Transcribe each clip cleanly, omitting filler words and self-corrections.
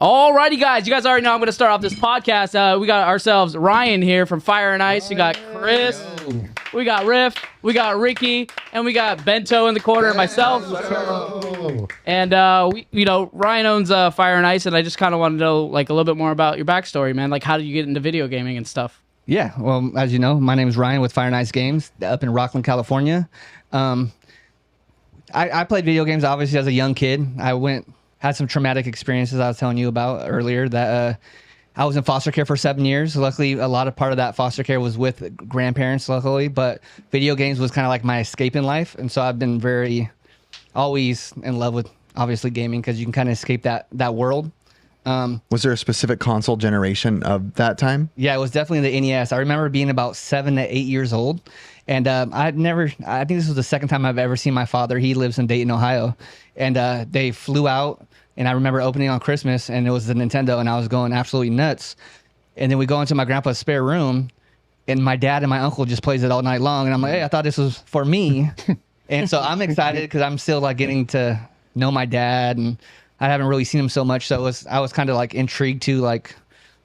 Alrighty, guys. You guys already know I'm going to start off this podcast. We got ourselves Ryan here from Fire and Ice. We got Chris. We got Riff. We got Ricky. And we got Bento in the corner and myself. And, Ryan owns Fire and Ice, and I just kind of want to know, like, a little bit more about your backstory, man. Like, how did you get into video gaming and stuff? Yeah, well, as you know, my name is Ryan with Fire and Ice Games up in Rockland, California. I played video games, obviously, as a young kid. Had some traumatic experiences I was telling you about earlier that I was in foster care for 7 years. Luckily, a lot of part of that foster care was with grandparents, luckily, but video games was kind of like my escape in life. And so I've been always in love with, obviously, gaming because you can kind of escape that world. Was there a specific console generation of that time? Yeah, it was definitely the NES. I remember being about 7 to 8 years old. And I think this was the second time I've ever seen my father. He lives in Dayton, Ohio. And they flew out. And I remember opening on Christmas, and it was the Nintendo, and I was going absolutely nuts. And then we go into my grandpa's spare room, and my dad and my uncle just plays it all night long. And I'm like, hey, I thought this was for me. And so I'm excited because I'm still like getting to know my dad, and I haven't really seen him so much. So I was kind of like intrigued to, like,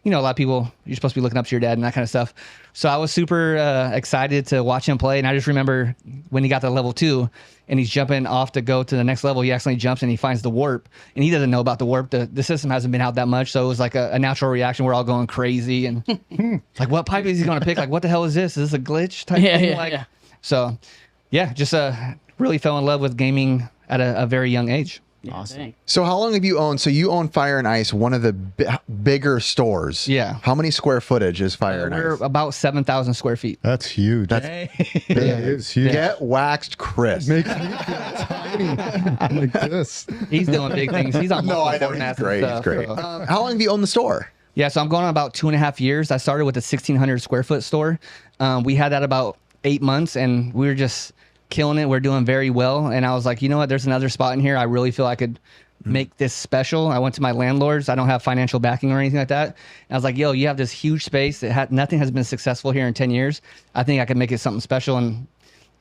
you know, a lot of people, you're supposed to be looking up to your dad and that kind of stuff. So I was super excited to watch him play. And I just remember when he got to level 2 and he's jumping off to go to the next level, he accidentally jumps and he finds the warp. And he doesn't know about the warp. The system hasn't been out that much. So it was like a natural reaction. We're all going crazy. And like, what pipe is he going to pick? Like, what the hell is this? Is this a glitch type thing? Yeah. So, yeah, just really fell in love with gaming at a very young age. Awesome. Dang. So how long have you owned? So you own Fire and Ice, one of the bigger stores. Yeah. How many square footage is Fire and Ice? We're about 7,000 square feet. That's huge. That is huge. Get waxed, Chris. Makes me feel tiny like this. He's doing big things. He's on I know. He's great. Stuff, he's great. So. How long have you owned the store? Yeah, so I'm going on about 2.5 years. I started with a 1,600 square foot store. We had that about 8 months, and we were just killing it. We're doing very well. And I was like, you know what? There's another spot in here. I really feel I could make this special. I went to my landlords. I don't have financial backing or anything like that. And I was like, yo, you have this huge space. Nothing has been successful here in 10 years. I think I could make it something special. And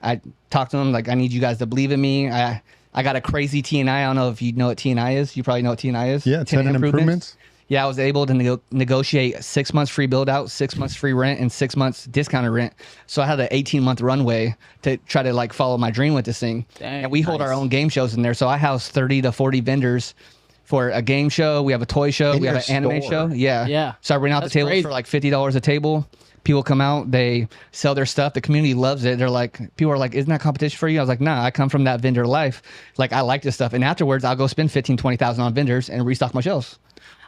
I talked to them like, I need you guys to believe in me. I got a crazy T&I. I don't know if you know what T&I is. You probably know what T&I is. Yeah, tenant improvements. Yeah, I was able to negotiate 6 months free build out, 6 months free rent, and 6 months discounted rent. So I had an 18-month runway to try to like follow my dream with this thing. Dang, and we hold our own game shows in there. So I house 30 to 40 vendors for a game show. We have a toy show. We have an anime show. Yeah. Yeah. So I rent out the tables for like $50 a table. People come out, they sell their stuff. The community loves it. They're like, people are like, isn't that competition for you? I was like, nah, I come from that vendor life. Like, I like this stuff. And afterwards, I'll go spend $15,000, $20,000 on vendors and restock my shelves.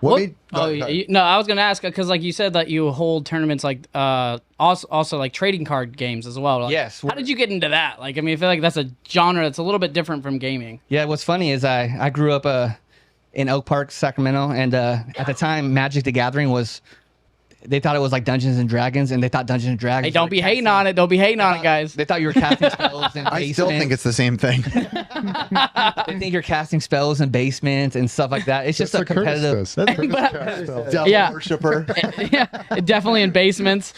No, I was gonna ask because like you said that you hold tournaments like also like trading card games as well. Like, yes. How did you get into that? Like, I mean, I feel like that's a genre that's a little bit different from gaming. Yeah. What's funny is I grew up in Oak Park, Sacramento, and at the time, Magic the Gathering was. They thought it was like Dungeons and Dragons, and they thought Dungeons and Dragons. Hey, don't be hating on it. Don't be hating on it, guys. They thought you were casting spells in basements. I still think it's the same thing. They think you're casting spells in basements and stuff like that. It's just a competitive. Devil worshiper. Yeah, definitely in basements.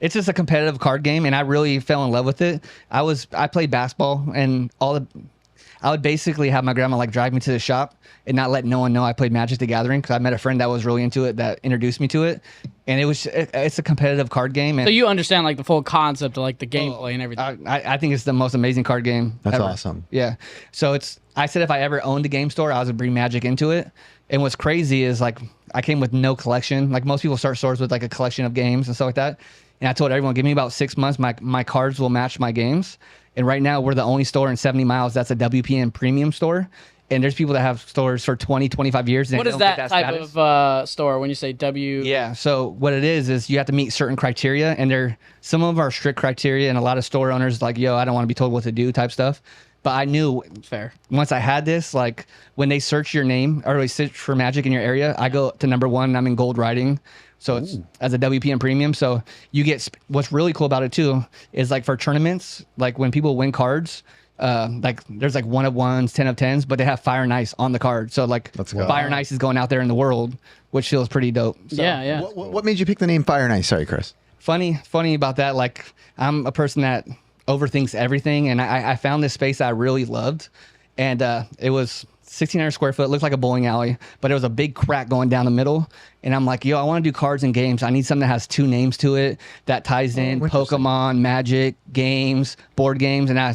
It's just a competitive card game, and I really fell in love with it. I played basketball, and I would basically have my grandma like drive me to the shop and not let no one know I played Magic the Gathering because I met a friend that was really into it that introduced me to it, and it's a competitive card game. And so you understand like the full concept of like the gameplay and everything. I think it's the most amazing card game. That's ever. Awesome. Yeah. So I said if I ever owned a game store, I was gonna bring Magic into it. And what's crazy is like I came with no collection. Like most people start stores with like a collection of games and stuff like that. And I told everyone, give me about 6 months. My cards will match my games. And right now, we're the only store in 70 miles that's a WPN premium store. And there's people that have stores for 20, 25 years. And what is that type of store when you say W? Yeah, so what it is you have to meet certain criteria. And some of our strict criteria, and a lot of store owners like, yo, I don't want to be told what to do type stuff. But I knew fair. Once I had this, like when they search your name or they search for Magic in your area, I go to number 1 and I'm in gold writing. So it's as a WPN premium. So you get, what's really cool about it too, is like for tournaments, like when people win cards, like there's like 1 of 1s, 10 of 10s, but they have Fire and Ice on the card. So like Fire and Ice is going out there in the world, which feels pretty dope. So, yeah. What made you pick the name Fire and Ice? Sorry, Chris. Funny about that. Like I'm a person that overthinks everything. And I found this space I really loved. And it was 1,600 square foot, looked like a bowling alley, but it was a big crack going down the middle. And I'm like, yo, I want to do cards and games. I need something that has 2 names to it that ties in Pokemon, Magic, games, board games. And I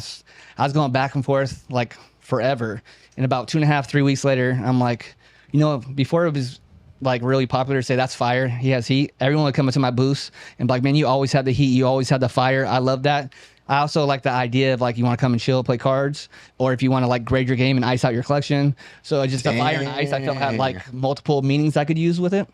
was going back and forth like forever. And about 2.5, 3 weeks later, I'm like, you know, before it was like really popular to say that's fire, he has heat, everyone would come into my booth and be like, man, you always had the heat, you always had the fire. I love that. I also like the idea of like you want to come and chill, play cards, or if you want to like grade your game and ice out your collection. So just the fire and ice, I felt had like multiple meanings I could use with it.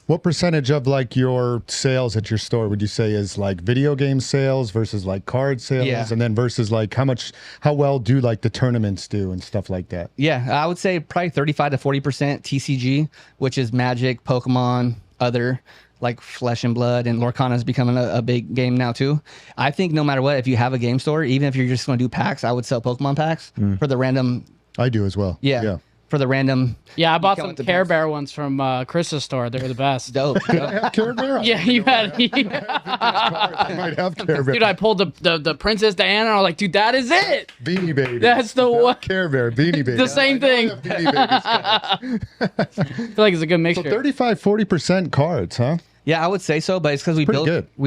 What percentage of like your sales at your store would you say is like video game sales versus like card sales? Yeah. And then versus like how well do like the tournaments do and stuff like that? Yeah, I would say probably 35 to 40% TCG, which is Magic, Pokemon, other like Flesh and Blood, and Lorcana is becoming a big game now too. I think no matter what, if you have a game store, even if you're just going to do packs, I would sell Pokemon packs for the random. I do as well. Yeah. For the random. Yeah, I bought some Care Bear ones from Chris's store. They were the best. Dope. Have Care Bear? Yeah, you had. I might have Care Bear. Dude, I pulled the Princess Diana. And I was like, dude, that is it. Beanie Baby. That's the one. Care Bear, Beanie Baby. The same thing. I Beanie Baby I feel like it's a good so mixture. 35-40% cards, huh? Yeah, I would say so, but it's because we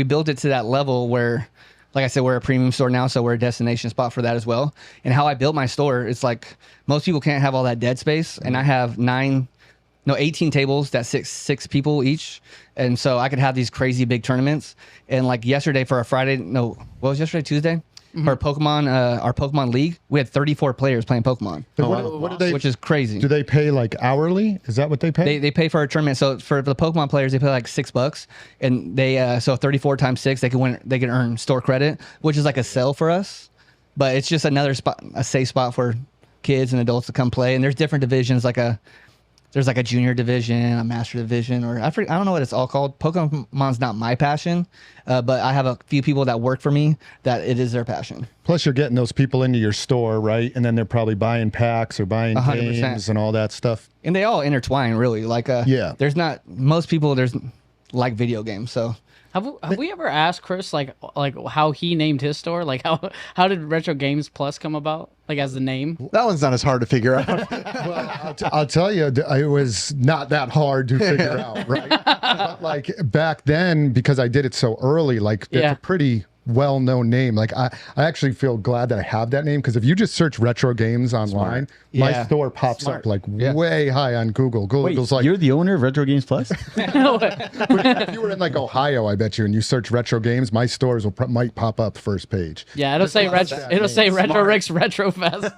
built it to that level where, like I said, we're a premium store now, so we're a destination spot for that as well. And how I built my store, it's like most people can't have all that dead space, and I have 18 tables that six people each, and so I could have these crazy big tournaments. And like yesterday for what was yesterday, Tuesday? For Pokemon, our Pokemon League, we had 34 players playing Pokemon, What do they? which is crazy. Do they pay like hourly? Is that what they pay? They pay for a tournament. So for the Pokemon players, they pay like $6, and they so 34 times 6, they can earn store credit, which is like a sell for us. But it's just another spot, a safe spot for kids and adults to come play. And there's different divisions, there's like a junior division, a master division, or I don't know what it's all called. Pokemon's not my passion, but I have a few people that work for me that it is their passion. Plus, you're getting those people into your store, right? And then they're probably buying packs or buying 100%. games and all that stuff. And they all intertwine, really. Like, yeah. There's not most people like video games, so. Have we ever asked Chris like how he named his store? Like how did Retro Games Plus come about? Like as the name? That one's not as hard to figure out. Well, I'll tell you, it was not that hard to figure out, right? But like back then, because I did it so early, like it's a pretty well-known name. Like I actually feel glad that I have that name, because if you just search retro games online, my store pops up like way high on Google. Google's like, you're the owner of Retro Games Plus? if you were in like Ohio, I bet you, and you search retro games, my stores might pop up first page. Yeah, it'll say Retro Rick's Retro Fest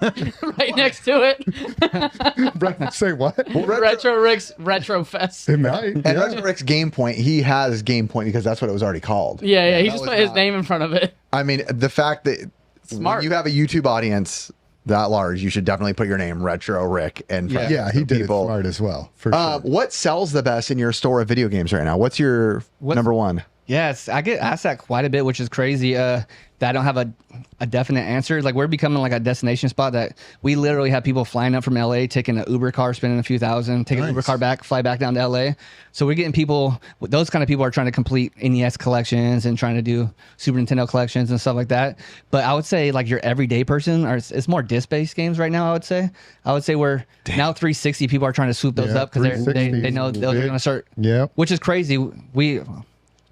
right next to it. Say what? Retro Rick's Retro Fest. It might. And Retro Rick's Game Point, he has Game Point because that's what it was already called. Yeah, he just put his name in front of it. I mean, the fact that when you have a YouTube audience that large, you should definitely put your name Retro Rick and yeah, he did it smart as well. For sure. What sells the best in your store of video games right now? What's your number one? Yes, I get asked that quite a bit, which is crazy. That I don't have a definite answer. Like we're becoming like a destination spot that we literally have people flying up from LA, taking an Uber car, spending a few thousand, taking an Uber car back, fly back down to LA. So we're getting people. Those kind of people are trying to complete NES collections and trying to do Super Nintendo collections and stuff like that. But I would say like your everyday person, or it's more disc-based games right now. I would say we're now 360 people are trying to swoop those up because they know they're going to start. Yeah, which is crazy.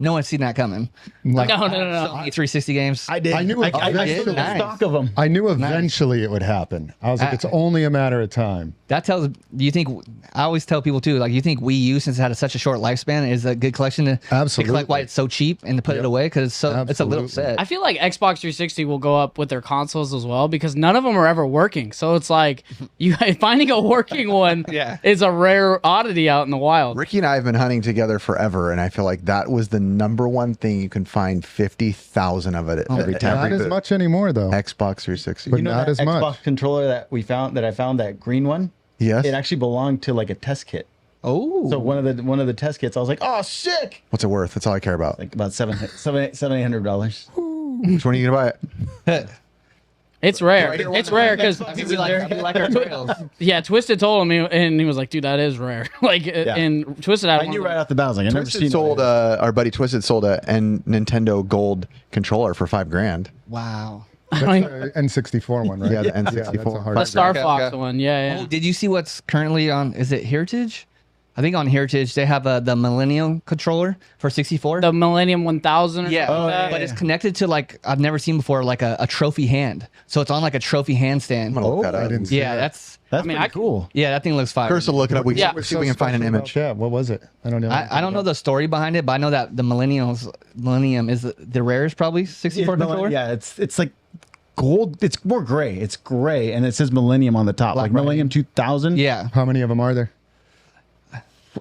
No one's seen that coming. Like, no. 360 games. I did. I knew I still have stock of them. I knew eventually it would happen. I was like, it's only a matter of time. That tells. Do you think? I always tell people too. Like, you think Wii U, since it had such a short lifespan, is a good collection to collect? Why it's so cheap and to put it away because it's a little set. I feel like Xbox 360 will go up with their consoles as well because none of them are ever working. So it's like finding a working one is a rare oddity out in the wild. Ricky and I have been hunting together forever, and I feel like that was the number one thing. You can find 50,000 of it every time. Not as much anymore though. Xbox 360, but not as Xbox much. Controller that I found, that green one. Yes, it actually belonged to like a test kit. Oh, so one of the test kits, I was like, oh, sick. What's it worth? That's all I care about. Like about $700. Which one are you gonna buy it? It's rare. It's rare because we like our trails. Yeah, Twisted told me, and he was like, "Dude, that is rare." And Twisted, I knew right off the bat. I was like, I never seen. Our buddy Twisted sold a Nintendo Gold controller for $5,000. Wow. That's the N64 one, right? Yeah, the N64. that's a hard The one. Star Okay, Fox okay. one. Yeah, yeah. Oh, did you see what's currently on? Is it Heritage? I think on Heritage they have the Millennium controller for 64. The Millennium 1000 or yeah, something like that. but it's connected to like I've never seen before, like a trophy hand. So it's on like a trophy handstand. I'm gonna look that I up. didn't see Yeah, that. That's mean, pretty cool. yeah, that thing looks fire. First, we'll look it up. We Yeah. can see if we can find an image. Yeah, what was it? I don't know. I don't know the story behind it, but I know that the Millennium is the rarest probably 64 controller. Yeah, it's like gold. It's more gray. It's gray, and it says Millennium on the top, like Millennium 2000. Yeah. How many of them are there?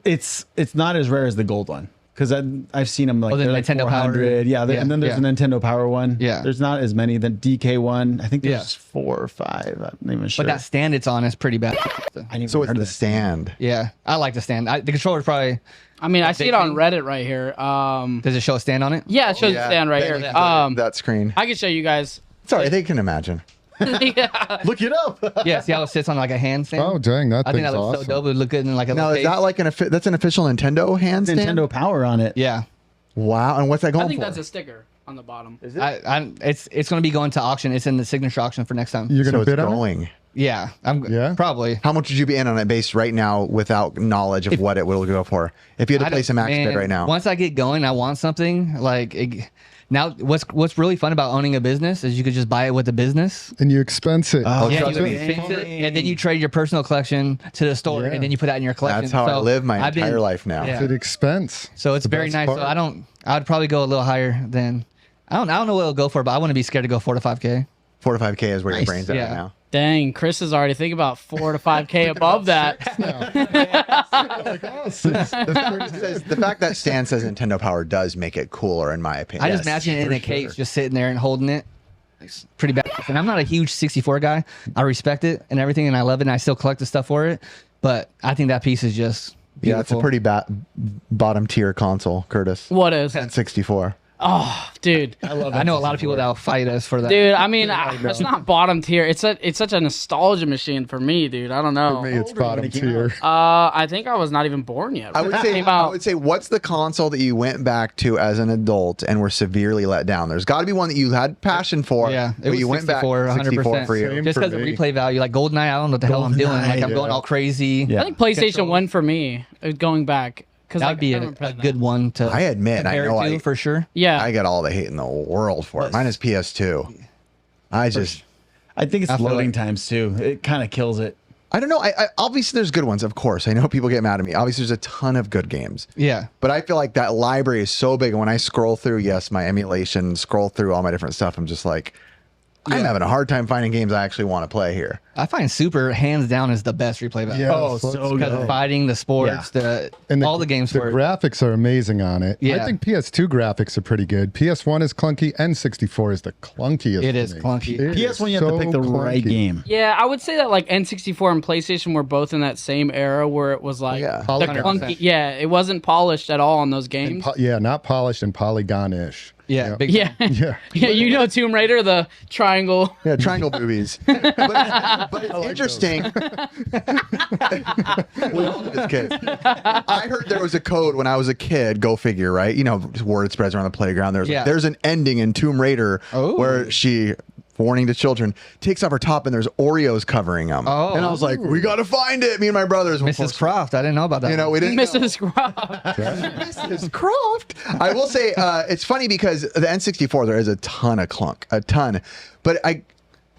It's not as rare as the gold one because I've seen them like, Oh, the they're like Nintendo Power. 400. Yeah, Yeah, and then there's yeah. a Nintendo Power one. Yeah. There's not as many. The DK one, I think Yeah. there's 4 or 5. I'm not even sure. But that stand it's on is pretty bad. I didn't even So it's heard the of that. stand. Yeah, I like the stand. The controller's probably. I mean, I see big it on thing. Reddit right here. Does it show a stand on it? Yeah, it shows the stand right here. That screen. I can show you guys. Sorry, they can imagine. Yeah. Look it up. Yeah, see how it sits on like a handstand? Oh, dang, that I think thing's that looks awesome. so dope. It would look good in like a Now, little is that case. like that's an official Nintendo handstand? Nintendo Power on it. Yeah. Wow. And what's that going I think for? that's a sticker on the bottom. It's going to be going to auction. It's in the signature auction for next time. You're so gonna it's bid on it? going. Yeah, Yeah? probably. How much would you be in on it based right now without knowledge of what it will go for? If you had to place a max bid right now. Once I get going, I want something like now. What's really fun about owning a business is you could just buy it with the business. And you expense it. Oh, Yeah, trust you me. expense it, and then you trade your personal collection to the store, Yeah. and then you put that in your collection. That's how I So live my I've been- entire life now. Yeah. It's an expense. So it's the very best nice. part. So I would probably go a little higher than. I don't know what it'll go for, but I wouldn't be scared to go 4 to 5K. 4 to 5K is where your Nice. brain's at Yeah. right now. Dang, Chris is already thinking about 4 to 5K above that. The fact that Stan says Nintendo Power does make it cooler, in my opinion. I just imagine it in a case, just sitting there and holding it. It's pretty bad. And I'm not a huge 64 guy. I respect it and everything, and I love it, and I still collect the stuff for it. But I think that piece is just beautiful. Yeah, it's a pretty bottom tier console, Curtis. What is? N64. Oh, dude. I know a lot of people that will fight us for that. Dude, I mean, it's not bottom tier. It's such a nostalgia machine for me, dude. I don't know. For me, it's bottom tier. I think I was not even born yet. I would It say, came out- what's the console that you went back to as an adult and were severely let down? There's got to be one that you had passion for. Yeah, it but was you went back 64, 64 for you. Same. Just for because of me. replay value, like GoldenEye, I don't know what the hell I'm doing. Like I'm GoldenEye, going yeah. all crazy. Yeah. I think PlayStation 1 for me, going back. Because That'd be a good one to. I admit, I compare know it to, I- for sure. Yeah. I got all the hate in the world for it. Mine is PS2. I just, I think it's I feel loading like- times too. It kind of kills it. I don't know. I obviously there's good ones, of course. I know people get mad at me. Obviously, there's a ton of good games. Yeah. But I feel like that library is so big. And when I scroll through, yes, my emulation, scroll through all my different stuff, I'm just like, I'm having a hard time finding games I actually want to play here. I find Super hands down is the best replay value. Yeah, Oh, let's so go. Because of fighting, the sports, all the games The for it. graphics are amazing on it. I Yeah. think PS2 graphics are pretty good. PS1 is clunky, and 64 is the clunkiest. It for is me. clunky. It PS1, is you have to so pick the right clunky. game. Yeah, I would say that like N64 and PlayStation were both in that same era where it was like Yeah. the Polygon. clunky. Yeah, it wasn't polished at all on those games. Yeah, not polished and polygon-ish. Yeah, big Yeah. Yeah. Yeah, you know Tomb Raider, the triangle. Yeah, triangle boobies. but it's interesting. Well, just kidding. I heard there was a code when I was a kid. Go figure, right? You know, word spreads around the playground. There's an ending in Tomb Raider where she, warning to children, takes off her top and there's Oreos covering them. Oh. And I was like, we got to find it. Me and my brothers. Mrs. Croft. I didn't know about that. You know, we didn't. Mrs. Croft. Mrs. Croft. I will say it's funny because the N64 there is a ton of clunk, a ton. But I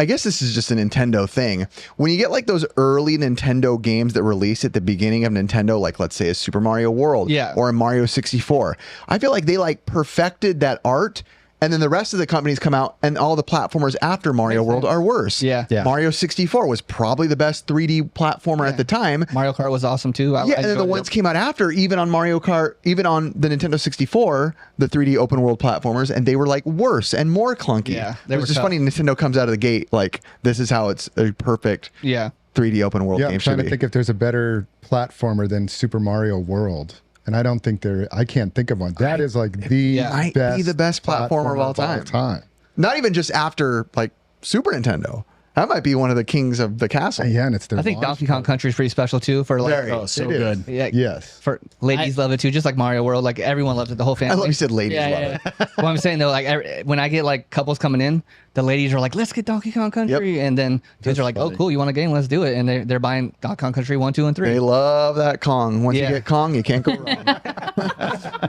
guess this is just a Nintendo thing. When you get like those early Nintendo games that release at the beginning of Nintendo, like let's say a Super Mario World or a Mario 64, I feel like they like perfected that art. And then the rest of the companies come out and all the platformers after Mario World are worse. Yeah. Mario 64 was probably the best 3D platformer at the time. Mario Kart was awesome too. Yeah, and then the ones came out after, even on Mario Kart, even on the Nintendo 64, the 3D open world platformers, and they were like worse and more clunky. Yeah, it was just funny. Nintendo comes out of the gate like, this is how it's a perfect 3D open world Yeah, game I'm trying should to be. think if there's a better platformer than Super Mario World. And I don't think I can't think of one. That is like the might be the best platformer of all time. Not even just after like Super Nintendo. That might be one of the kings of the castle. Yeah, and it's their I think launch Donkey Kong Country is pretty special too for like. Very. Oh, so It is. good. Yeah, Yes. for ladies love it too, just like Mario World. Like everyone loves it, the whole I love family. you said ladies Yeah, love yeah. it. Well, I'm saying though, like when I get like couples coming in, the ladies are like, "Let's get Donkey Kong Country," and then dudes are like, funny. "Oh, cool, you want a game? Let's do it." And they're buying Donkey Kong Country 1, 2, and 3. They love that Kong. Once you Yeah. get Kong, you can't go wrong.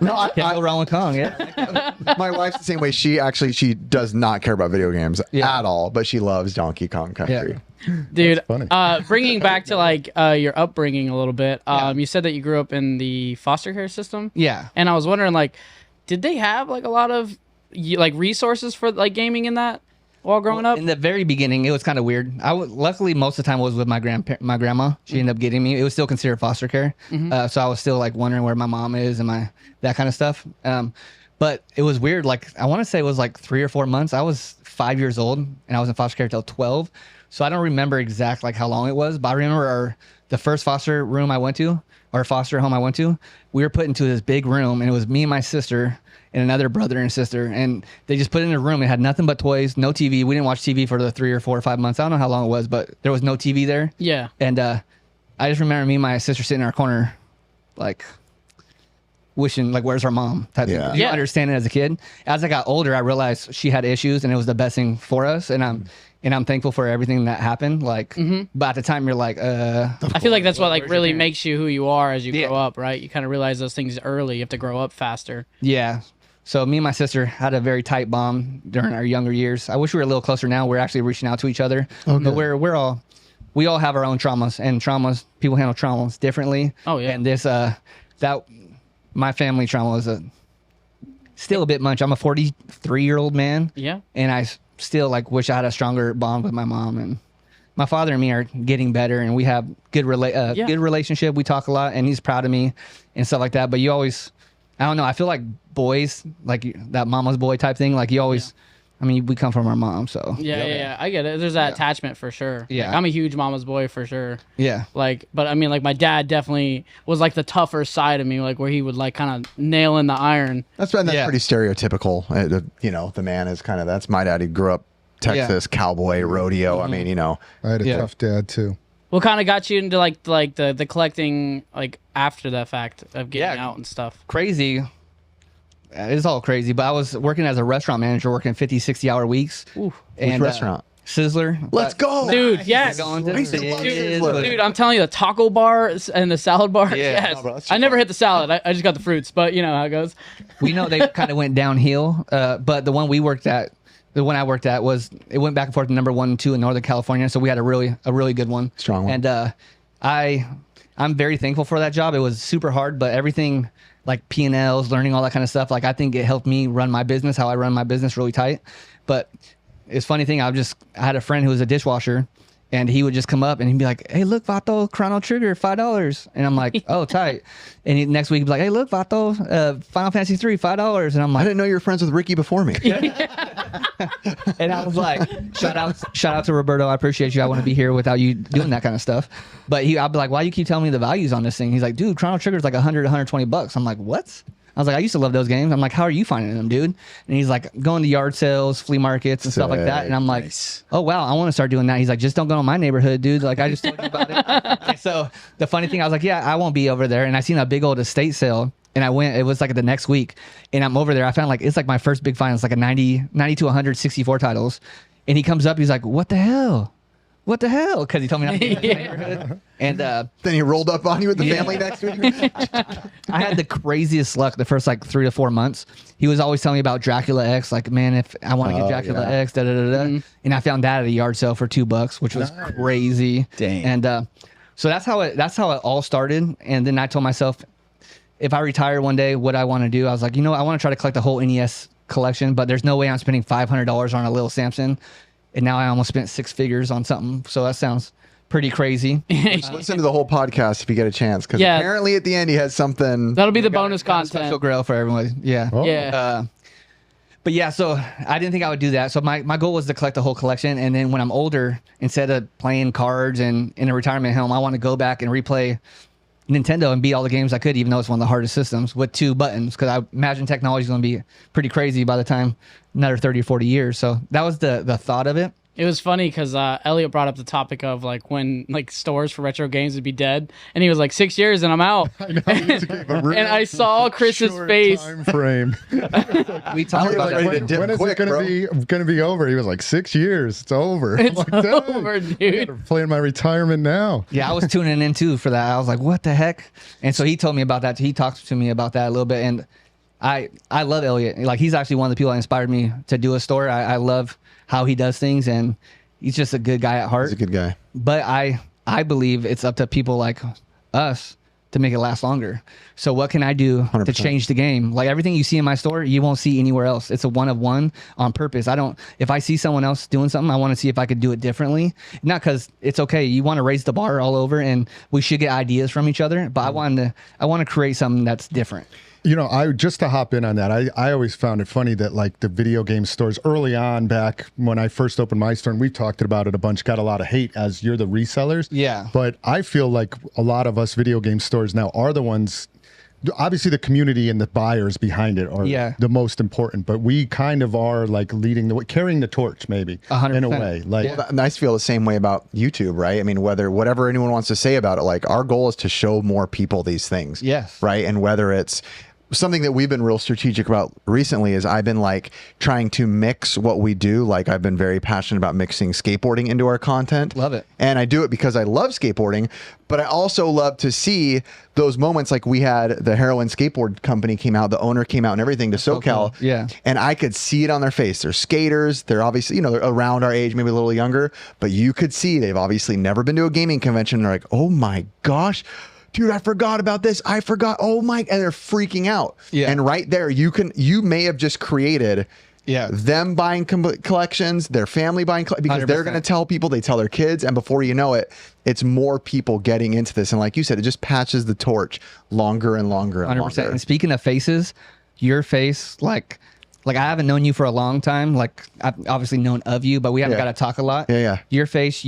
No, Can't go wrong with Kong. Yeah, my wife's the same way. She does not care about video games Yeah. at all, but she loves Donkey Kong Country. Dude, funny. bringing back to like your upbringing a little bit. You said that you grew up in the foster care system. yeah. And I was wondering, like, did they have like a lot of like resources for like gaming in that while growing up? In the very beginning, it was kind of weird. Luckily most of the time I was with my grandma. She ended up getting me. It was still considered foster care, so I was still like wondering where my mom is and that kind of stuff. But it was weird. Like I want to say it was like 3 or 4 months. I was 5 years old and I was in foster care till 12. So I don't remember exact like how long it was, but I remember the first foster room I went to, or foster home I went to. We were put into this big room, and it was me and my sister and another brother and sister, and they just put it in a room. It had nothing but toys, no TV. We didn't watch TV for the 3 or 4 or 5 months. I don't know how long it was, but there was no TV there. Yeah. And I just remember me and my sister sitting in our corner, like wishing, like, where's our mom? Type thing. Yeah. You Yeah. understand it as a kid. As I got older, I realized she had issues, and it was the best thing for us. And I'm thankful for everything that happened. Like, but at the time, you're like, I feel like that's what like Where's your really parents? makes you who you are as you Yeah. grow up, right? You kind of realize those things early. You have to grow up faster. yeah. So me and my sister had a very tight bond during our younger years. I wish we were a little closer now. We're actually reaching out to each other, but we all have our own traumas, and people handle traumas differently. Oh, yeah. And this my family trauma is still a bit much. I'm a 43-year-old man. Yeah. And I still like wish I had a stronger bond with my mom, and my father and me are getting better, and we have good relationship. We talk a lot, and he's proud of me and stuff like that. But you always, I don't know. I feel like boys, like that mama's boy type thing. Like you always, I mean, we come from our mom, so Yeah. I get it. There's that attachment for sure. Yeah. Like, I'm a huge mama's boy for sure. yeah. Like, but I mean, like my dad definitely was like the tougher side of me, like where he would like kind of nail in the iron. That's Yeah. pretty stereotypical. The man is kind of, that's my dad. He grew up Texas, cowboy, rodeo. I mean, I had a Yeah. tough dad too. What kind of got you into like the collecting like after the fact of getting Yeah. out and stuff? Crazy. It's all crazy, but I was working as a restaurant manager, working 50, 60-hour weeks. Ooh. And, restaurant? Sizzler. let's go. Dude, yes. Going to I used to love Sizzler. Sizzler. Dude, I'm telling you, the taco bar and the salad bar. Yeah. Yes. No, bro, that's too I never hit the salad. I just got the fruits, but you know how it goes. We know they kind of went downhill, but the one I worked at it went back and forth to number 1 and 2 in Northern California. So we had a really good one, Strong one. And I'm very thankful for that job. It was super hard, but everything like P&Ls, learning all that kind of stuff. Like I think it helped me run my business, how I run my business, really tight. But it's funny thing. I had a friend who was a dishwasher. And he would just come up and he'd be like, "Hey, look, Vato, Chrono Trigger, $5." And I'm like, "Oh, tight." And next week he'd be like, "Hey, look, Vato, Final Fantasy 3, $5." And I'm I like, didn't know you were friends with Ricky before me. and I was like, shout out to Roberto. I appreciate you. I want to be here without you doing that kind of stuff. But I'd be like, "Why you keep telling me the values on this thing?" He's like, "Dude, Chrono Trigger's like $100, $120." I'm like, "What?" I was like, "I used to love those games." I'm like, "How are you finding them, dude?" And he's like, going to yard sales, flea markets, and stuff like that. And I'm like, "Oh wow, I want to start doing that." He's like, "Just don't go to my neighborhood, dude. Like I just told you about it." And so the funny thing, I was like, "Yeah, I won't be over there." And I seen a big old estate sale. And I went, it was like the next week. And I'm over there. I found like, it's like my first big find. It's like a 90 to 164 titles. And he comes up, he's like, "What the hell? What the hell?" Because he told me not to get in the neighborhood. And Then he rolled up on you with the family next week. I had the craziest luck the first like 3 to 4 months. He was always telling me about Dracula X. Like, man, if I want to get Dracula X, da da da da. And I found that at a yard sale for $2, which was crazy. Dang. And so that's how it all started. And then I told myself, if I retire one day, what I want to do, I was like, I want to try to collect the whole NES collection, but there's no way I'm spending $500 on a little Samson. And now I almost spent 6 figures on something. So that sounds pretty crazy. Listen to the whole podcast if you get a chance, because Yeah. apparently at the end he has something. That'll be the bonus Got a special content. grill for everyone. Yeah. Oh. Yeah. But yeah, so I didn't think I would do that. So my goal was to collect the whole collection. And then when I'm older, instead of playing cards and in a retirement home, I want to go back and replay Nintendo and beat all the games I could, even though it's one of the hardest systems with 2 buttons. Because I imagine technology is going to be pretty crazy by the time another 30 or 40 years. So that was the thought of it. It was funny because Elliot brought up the topic of like when like stores for retro games would be dead, and he was like 6 years and I'm out. I know. And I saw Chris's face. Time frame. We talked about that. When is it going to be over? He was like 6 years. It's over. It's I'm like, "Dang, over, I dude. gotta plan my retirement now. Yeah, I was tuning in too for that. I was like, what the heck? And so he told me about that. He talked to me about that a little bit. And I love Elliot. Like, he's actually one of the people that inspired me to do a store. I love how he does things, and he's just a good guy at heart. He's a good guy. But I believe it's up to people like us to make it last longer. So what can I do 100%. to change the game? Like, everything you see in my store, you won't see anywhere else. It's a one of one on purpose. If I see someone else doing something, I want to see if I could do it differently. Not because it's okay. You want to raise the bar all over, and we should get ideas from each other. But I want to create something that's different. You know, I just to hop in on that, I always found it funny that like the video game stores early on, back when I first opened my store, and we talked about it a bunch, got a lot of hate as you're the resellers. Yeah. But I feel like a lot of us video game stores now are the ones, obviously the community and the buyers behind it are the most important, but we kind of are like leading the way, carrying the torch maybe 100%. in a way. Like, Well, I feel the same way about YouTube, right? I mean, whatever anyone wants to say about it, like our goal is to show more people these things. Yes. Right. And whether it's something that we've been real strategic about recently is I've been like trying to mix what we do. Like I've been very passionate about mixing skateboarding into our content. Love it. And I do it because I love skateboarding, but I also love to see those moments like we had the Heroin Skateboard Company came out, the owner came out and everything to SoCal. cool. Yeah. And I could see it on their face. They're skaters. They're obviously, you know, they're around our age, maybe a little younger, but you could see they've obviously never been to a gaming convention. They're like, oh my gosh, dude, I forgot about this. I forgot. Oh my, and they're freaking out. Yeah. And right there, you may have just created them buying collections, their family buying, because they're 100%. going to tell people, they tell their kids. And before you know it, it's more people getting into this. And like you said, it just passes the torch longer and longer and 100%. longer. And speaking of faces, your face, like I haven't known you for a long time. Like, I've obviously known of you, but we haven't got to talk a lot. Yeah. Your face,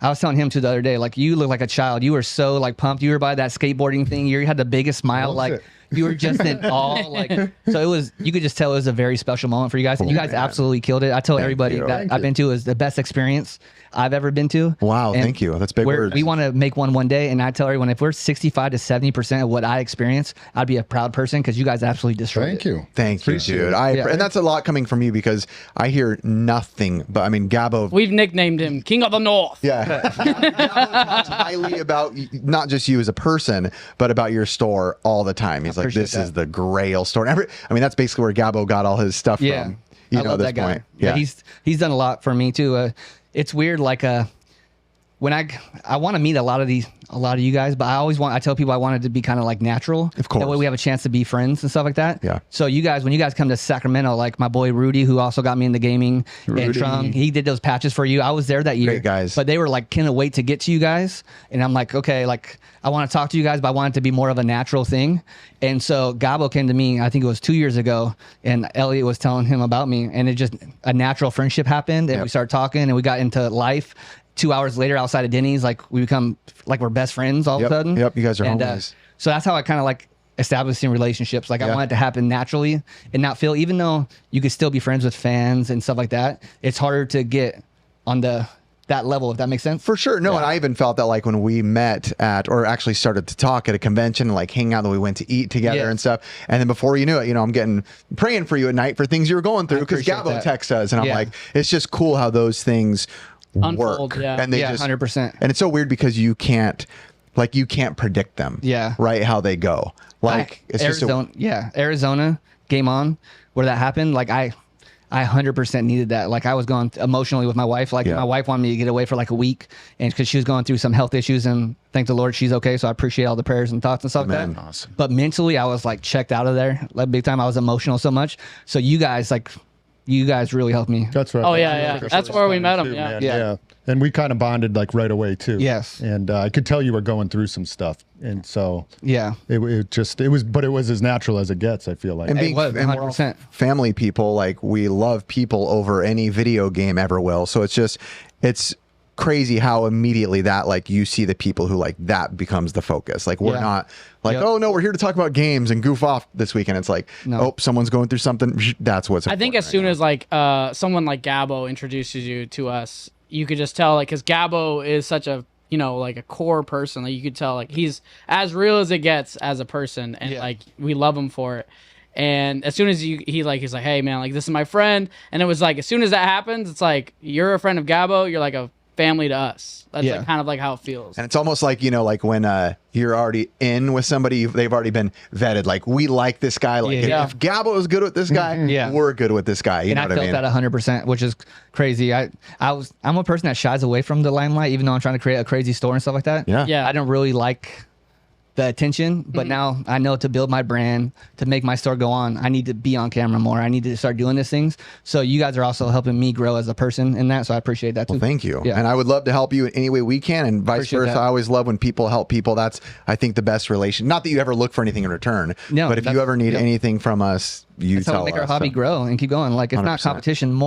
I was telling him too the other day, like, you look like a child. You were so like pumped. You were by that skateboarding thing. You had the biggest smile. Like, you were just in awe. Like, so you could just tell it was a very special moment for you guys. And you guys absolutely killed it. I tell everybody that I've been to is the best experience I've ever been to. Wow. And thank you. That's big words. We want to make one day. And I tell everyone, if we're 65 to 70% of what I experience, I'd be a proud person because you guys absolutely destroyed it. thank you. Thank you, dude. And that's a lot coming from you because I hear nothing but, I mean, Gabo. We've nicknamed him King of the North. Yeah. Gabo talks highly about not just you as a person, but about your store all the time. He's like, this is the Grail store. And I mean, that's basically where Gabo got all his stuff from. I love that guy. Yeah, he's done a lot for me too. It's weird, like when I want to meet a lot of you guys, but I tell people I want it to be kind of like natural. Of course. That way we have a chance to be friends and stuff like that. Yeah. So when you guys come to Sacramento, like my boy Rudy, who also got me into gaming, and Trung, he did those patches for you. I was there that year. Great guys. But they were like, cannot wait to get to you guys. And I'm like, okay, like I want to talk to you guys, but I want it to be more of a natural thing. And so Gabo came to me, I think it was 2 years ago, and Elliot was telling him about me, and it just a natural friendship happened, and we started talking, and we got into life. 2 hours later, outside of Denny's, like we become like we're best friends all of a sudden. Yep, you guys are homies. So that's how I kind of like establishing relationships. Like I want it to happen naturally and not feel, even though you could still be friends with fans and stuff like that, it's harder to get on that level, if that makes sense. For sure. No, and I even felt that like when we met or actually started to talk at a convention and like hang out, that we went to eat together and stuff. And then before you knew it, I'm praying for you at night for things you were going through because Gabo texts us. And I'm like, it's just cool how those things Unfold, work. yeah. And they 100%. And it's so weird because you can't predict them. Yeah. Right. How they go. Like it's Arizona, Arizona Game On, where that happened. Like I 100% needed that. Like I was going emotionally with my wife. Like my wife wanted me to get away for like a week, and because she was going through some health issues, and thank the Lord she's okay. So I appreciate all the prayers and thoughts and stuff like that. Awesome. But mentally, I was like checked out of there, like big time. I was emotional so much. So you guys really helped me. That's right. Oh yeah. That's where we met him. Yeah. And we kind of bonded like right away too. Yes. And I could tell you were going through some stuff, and so it was as natural as it gets. I feel like. And It was, and we're all 100%. family people, like we love people over any video game ever will. So it's crazy how immediately that like you see the people who like that becomes the focus. Like we're not like, oh no, we're here to talk about games and goof off this weekend. It's like, oh, someone's going through something. That's what's. I think as soon as like someone like Gabo introduces you to us, you could just tell, like, because Gabo is such a, you know, like a core person. Like you could tell, like he's as real as it gets as a person, and like we love him for it. And as soon as he's like, hey man, like this is my friend, and it was like as soon as that happens, it's like you're a friend of Gabo, you're like a family to us. That's like kind of like how it feels. And it's almost like, you know, like when you're already in with somebody, they've already been vetted. Like we like this guy. Like if Gabo is good with this guy, we're good with this guy. You know what I mean? I felt that 100%, which is crazy. I'm a person that shies away from the limelight, even though I'm trying to create a crazy store and stuff like that. Yeah. I don't really like the attention, but now I know to build my brand, to make my store go on, I need to be on camera more. I need to start doing these things. So you guys are also helping me grow as a person in that. So I appreciate that too. Well, thank you. And I would love to help you in any way we can, and vice versa. I always love when people help people. That's, I think, the best relation. Not that you ever look for anything in return, but if you ever need anything from us, you tell us. Make our hobby grow and keep going. Like it's 100%. Not competition.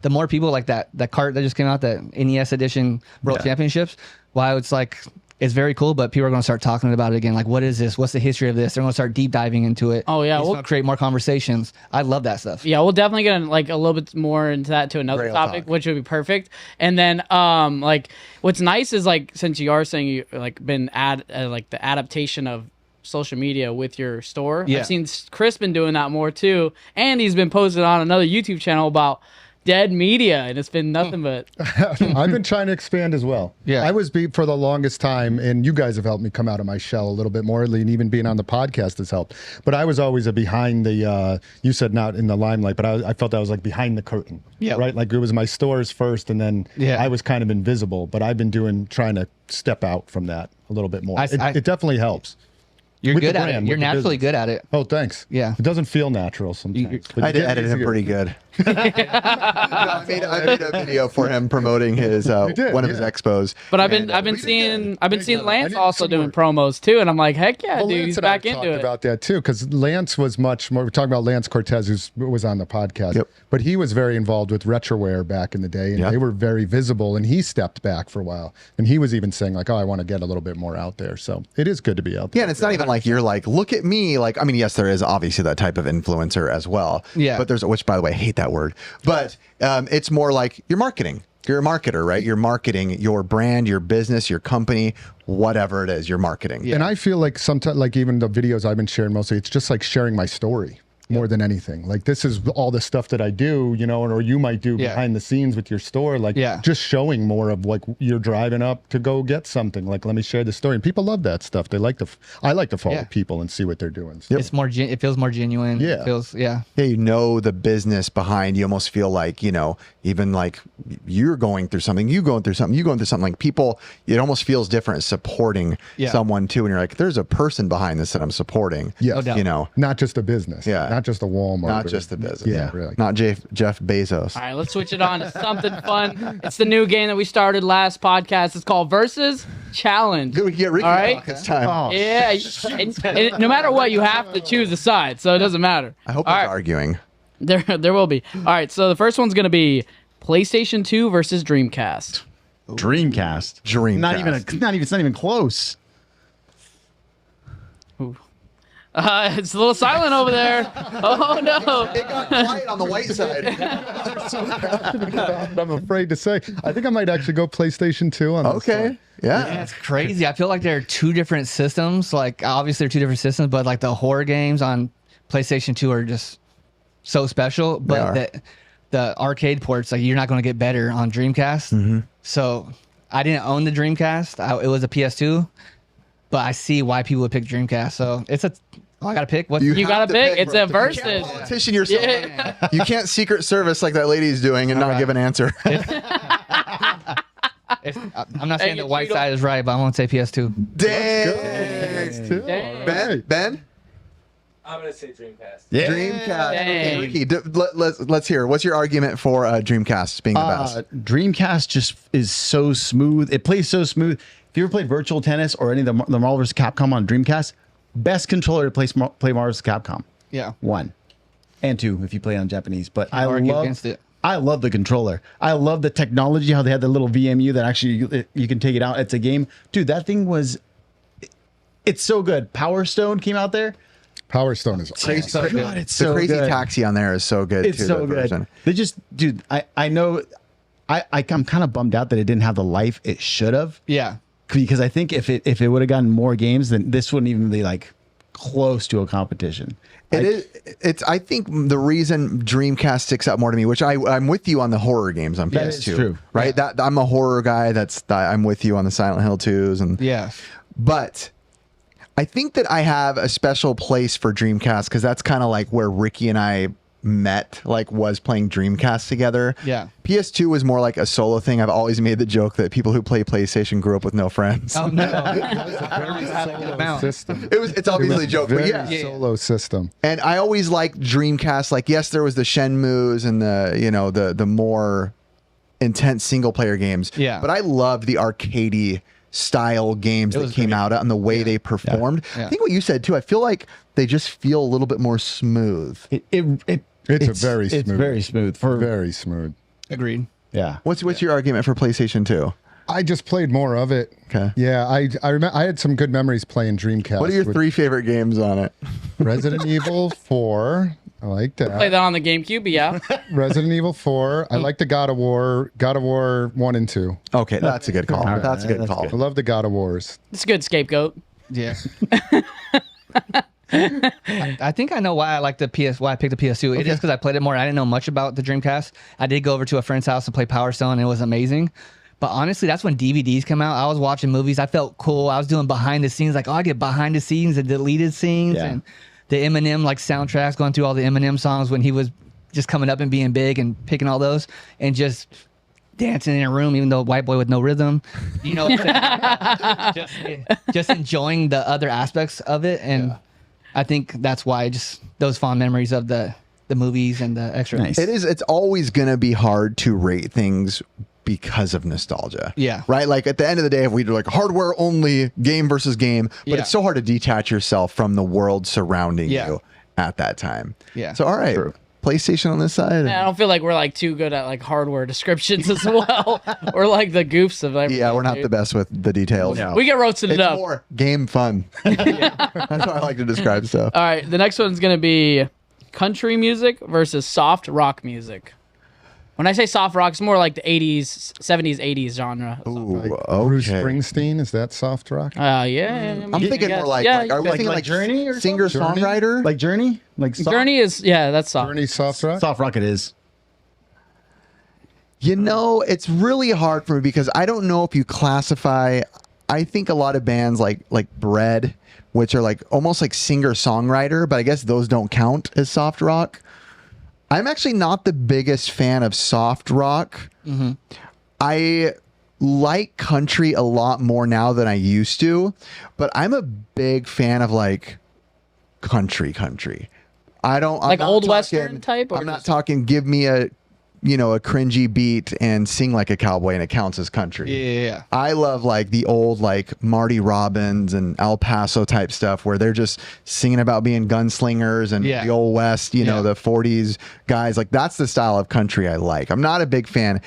The more people like that cart that just came out, that NES edition World Championships. Wow, it's like, it's very cool, but people are going to start talking about it again. Like, what is this? What's the history of this? They're going to start deep diving into it. Oh yeah, it's going to create more conversations. I love that stuff. Yeah, we'll definitely get like a little bit more into that to another topic, which would be perfect. And then, like, what's nice is like since you are saying you like been like the adaptation of social media with your store. I've seen Chris been doing that more too, and he's been posting on another YouTube channel about dead media, and it's been nothing but. I've been trying to expand as well. I was for the longest time, and you guys have helped me come out of my shell a little bit more, and even being on the podcast has helped. But I was always a behind the, you said not in the limelight, but I felt I was like behind the curtain. Right? Like it was my stores first, and then I was kind of invisible, but I've been trying to step out from that a little bit more. It definitely helps. You're good at it. You're naturally good at it. Oh, thanks. Yeah. It doesn't feel natural sometimes. I did edit him pretty good. I made a video for him promoting his one of his expos. But I've been seeing Lance also doing promos too, and I'm like, heck yeah, dude, he's back into it. About that too, because Lance was much more. We're talking about Lance Cortez, who was on the podcast, but he was very involved with Retroware back in the day, and they were very visible. And he stepped back for a while, and he was even saying like, "Oh, I want to get a little bit more out there." So it is good to be out there. Yeah, and it's not even like you're like, look at me. Like, I mean, yes, there is obviously that type of influencer as well. Yeah. But there's, which by the way, I hate that word. But it's more like you're marketing. You're a marketer, right? You're marketing your brand, your business, your company, whatever it is, you're marketing. And I feel like sometimes, like even the videos I've been sharing mostly, it's just like sharing my story. More than anything, like this is all the stuff that I do, you know, or you might do behind the scenes with your store, like just showing more of like you're driving up to go get something. Like, let me share the story, and people love that stuff. They like I like to follow people and see what they're doing. It's more, it feels more genuine. Yeah, it feels, yeah, you know the business behind. You almost feel like, you know, even like you're going through something, you going through something. Like people, it almost feels different supporting someone too, and you're like, there's a person behind this that I'm supporting. Yeah, you know, not just a business. Yeah. Not just a Walmart. Not just the business. Yeah, really. Not Jeff Bezos. All right, let's switch it on to something fun. It's the new game that we started last podcast. It's called Versus Challenge. Good, we get Ricky talk this time. Oh. Yeah, and no matter what, you have to choose a side, so it doesn't matter. I hope he's arguing. There will be. All right, so the first one's going to be PlayStation 2 versus Dreamcast. Dreamcast. It's not even close. Ooh. It's a little silent over there. Oh no! It got quiet on the white side. I'm afraid to say. I think I might actually go PlayStation 2 on this one. Yeah, it's crazy. I feel like there are two different systems. Like obviously, there are two different systems, but like the horror games on PlayStation 2 are just so special. But the arcade ports, like you're not going to get better on Dreamcast. So I didn't own the Dreamcast. It was a PS2. But I see why people would pick Dreamcast. So it's I gotta pick. What you gotta pick? It's a versus. You can't politician yourself. Yeah. You can't Secret Service like that lady's doing and not give an answer. I'm not saying the white side is right, but I'm gonna say PS2. Dang. Ben? I'm gonna say Dreamcast. Yeah. Dreamcast. Okay, Ricky, let's hear. What's your argument for Dreamcast being the best? Dreamcast just is so smooth. It plays so smooth. If you ever played Virtual Tennis or any of the Marvel vs. Capcom on Dreamcast, best controller to play Marvel vs. Capcom. Yeah. 1 and 2 if you play on Japanese. But I argue against it. I love the controller. I love the technology, how they had the little VMU that actually you can take it out. It's a game. Dude, that thing was, it's so good. Power Stone came out there. Power Stone is awesome. God, it's The so Crazy good. Taxi on there is so good It's too. so that good. version. They just, dude, I know, I'm kind of bummed out that it didn't have the life it should have. Yeah. Because I think if it would have gotten more games, then this wouldn't even be like close to a competition. It's. I think the reason Dreamcast sticks out more to me, which I'm with you on the horror games on That PS2. is true. Right? That I'm a horror guy. I'm with you on the Silent Hill 2s and Yeah. But I think that I have a special place for Dreamcast because that's kind of like where Ricky and I met, like was playing Dreamcast together. Yeah. PS2 was more like a solo thing. I've always made the joke that people who play PlayStation grew up with no friends. Oh no. System. It's obviously a joke, but Very yeah. solo system. And I always liked Dreamcast. Like, yes, there was the Shenmues and the more intense single player games. Yeah. But I loved the arcadey style games that came out and the way they performed. Yeah. I think what you said too, I feel like they just feel a little bit more smooth. It's very smooth. It's very smooth. Very smooth. Agreed. Yeah. What's your argument for PlayStation 2? I just played more of it. Okay. Yeah, I remember I had some good memories playing Dreamcast. What are your with 3 favorite games on it? Resident Evil 4. I like that. Play that on the GameCube, but yeah. Resident Evil 4. I like the God of War 1 and 2. Okay, that's a good call. All right, That's a good that's call. I love the God of Wars. It's a good scapegoat. Yeah. I think I know why I picked the PS2. It is because I played it more. I didn't know much about the Dreamcast. I did go over to a friend's house to play Power Stone, and it was amazing. But honestly, that's when DVDs come out. I was watching movies. I felt cool. I was doing behind the scenes. Like, I get behind the scenes and deleted scenes and the Eminem soundtracks, going through all the Eminem songs when he was just coming up and being big and picking all those and just dancing in a room, even though white boy with no rhythm, just enjoying the other aspects of it. And I think that's why just those fond memories of the movies and the extra. Nice. It's always going to be hard to rate things because of nostalgia. Yeah. Right? Like at the end of the day, if we do like hardware only, game versus game, but Yeah. it's so hard to detach yourself from the world surrounding Yeah. you at that time. Yeah. So, all right. PlayStation on this side. I don't feel like we're like too good at like hardware descriptions as well. We're like the goofs of everything. Yeah, we're not dude. the best with the details. No. We get roasted It's up. more game fun. That's how I like to describe stuff. All right, the next one's gonna be country music versus soft rock music. When I say soft rock, it's more like the 80s, 70s, 80s genre. Ooh, Bruce okay. Springsteen, is that soft rock? Yeah. I'm thinking more like, are we thinking like Journey or singer songwriter? Like Journey? Like Journey is, that's soft. Journey soft rock? Soft rock it is. You know, it's really hard for me because I don't know if you classify. I think a lot of bands like Bread, which are like almost like singer songwriter, but I guess those don't count as soft rock. I'm actually not the biggest fan of soft rock. Mm-hmm. I like country a lot more now than I used to, but I'm a big fan of like country. I'm Like not old talking- Western type? Or I'm not just- talking give me a cringy beat and sing like a cowboy and it counts as country. Yeah. I love like the old like Marty Robbins and El Paso type stuff where they're just singing about being gunslingers and Yeah. the old West, Yeah. the 40s guys. Like that's the style of country I like. I'm not a big fan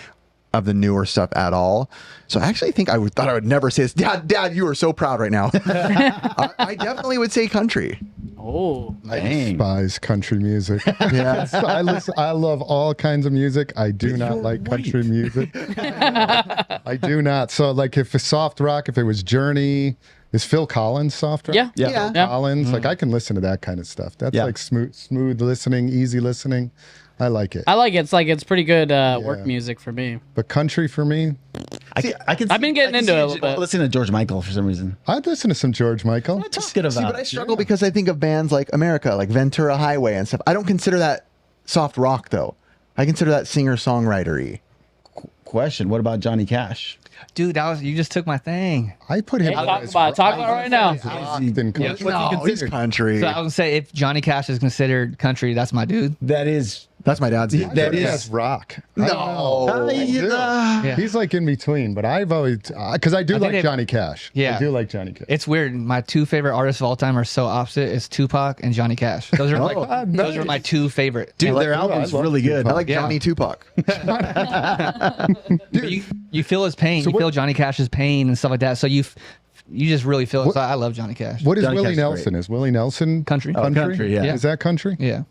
of the newer stuff at all. So I actually think thought I would never say this. Dad, you are so proud right now. I definitely would say country. Oh, I Dang. despise country music. Yeah. I love all kinds of music. I do not like country music. I do not. So like if it's soft rock, if it was Journey, is Phil Collins soft rock? yeah. Yeah. Yeah. Collins, like I can listen to that kind of stuff. That's Yeah. like smooth listening, easy listening. I like it. I like it. It's pretty good work music for me. But country for me, I can I've been getting I can into see it a little bit. Listening to George Michael for some reason. I'd listen to some George Michael. Just good See, about but I struggle because I think of bands like America, like Ventura Highway and stuff. I don't consider that soft rock though. I consider that singer-songwriter-y. Question. What about Johnny Cash? Dude, you just took my thing. I put him. Hey, talk about it right now. rock than country. What's he He's considered? country. So I would say if Johnny Cash is considered country, that's my dude. That is That's my dad's name. That That's is rock. No. Yeah. He's like in between, but I've always because I do think like they- Johnny Cash. Yeah. I do like Johnny Cash. It's weird. My two favorite artists of all time are so opposite. It's Tupac and Johnny Cash. Those are those are my two favorite. Dude, And their I album's love really good. I like Yeah. Johnny Tupac. you feel his pain. You feel Johnny Cash's pain and stuff like that. So you just really feel it. So I love Johnny Cash. What is Johnny Willie Cash is Nelson? great. Is Willie Nelson Country? Oh, country, yeah. Is that country? Yeah.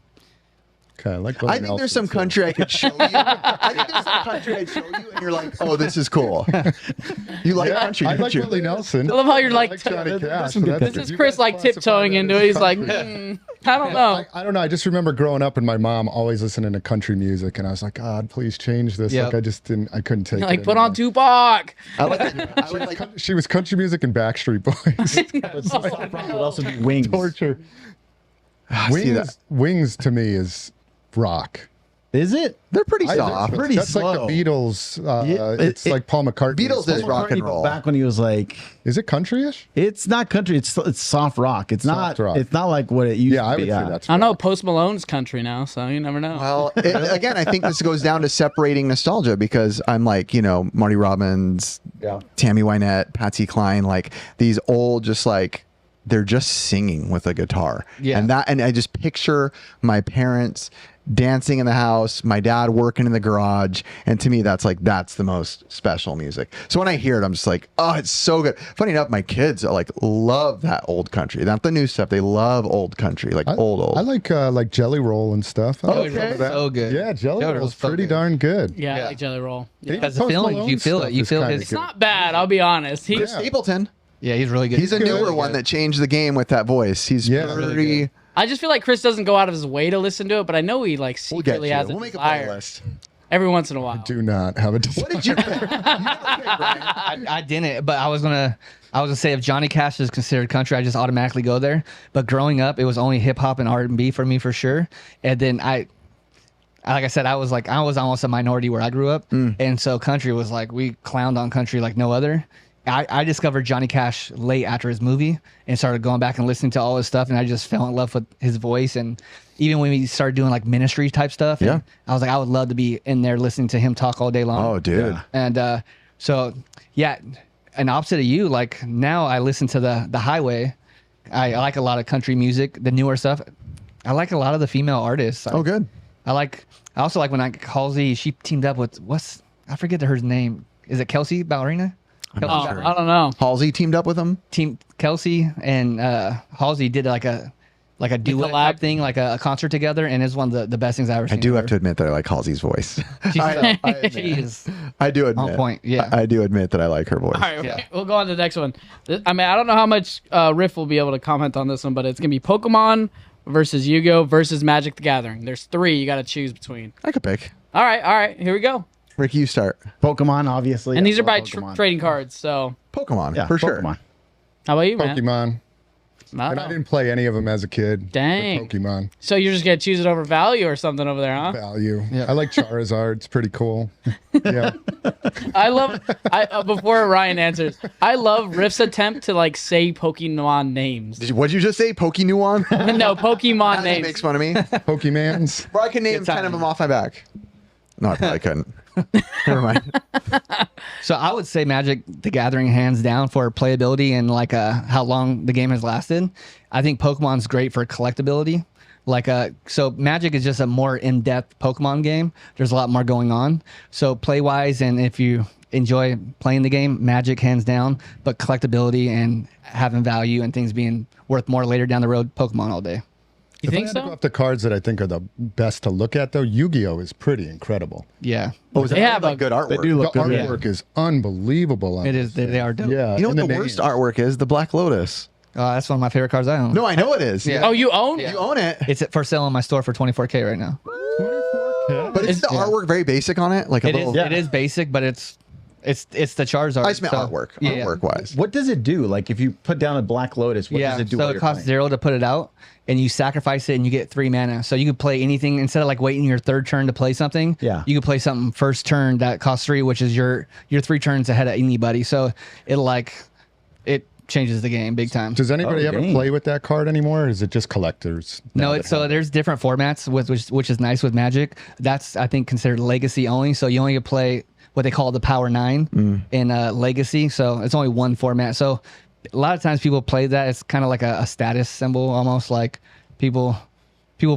Okay, I like Willie I think Nelson, there's some too. country I could show you. I think there's some country I'd show you, and you're like, oh, this is cool. You like country, I don't like you? Willie Nelson. I love how you're like, Johnny Cash. this is Chris like tiptoeing into it. He's like, I don't know. I don't know. I just remember growing up and my mom always listening to country music, and I was like, God, please change this. Yep. Like I just didn't. I couldn't take it. Like, put on anymore. Tupac. I like She was country music and Backstreet Boys. Would also be Wings. Torture. see that. Wings to me is rock. Is it? They're pretty I think soft. so. Pretty That's slow. like the Beatles. Yeah, It's like Paul McCartney. Beatles is rock and But roll. Back when he was like, Is it country-ish? it's not country. It's soft rock. It's Soft not. rock. It's not like what it used Yeah, to I be. would say that's. I don't know. Post Malone's country now, so you never know. Well, again, I think this goes down to separating nostalgia because I'm like, Marty Robbins, Tammy Wynette, Patsy Cline, like these old, just like they're just singing with a guitar. Yeah. And I just picture my parents dancing in the house, my dad working in the garage, and to me that's the most special music. So when I hear it, I'm just like, oh, it's so good. Funny enough, my kids are like love that old country, not the new stuff. They love old country, like old. I like Jelly Roll and stuff. I like Jelly some Roll's of that. so good. Yeah, Jelly Jelly Roll's Roll's so pretty good. darn good. Yeah, I Yeah. like Jelly Roll. Yeah. Because the Post feeling, Malone you feel stuff it. You is feel kinda his. It's not bad. I'll be honest. He, Stapleton. Yeah, he's really good. He's a good. newer one that changed the game with that voice. He's Yeah. pretty. Really I just feel like Chris doesn't go out of his way to listen to it, but I know he like We'll get secretly to has it. a We'll make a desire playlist. every once in a while. Do not have a. What did you pick? You never picked, Ryan. I didn't, but I was gonna say if Johnny Cash is considered country, I just automatically go there. But growing up, it was only hip hop and R&B for me for sure. And then like I said, I was almost a minority where I grew up, and so country was like we clowned on country like no other. I discovered Johnny Cash late after his movie and started going back and listening to all his stuff, and I just fell in love with his voice. And even when we started doing like ministry type stuff, Yeah. and I was like, I would love to be in there listening to him talk all day long. Oh, dude. And so, yeah, and opposite of you, like now I listen to the highway. I like a lot of country music, the newer stuff. I like a lot of the female artists. Oh, good. I also like when Halsey, she teamed up with I forget her name. Is it Kelsey Ballerina? Oh, I don't know. Halsey teamed up with him. Team Kelsey and Halsey did like a duet collab? type thing, like a concert together, and it's one of the best things I've ever seen. I do of have to her. admit that I like Halsey's voice. She is I do admit. on point. Yeah. I do admit that I like her voice. All right, Yeah. we'll go on to the next one. I mean, I don't know how much Riff will be able to comment on this one, but it's gonna be Pokemon versus Yu-Gi-Oh versus Magic the Gathering. There's 3 you got to choose between. I could pick. All right, here we go. Ricky, you start. Pokemon, obviously. And I these are love by Pokemon. trading cards. So Pokemon, Yeah, for sure. Pokemon. how about you, man? Pokemon. I And don't I know. didn't play any of them as a kid. Dang. Pokemon So you're just gonna choose it over value or something over there, huh? value. Yeah. I like Charizard. It's pretty cool. Yeah. I love. Before Ryan answers, I love Riff's attempt to like say Pokemon names. What'd you just say? Pokenuon? No, Pokemon That names. makes fun of me. Pokemans. Bro, I can name 10 of them off my back. No, I probably couldn't. Never mind. So I would say Magic the Gathering hands down for playability and like how long the game has lasted. I think Pokemon's great for collectability. So Magic is just a more in-depth Pokemon game. There's a lot more going on. So play-wise, and if you enjoy playing the game, Magic hands down. But collectability and having value and things being worth more later down the road, Pokemon all day. You If think I had to go so? off the cards that I think are the best to look at, though, Yu-Gi-Oh is pretty incredible. Yeah, Oh, is that They have like a- good artwork? They do The look good. artwork is unbelievable. On it is. They are dope. Yeah. You know what and the worst names. artwork is? The Black Lotus. That's one of my favorite cards I own. No, I know it is. Yeah. Oh, you own? You own it. It's for sale in my store for $24K right now. 24K? But is the artwork very basic on it? Like a It little. is. It is basic, but it's the Charizard. I just meant artwork. Yeah. Artwork wise. What does it do? Like if you put down a Black Lotus, what Yeah, does it do? so while it you're costs playing? 0 to put it out, and you sacrifice it, and you get 3 mana. So you could play anything instead of like waiting your 3rd turn to play something. Yeah. you could play something first turn that costs 3, which is your 3 turns ahead of anybody. So it'll changes the game big time. Does anybody ever dang. play with that card anymore? Or is it just collectors? No, now it's that have so it? there's different formats which is nice with Magic. That's I think considered legacy only. So you only get to play what they call the Power 9 in Legacy. So it's only one format. So a lot of times people play that. It's kind of like a status symbol, almost like people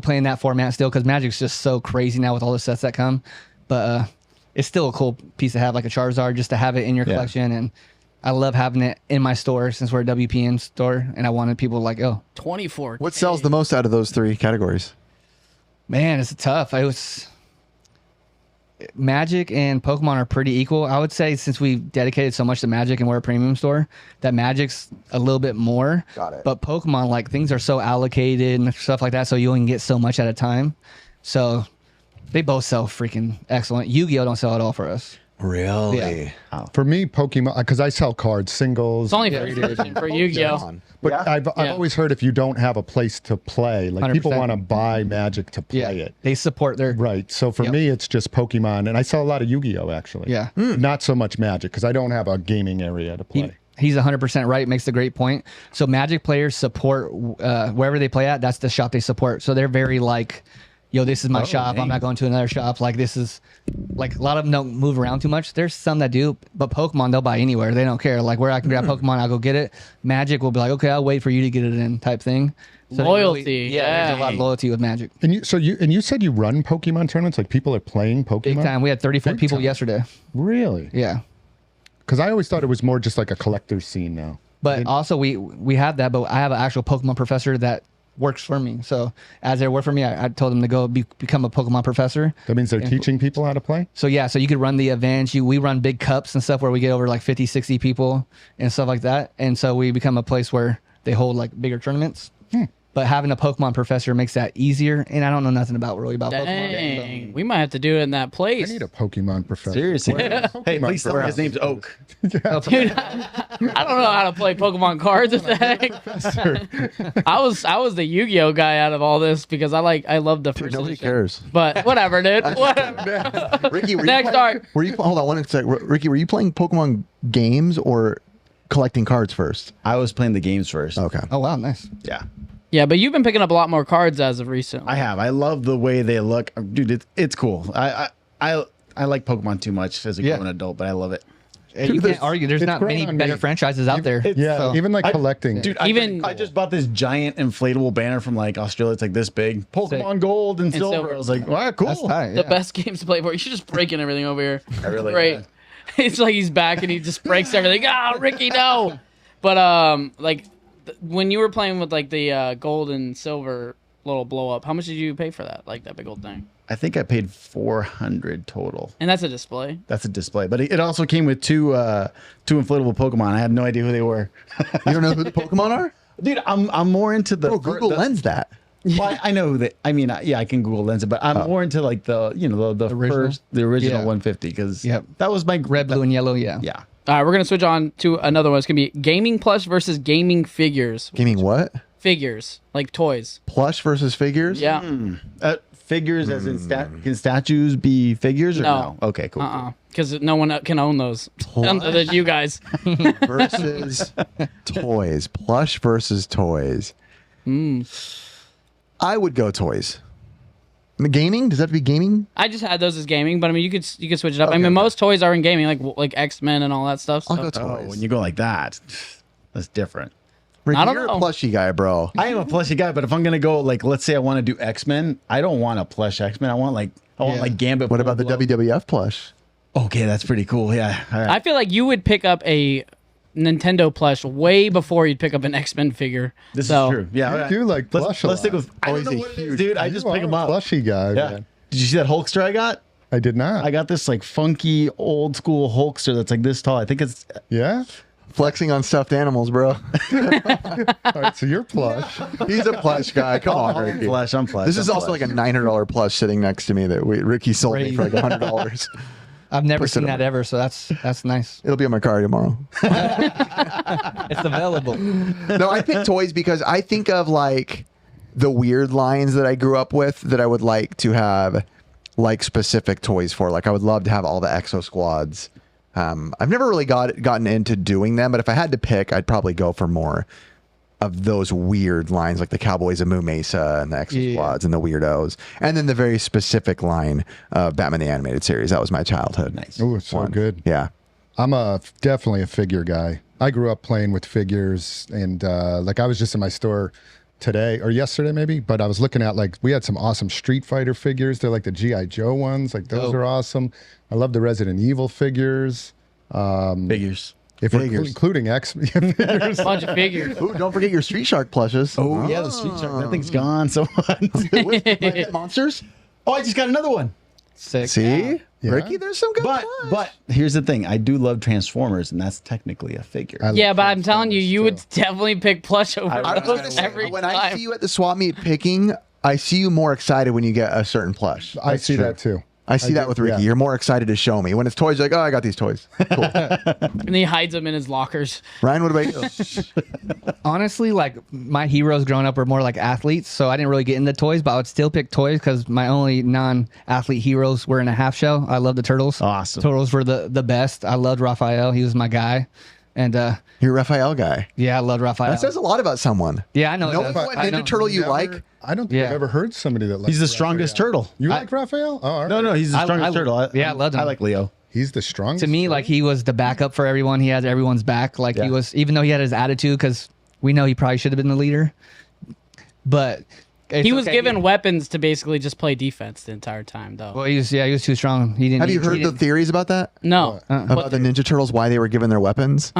playing that format still because Magic's just so crazy now with all the sets that come. But it's still a cool piece to have, like a Charizard, just to have it in your collection. And I love having it in my store since we're a WPN store, and I wanted people like, oh, 24. What sells the most out of those three categories? man, it's tough. Magic and Pokemon are pretty equal. I would say since we've dedicated so much to Magic and we're a premium store, that Magic's a little bit more. Got it. But Pokemon, like things are so allocated and stuff like that, so you only can get so much at a time. So they both sell freaking excellent. Yu-Gi-Oh don't sell at all for us. Really? For me, Pokemon, because I sell cards, singles. It's only first edition for Yu-Gi-Oh. But I've always heard if you don't have a place to play, like people 100%. want to buy Magic to play it. They support their Right. So for me, it's just Pokemon, and I sell a lot of Yu-Gi-Oh actually. Yeah. Not so much Magic because I don't have a gaming area to play. He's 100% right. Makes a great point. So Magic players support wherever they play at. That's the shop they support. So they're very like, yo, this is my shop. I'm not going to another shop. Like this is like a lot of them don't move around too much. There's some that do, but Pokemon they'll buy anywhere. They don't care. Like where I can grab Pokemon, I'll go get it. Magic will be like, okay, I'll wait for you to get it in type thing. So Loyalty, there's a lot of loyalty with Magic. And you said you run Pokemon tournaments, like people are playing Pokemon. Big time. We had 34 Big people time. yesterday. Really? Yeah. Because I always thought it was more just like a collector's scene now. But also we have that, but I have an actual Pokemon professor that works for me. So as they work for me, I told them to go become a Pokemon professor. That means they're teaching people how to play? So yeah, so you could run the events. We run big cups and stuff where we get over like 50, 60 people and stuff like that. And so we become a place where they hold like bigger tournaments. But having a Pokemon professor makes that easier. And I don't know nothing about Pokemon. Dang, we might have to do it in that I place. need a Pokemon professor. Seriously. Hey, Pokemon please tell me his name's Oak. Dude, I don't know how to play Pokemon cards. What the heck? I was the Yu-Gi-Oh guy out of all this because I love the first Nobody edition. cares. But whatever, dude. Whatever. Ricky, Next art. hold on one sec. Ricky, were you playing Pokemon games or collecting cards first? I was playing the games first. Okay. Oh wow, nice. Yeah. Yeah, but you've been picking up a lot more cards as of recently. I have. I love the way they look. Dude, it's cool. I like Pokemon too much as a grown adult, but I love it. You can't argue. There's it's not grown many on better me. franchises out there. Yeah, So- even like collecting. Dude, Even- I just bought this giant inflatable banner from like Australia. It's like this big. Pokemon Gold and silver. silver. I was like, all right, cool. That's tight, the yeah. best games to play for. You should just breaking everything over here. I really Great. am. It's like he's back and he just breaks everything. Ah, Ricky, no. But when you were playing with like the gold and silver little blow up, how much did you pay for that? Like that big old thing. I think I paid $400 total. And that's a display. That's a display, but it also came with two inflatable Pokemon. I had no idea who they were. You don't know who the Pokemon are? Dude, I'm more into the Bro, Google Lens that. Well, I know that. I mean, yeah, I can Google Lens it, but I'm more into like the original Yeah. 150 because Yep. that was my Red, blue, and yellow. Yeah. Yeah. All right, we're gonna switch on to another one. It's gonna be gaming plush versus gaming figures. Gaming what? Figures like toys. Plush versus figures? Yeah. Figures as in can statues be figures or No. no? Okay, cool. Because no one can own those other than you guys. Versus toys. Plush versus toys. I would go toys. Gaming? Does that have to be gaming? I just had those as gaming, but I mean, you could switch it up. I Okay, mean, okay. most toys are in gaming, like X-Men and all that stuff. I'll So. go Oh, toys. when you go like that, that's different. Ricky, I don't you're know. a plushy guy, bro. I am a plushy guy, but if I'm gonna go like, let's say I want to do X-Men, I don't want a plush X-Men. I want like Gambit. What about the Blow. WWF plush? Okay, that's pretty cool. Yeah. All right. I feel like you would pick up a Nintendo plush way before you'd pick up an X-Men figure. This So- is true. Yeah. all right. do like plush a Let's stick lot. with. I don't he's know a what it is, huge- dude. I just You pick are them a up. Plushy guy, Yeah. man. Did you see that Hulkster I got? I did not. I got this like funky old school Hulkster that's like this tall. I think it's Yeah. Flexing on stuffed animals, bro. All right, so you're plush. He's a plush guy. Come on, I'm Ricky. flesh. I'm flesh. This is I'm also flesh. like a $900 plush sitting next to me that Ricky sold me for like $100. I've never Push it seen over. that ever, so that's nice. It'll be on my car tomorrow. It's available. No, I pick toys because I think of like the weird lines that I grew up with that I would like to have like specific toys for. Like I would love to have all the Exo Squads. I've never really gotten into doing them, but if I had to pick, I'd probably go for more of those weird lines like the Cowboys of Moo Mesa and the Exo Squads and the Weirdos, and then the very specific line of Batman the Animated Series. That was my childhood. Nice. Oh, it's so good. Yeah. I'm definitely a figure guy. I grew up playing with figures, and like I was just in my store today or yesterday maybe, but I was looking at like we had some awesome Street Fighter figures. They're like the G.I. Joe ones. Like those are awesome. I love the Resident Evil figures. Figures. If we're including X figures. Bunch of figures. Ooh, don't forget your Street Shark plushes. Oh, yeah, the Street Shark. That thing's gone. So With monsters. oh, I just got another one. Sick. See, Yeah. Ricky, there's some good. But here's the thing. I do love Transformers, and that's technically a figure. I love Yeah, but I'm telling you, Transformers, you too. would definitely pick plush over I was those gonna say, every when time. I see you at the swap meet picking, I see you more excited when you get a certain plush. I see that too. I see that do, with Ricky. yeah. You're more excited to show me. When it's toys, you're like, oh, I got these toys. Cool. And he hides them in his lockers. Ryan, what about you? Honestly, like my heroes growing up were more like athletes, so I didn't really get into toys, but I would still pick toys because my only non-athlete heroes were in a half shell. I love the turtles. Awesome. Turtles were the best. I loved Raphael. He was my guy. And You're a Raphael guy. yeah, I loved Raphael. That says a lot about someone. Yeah, I know. it Knowing does. what I know. Ninja Turtle you Never- like. I don't think I've Yeah. ever heard somebody that likes He's the strongest Raphael. turtle. You like Raphael? Oh, all right. No, he's the strongest turtle. Yeah, I loved him. I like Leo. He's the strongest. To me, like he was the backup for everyone. He had everyone's back. Like Yeah. he was, even though he had his attitude, because we know he probably should have been the leader. But He was okay. given weapons to basically just play defense the entire time, though. Well, he was too strong. He didn't. Have you he heard the didn't- theories about that? No. About the Ninja Turtles, why they were given their weapons?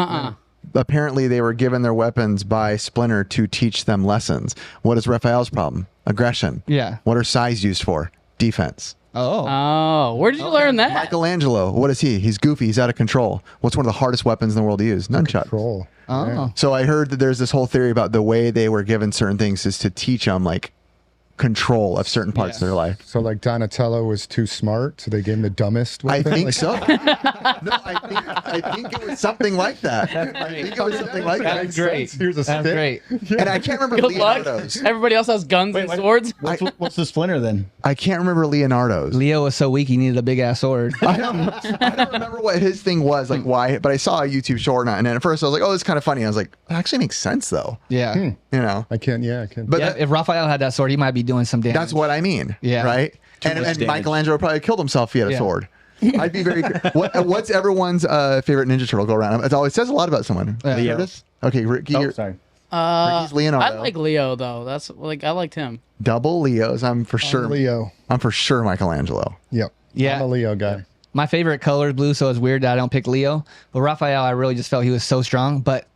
Apparently, they were given their weapons by Splinter to teach them lessons. What is Raphael's problem? Aggression. Yeah. What are size used for? Defense. Oh. Oh, where did you learn that? Michelangelo, what is he? He's goofy. He's out of control. What's one of the hardest weapons in the world to use? Nunchuck. Troll. Oh. So I heard that there's this whole theory about the way they were given certain things is to teach them like control of certain parts of their life. So like Donatello was too smart, so they gave him the dumbest I weapon? think Like, so. No, I think it was something like that. I think it was something like that. That's great. Here's a That's stick. great. And I can't remember Good luck. Leonardo's. Everybody else has guns and swords. What's the Splinter then? I can't remember Leonardo's. Leo was so weak he needed a big ass sword. I don't remember what his thing was, like why, but I saw a YouTube short on it, and at first I was like, oh, it's kind of funny. I was like, it actually makes sense though. Yeah. You know? I can't. Yeah, I can't. But Yeah, that- if Raphael had that sword, he might be doing some damage. that's what I mean. Yeah. Right? And much damage. Michelangelo probably killed himself if he had a Yeah. sword. I'd be very. What's everyone's favorite Ninja Turtle? Go around. It always says a lot about someone. Leo. Curtis? Okay, Ricky. Oh, sorry. Ricky's Leonardo. I like Leo though. That's like I liked him. Double Leos. I'm for sure. Leo. I'm for sure Michelangelo. Yep. Yeah. I'm a Leo guy. My favorite color is blue, so it's weird that I don't pick Leo. But Raphael, I really just felt he was so strong. But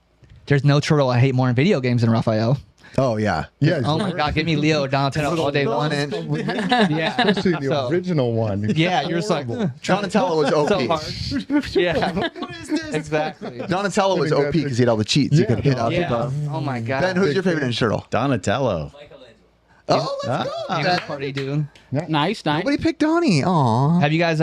there's no turtle I hate more in video games than Raphael. Oh yeah. Yeah. Oh my God, give me Leo or Donatello all day long. 1 inch. Yeah. Especially the So- original one. Yeah, you're just like Donatello was OP. so hard. Yeah. What is this? Exactly. Donatello was Getting OP that because he had all the cheats. He Yeah, could hit no, out Yeah. above. Oh my God. Ben, who's your favorite Ninja Turtle? Donatello. Oh, let's go. Game Ben. party, dude. Nice. Nobody picked Donnie. Aw. Have you guys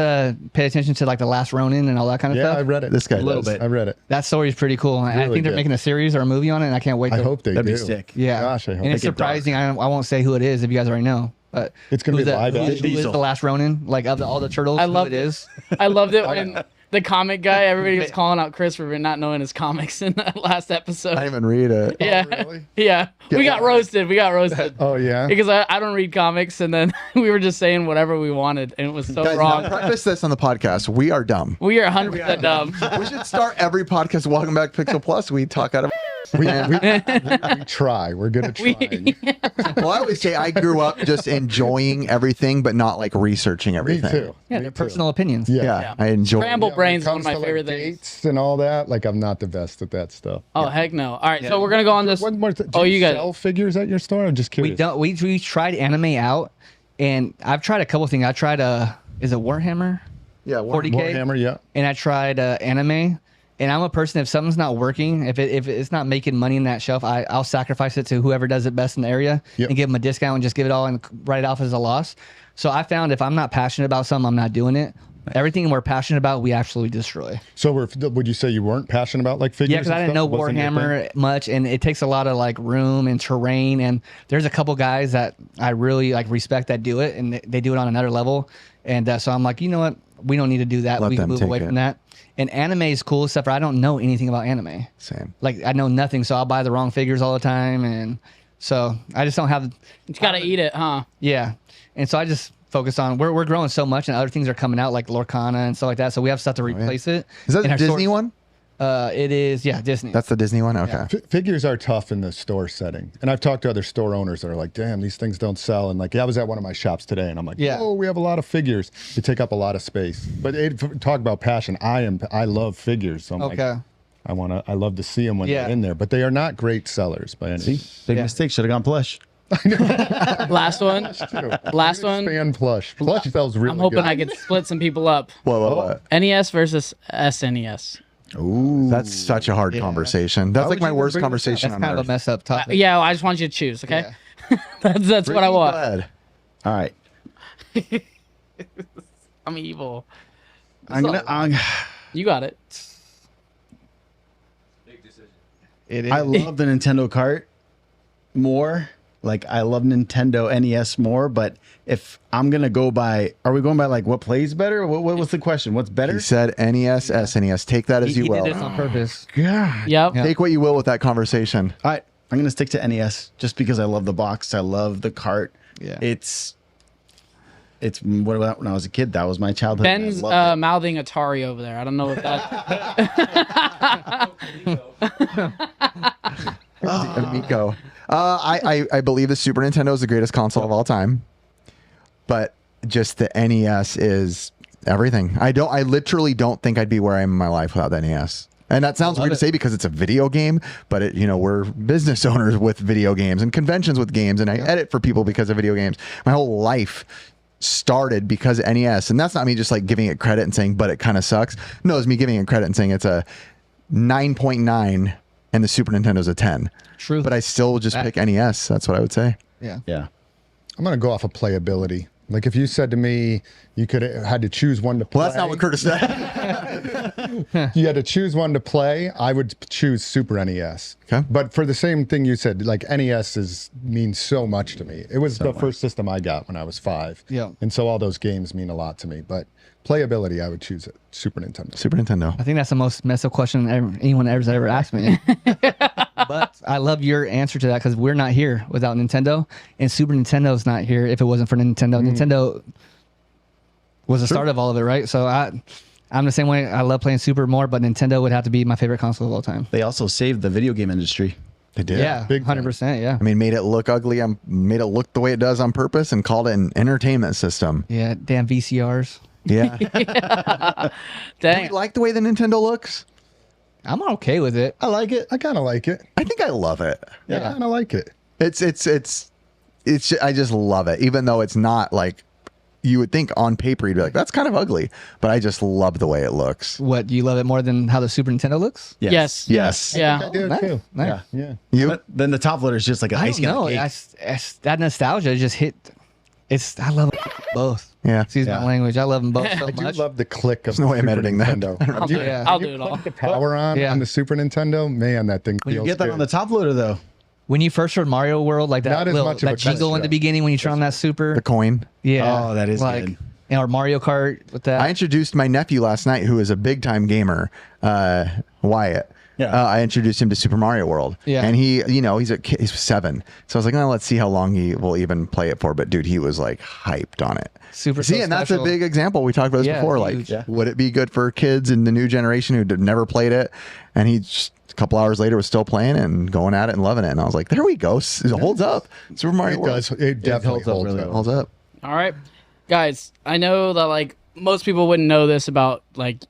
paid attention to like the Last Ronin and all that kind of Yeah, stuff? I read it. This guy A little does. bit. I read it. That story is pretty cool. And I Really think they're good. making a series or a movie on it, and I can't wait. I to, hope they That'd do. be sick. Yeah. Gosh, I hope And it's Make it dark. surprising. I won't say who it is if you guys already know. But It's gonna be who's live who action. is Diesel. the Last Ronin? Like of all the turtles, I who loved it it. is. I loved it when the comic guy, everybody was calling out Chris for not knowing his comics in that last episode. I didn't even read it. Yeah. really? Yeah. We got wild. roasted. We got roasted. Oh yeah. Because I don't read comics, and then we were just saying whatever we wanted, and it was so Guys, wrong. now preface this on the podcast. We are dumb. We are 100% dumb. We should start every podcast. Welcome back, Pixel Plus. We talk out of. we try. We're good at trying. Well, I always say I grew up just enjoying everything, but not like researching Me everything. too. Yeah, Me they're too. personal opinions. Yeah. Yeah, Yeah. I enjoy. Scramble it. brains is When one it of my comes to, favorite like, things. dates and all that. Like I'm not the best at that stuff. Oh, heck no. All right, so we're going to go on this. One more do Oh, you got sell figures at your store? I'm just We curious. don't. We tried anime out, and I've tried a couple things. I tried is it Warhammer? Yeah, 40K? Warhammer, yeah. And I tried anime. And I'm a person, if something's not working, if it's not making money in that shelf, I'll sacrifice it to whoever does it best in the area Yep. and give them a discount and just give it all and write it off as a loss. So I found if I'm not passionate about something, I'm not doing it. Everything we're passionate about, we absolutely destroy. So would you say you weren't passionate about like figures? Yeah, because I and didn't know stuff? Wasn't your thing? Warhammer much, and it takes a lot of like room and terrain. And there's a couple guys that I really like respect that do it, and they do it on another level. And so I'm like, you know what? we don't need to do that. Let We can them move take away it. from that. And anime is cool, except for I don't know anything about anime. Same. Like I know nothing, so I'll buy the wrong figures all the time, and so I just don't have. You just gotta eat it, huh? Yeah, and so I just focus on we're growing so much, and other things are coming out like Lorcana and stuff like that. So we have stuff to replace it. Is that And the our Disney stores- one? It is, yeah, Disney. That's the Disney one? Okay. Figures are tough in the store setting. And I've talked to other store owners that are like, damn, these things don't sell. And like, I was at one of my shops today and I'm like, Yeah. oh, we have a lot of figures. They take up a lot of space. But talk about passion. I love figures. So I'm Okay. like, I love to see them when Yeah. they're in there. But they are not great sellers by any Big Yeah. mistake. Should have gone plush. Last one. Last one. Fan plush. Plush sells really I'm hoping good. I can split some people up. What? NES versus SNES. Ooh. That's such a hard conversation. That's like would my you even worst bring this up? conversation That's on kind of a earth. messed up topic. Yeah, I just want you to choose, okay? That's what I Go want. ahead. All right. I'm evil. I'm You got it. Big decision. It is. I love the Nintendo cart more. Like I love Nintendo NES more, but if I'm gonna go by, are we going by like what plays better? What was the question? What's better? He said NES, SNES. Take that as he you will. did this on purpose. God. Yep. Yeah. Take what you will with that conversation. All right, I'm gonna stick to NES just because I love the box. I love the cart. Yeah. It's what about when I was a kid? That was my childhood. and I Ben's loved it. mouthing Atari over there. I don't know if that. Miko. I believe the Super Nintendo is the greatest console of all time, but just the NES is everything. I literally don't think I'd be where I am in my life without the NES. And that sounds weird to say because it's a video game, but we're business owners with video games and conventions with games, and I edit for people because of video games. My whole life started because of NES, and that's not me just like giving it credit and saying, but it kind of sucks. No, it's me giving it credit and saying it's a 9.9 and the Super Nintendo's a 10. True. But I still just pick NES. That's what I would say. Yeah. Yeah. I'm going to go off of playability. Like if you said to me, you could had to choose one to play. Well, that's not what Curtis said. You had to choose one to play, I would choose Super NES. Okay. But for the same thing you said, like NES means so much to me. It was the first system I got when I was 5. Yeah. And so all those games mean a lot to me. But playability, I would choose it. Super Nintendo. Super Nintendo. I think that's the most messed up question anyone has ever asked me. But I love your answer to that because we're not here without Nintendo, and Super Nintendo's not here if it wasn't for Nintendo. Nintendo was the start of all of it, right? So I'm the same way. I love playing Super more, but Nintendo would have to be my favorite console of all time. They also saved the video game industry. They did. Yeah, big time. 100%. Yeah. I mean, made it look ugly. Made it look the way it does on purpose and called it an entertainment system. Yeah, damn VCRs. Yeah. Do Dang. you like the way the Nintendo looks? I'm okay with it. I like it. I kind of like it. I think I love it. Yeah, I kind of like it. It's I just love it. Even though it's not like you would think on paper, you'd be like, that's kind of ugly. But I just love the way it looks. What, do you love it more than how the Super Nintendo looks? Yes. Yes. Yeah. I do Nice, too. nice. Yeah. Yeah. You? But then the top loader is just like an I icing don't on know. a cake. That nostalgia just hit. I love both. Yeah. Excuse Yeah. my language. I love them both so I do much. love the click of no way I'm Super editing that. Nintendo. I'll do it. Yeah. I'll do it all. The power on Yeah. the Super Nintendo, man, that thing When you feels get that good. on the top loader though, When you first heard Mario World, like that Not as little, much of a that jingle in the test beginning when you turn on that Super. The coin. Yeah. Oh, that is like, good. Or Mario Kart with that. I introduced my nephew last night, who is a big time gamer, Wyatt. Yeah. I introduced him to Super Mario World. Yeah. And he, he's 7. So I was like, let's see how long he will even play it for. But dude, he was like hyped on it. Super See, so and that's a special. big example. We talked about this Yeah, before. huge. Like, would it be good for kids in the new generation who never played it? And he just a couple hours later was still playing and going at it and loving it. And I was like, there we go. It holds up. Super Mario It World does. It definitely holds up holds really up. holds up. All right, guys. I know that like most people wouldn't know this about like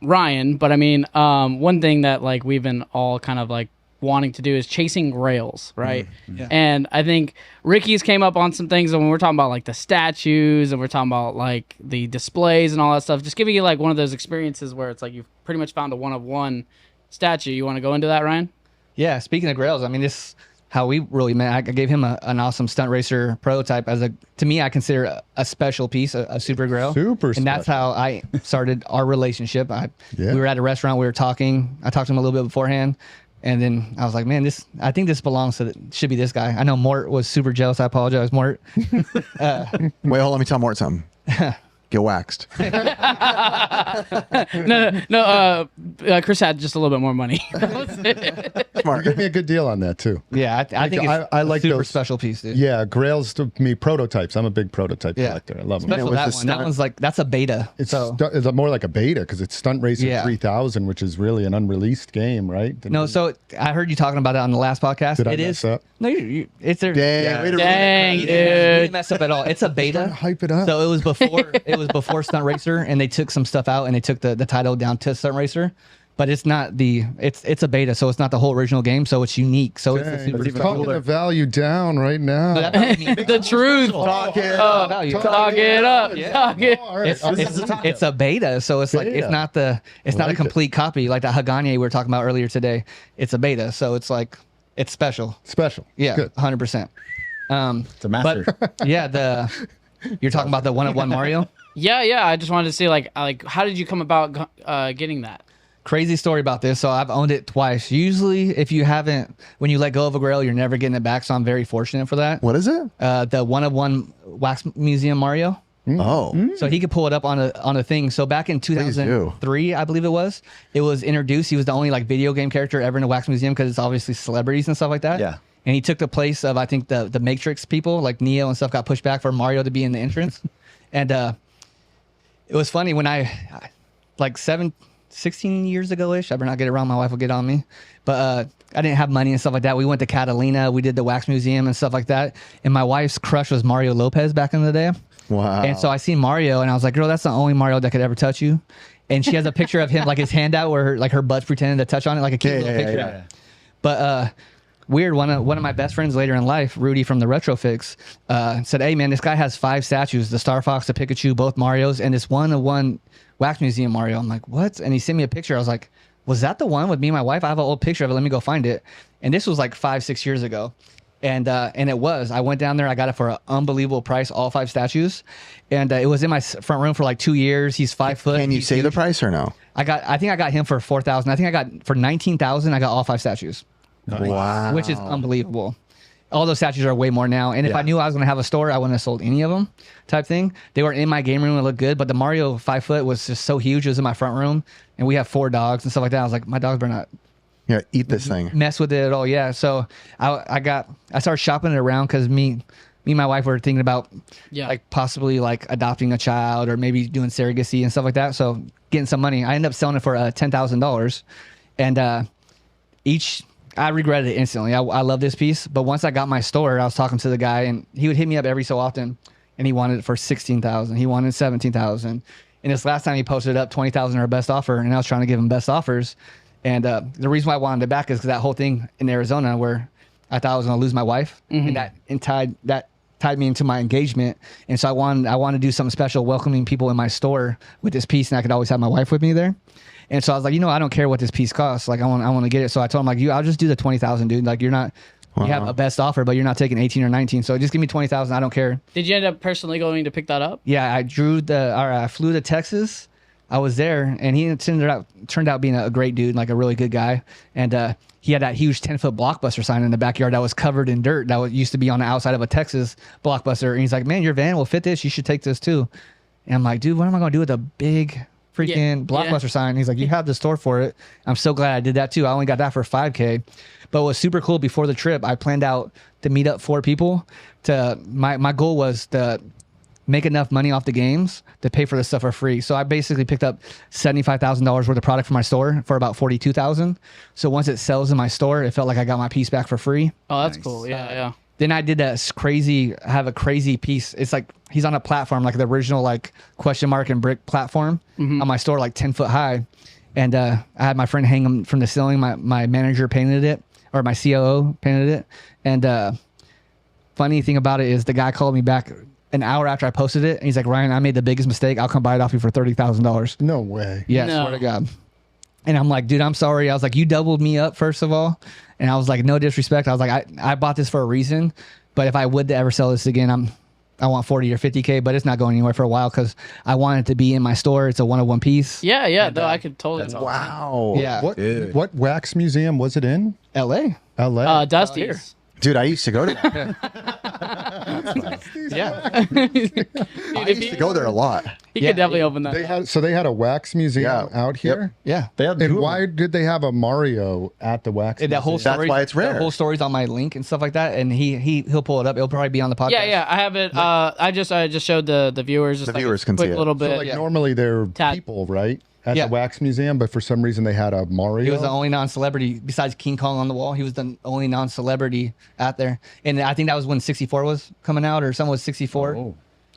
Ryan, but I mean, one thing that like we've been all kind of like wanting to do is chasing rails, right? Yeah. And I think Ricky's came up on some things, and when we're talking about like the statues and we're talking about like the displays and all that stuff, just giving you like one of those experiences where it's like you've pretty much found a one-of-one statue. You want to go into that, Ryan? Yeah, speaking of grails, I mean, this how we really met. I gave him an awesome stunt racer prototype as to me, I consider a special piece, a super grail. Super And that's special. how I started our relationship. Yeah. We were at a restaurant, we were talking. I talked to him a little bit beforehand. And then I was like, man, I think this belongs to, should be this guy. I know Mort was super jealous. I apologize, Mort. Wait, hold on. Let me tell Mort something. get waxed. No. Chris had just a little bit more money. Smart. Give me a good deal on that too. Yeah, I think it's I like super those special piece, dude. Yeah, Grails to me prototypes. I'm a big prototype collector. I love them. Especially with that the one. That stunt. one's like that's a beta. It's more like a beta because it's Stunt Racer Yeah. 3000, which is really an unreleased game, right? No, so I heard you talking about it on the last podcast. Did I It mess is. up? No, it's a Dang, way to Dang, You didn't dude. mess up at all. It's a beta. Hype it up. So it was before Stunt Racer, and they took some stuff out and they took the title down to Stunt Racer. But it's not it's a beta, so it's not the whole original game, so it's unique. So it's a Dang, super you're duper talking cool. the value down right now. The truth. Talk it. Value. Talk it up. Talk it. All right. It's a beta, so it's like it's not a complete copy like the Hagane we were talking about earlier today. It's a beta, so it's like it's special. Special. Yeah, Good. 100%. It's a master. But yeah, you're talking about the one-of-one Mario. Yeah. I just wanted to see like how did you come about getting that? Crazy story about this. So I've owned it twice. Usually, if you haven't, when you let go of a grail, you're never getting it back. So I'm very fortunate for that. What is it? The one-of-one Wax Museum Mario. Oh. So he could pull it up on a thing. So back in 2003, I believe it was introduced. He was the only like video game character ever in a Wax Museum because it's obviously celebrities and stuff like that. Yeah. And he took the place of I think the Matrix people like Neo and stuff got pushed back for Mario to be in the entrance. And it was funny when I like 16 years ago-ish. I better not get it wrong. My wife will get on me. But I didn't have money and stuff like that. We went to Catalina. We did the Wax Museum and stuff like that. And my wife's crush was Mario Lopez back in the day. Wow. And so I seen Mario and I was like, girl, that's the only Mario that could ever touch you. And she has a picture of him, like his hand out where her butt's pretending to touch on it, like a cute little picture. Yeah. But weird, one of my best friends later in life, Rudy from the Retrofix, said, hey man, this guy has 5 statues, the Star Fox, the Pikachu, both Marios, and this one Wax Museum Mario. I'm like, what? And he sent me a picture. I was like, was that the one with me and my wife? I have an old picture of it. Let me go find it. And this was like 5-6 years ago. And it was. I went down there. I got it for an unbelievable price, all 5 statues. And it was in my front room for like 2 years. He's 5 foot. Can you He's say huge. the price or no? I think I got him for 4,000. I think I got for 19,000. I got all 5 statues, Wow. which is unbelievable. All those statues are way more now. And if I knew I was going to have a store, I wouldn't have sold any of them type thing. They were in my game room and looked good. But the Mario 5 foot was just so huge. It was in my front room. And we have 4 dogs and stuff like that. I was like, my dogs better not Yeah, eat this thing. mess with it at all. Yeah. So I started shopping it around because me and my wife were thinking about like possibly like adopting a child or maybe doing surrogacy and stuff like that. So getting some money. I ended up selling it for $10,000. And I regretted it instantly. I love this piece. But once I got my store, I was talking to the guy and he would hit me up every so often and he wanted it for $16,000. He wanted $17,000. And this last time he posted it up 20,000 or best offer. And I was trying to give him best offers. And the reason why I wanted it back is because that whole thing in Arizona where I thought I was going to lose my wife and that tied me into my engagement. And so I wanted to do something special, welcoming people in my store with this piece. And I could always have my wife with me there. And so I was like, I don't care what this piece costs. Like I want to get it. So I told him like, I'll just do the 20,000, dude. Like you're not, you have a best offer, but you're not taking 18 or 19. So just give me 20,000. I don't care. Did you end up personally going to pick that up? Yeah. I flew to Texas. I was there and he turned out being a great dude, like a really good guy. And, he had that huge 10-foot Blockbuster sign in the backyard that was covered in dirt that used to be on the outside of a Texas Blockbuster. And he's like, man, your van will fit this. You should take this too. And I'm like, dude, what am I going to do with a big freaking Blockbuster sign? And he's like, you have the store for it. I'm so glad I did that too. I only got that for $5,000. But what was super cool before the trip, I planned out to meet up 4 people. My goal was to make enough money off the games to pay for the stuff for free. So I basically picked up $75,000 worth of product from my store for about $42,000. So once it sells in my store, it felt like I got my piece back for free. Oh, that's cool. Yeah. Then I did that I have a crazy piece. It's like he's on a platform, like the original like question mark and brick platform on my store, like 10 foot high. And I had my friend hang him from the ceiling. My manager painted it, or my COO painted it. And funny thing about it is the guy called me back an hour after I posted it, and he's like, Ryan, I made the biggest mistake. I'll come buy it off you for $30,000. No way. Yeah, swear to God. And I'm like, dude, I'm sorry. I was like, you doubled me up, first of all. And I was like, no disrespect. I was like, I bought this for a reason, but if I would ever sell this again, I want 40 or 50K, but it's not going anywhere for a while because I want it to be in my store. It's a one-of-one piece. Yeah. No, I could totally. Wow. Yeah. What wax museum was it in? LA. LA. Dusty's. Dude, I used to go to that. Yeah. Dude, I if used to go there a lot. he Yeah, could definitely open that. They had a wax museum out here. Yeah. They had And two of why did they have a Mario at the wax That whole museum? story. why it's rare. The whole story's on my link and stuff like that, and he'll pull it up. It'll probably be on the podcast. Yeah, I have it. I just showed the viewers. Just The like viewers a can quick see it. little So bit. like normally they're Tad. people, right? At Yeah. the wax museum, but for some reason they had a Mario. He was the only non-celebrity besides King Kong on the wall. He was the only non-celebrity out there, and I think that was when 64 was coming out, or something was 64. Oh.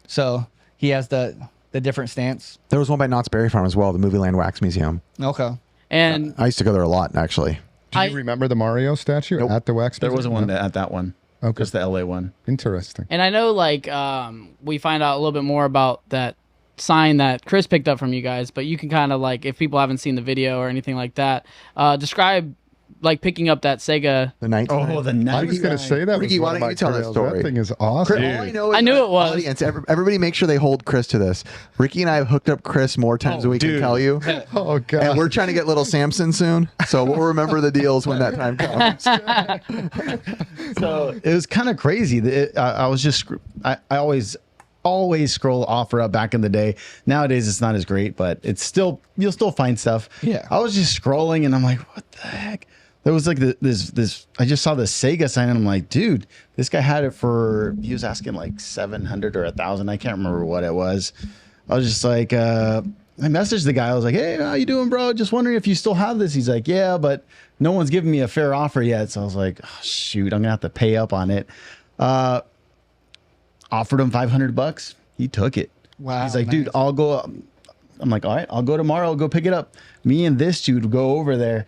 So he has the different stance. There was one by Knott's Berry Farm as well, the Movieland Wax Museum. Okay. And I used to go there a lot, actually. Do you I- remember the Mario statue Nope. at the wax There museum? wasn't one at that one. Okay. Just the LA one. Interesting. And I know, like, we find out a little bit more about that sign that Chris picked up from you guys, but you can kind of, like, if people haven't seen the video or anything like that, describe, like, picking up that Sega. The night. Oh, the night. I was going to say that Ricky, was why one of don't my you tell that trails. story? That thing is awesome. All I know is I knew that it was. Audience, everybody make sure they hold Chris to this. Ricky and I have hooked up Chris more times than we can tell you. Oh, God. And we're trying to get little Samson soon. So we'll remember the deals when that time comes. So it was kind of crazy. I was just, I always scroll OfferUp back in the day. Nowadays it's not as great, but it's still, you'll still find stuff. Yeah. I was just scrolling and I'm like, what the heck? There was like this, I just saw the Sega sign and I'm like, dude, this guy had it for, he was asking like 700 or 1,000. I can't remember what it was. I was just like, I messaged the guy. I was like, hey, how you doing, bro? Just wondering if you still have this. He's like, yeah, but no one's giving me a fair offer yet. So I was like, oh, shoot, I'm gonna have to pay up on it. Offered him $500. He took it. Wow, He's like, nice. dude, I'll go. I'm like, all right, I'll go tomorrow. I'll go pick it up. Me and this dude go over there.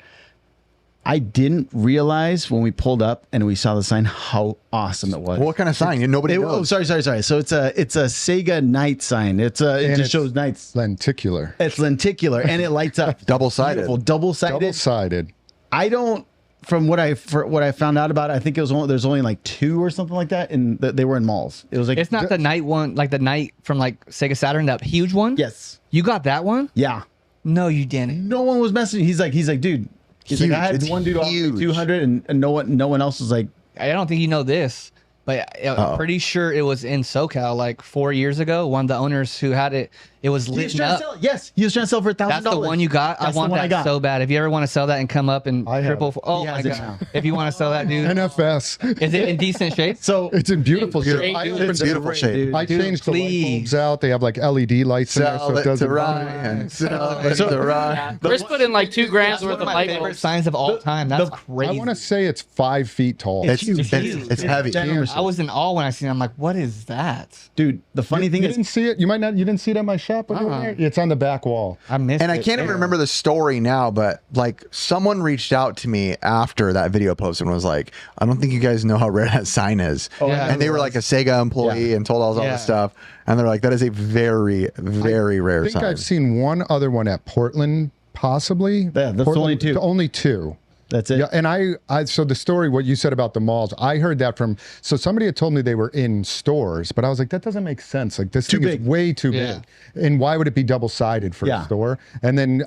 I didn't realize when we pulled up and we saw the sign how awesome it was. What kind of sign? Nobody knows. Oh, sorry. So it's a Sega night sign. It And just it's shows nights. lenticular. It's lenticular and it lights up. Double-sided. Beautiful, double-sided. Double-sided. I don't. From what I found out about it, I think it was there's only like 2 or something like that, and they were in malls. It was like It's not the night one, like the night from like Sega Saturn, that huge one. yes, You got that one? yeah. No, you didn't. No one was messaging. He's like, dude. He's Huge. like, I had It's one dude offer me huge. 200, and no one else was like, I don't think you know this, but I'm pretty sure it was in SoCal like 4 years ago. One of the owners who had it, it was he was lit trying to up. sell it. Yes, he was trying to sell it for $1,000. That's the one you got. I That's the want one I that got. so bad. If you ever want to sell that and come up and I have triple, it. oh He my has it god! now. If you want to sell that, dude, NFS. is it in decent shape? So It's in beautiful shape. Great, I dude. opened It's it. beautiful shape. dude. I changed the light please. bulbs out. They have like LED lights in there, so Sell it it to doesn't Ryan. Sell it to Ryan. Chris put in like $2,000 worth of My light favorite bulbs. signs of all time. That's I crazy. want to say it's 5 feet tall. It's huge. it's heavy. ginormous. I was in awe when I seen it. I'm like, what is that? dude, the funny thing you is, didn't see it. You might not. You didn't see it at my shop. Over there? It's on the back wall. I missed And I it. can't even remember the story now, but like someone reached out to me after that video post and was like, I don't think you guys know how rare that sign is. Yeah. And they were like a Sega employee and told us all Yeah. this stuff. And they're like, that is a very, very rare I think sign. I've seen one other one at Portland, possibly. Yeah, that's only 2. Only 2. that's it. Yeah, and I so the story, what you said about the malls, I heard that from, so somebody had told me they were in stores, but I was like, that doesn't make sense. Like this Too thing big. is way too Yeah. big. And why would it be double-sided for Yeah. a store? And then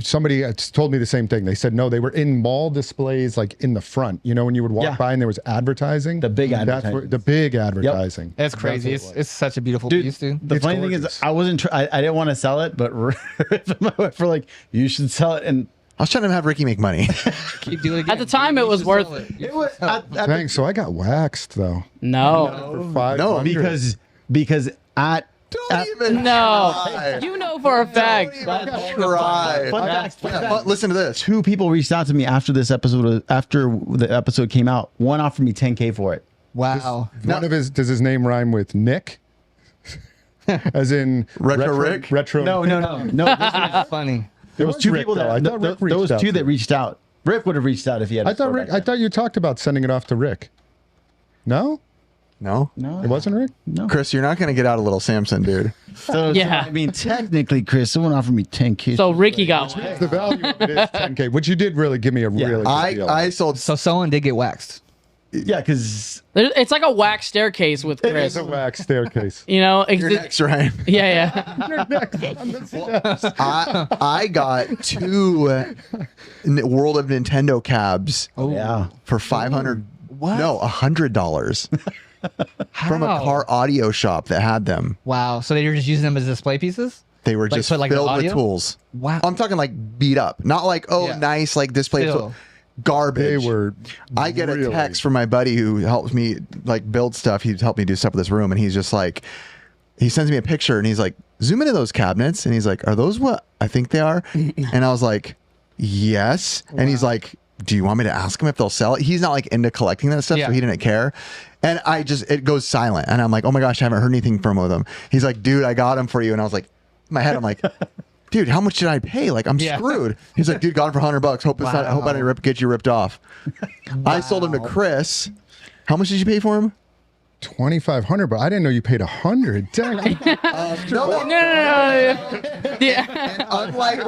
somebody told me the same thing. They said, no, they were in mall displays, like in the front, you know, when you would walk Yeah. by and there was adadvertising. The big That's advertising. where, the big advertising. It's crazy. That's what it It's such a beautiful Dude, piece, dude. the It's funny thing is, gorgeous. I wasn't. I didn't want to sell it, but my wife were like, "You should sell it." And I was trying to have Ricky make money. Keep doing it again. At the time, it was worth it. it was Dang, so I got waxed though. No. For 500. because at Don't even No. try. You know for a fact. Try. Fun fact, fun fact. But listen to this. 2 people reached out to me after the episode came out. One offered me $10K for it. Wow. One of his, does his name rhyme with Nick? As in Retro Rick? Retro. No. This That's funny. there was was 2 Rick, people though. I that thought Rick those reached out 2 to that him. reached out. Rick would have reached out if he had. I thought you talked about sending it off to Rick. No, No? No, it wasn't Rick. no. Chris, you're not going to get out a little Samson, dude. So, Yeah. I mean, technically, Chris, someone offered me $10K. So Ricky got one. The value of it is 10K, which you did really give me a really good deal. I sold. So someone did get waxed. yeah, because It's like a wax staircase with Chris. It's a wax staircase. You know? You're next, Ryan. Yeah. I got 2 World of Nintendo cabs yeah. for $500. What? No, $100. from a car audio shop that had them. Wow. So they were just using them as display pieces? They were Like, just put, like, the filled with audio? tools. Wow. I'm talking like beat up, not like Yeah. nice like display Still. tool. Garbage. They were. I get a really- text from my buddy who helps me like build stuff. He's helped me do stuff with this room, and he's just like, he sends me a picture, and he's like, zoom into those cabinets, and he's like, are those what I think they are? And I was like, yes. And he's like, do you want me to ask him if they'll sell it? He's not like into collecting that stuff, Yeah. so he didn't care. And it goes silent, and I'm like, oh my gosh, I haven't heard anything from him. He's like, dude, I got him for you, and I was like, in my head, I'm like. Dude, how much did I pay? Like, I'm Yeah. screwed. He's like, dude, got him for $100. Hope it's not. Hope I didn't get you ripped off. I sold him to Chris. How much did you pay for him? 2,500, but I didn't know you paid 100. Dang, No. Yeah. Unlike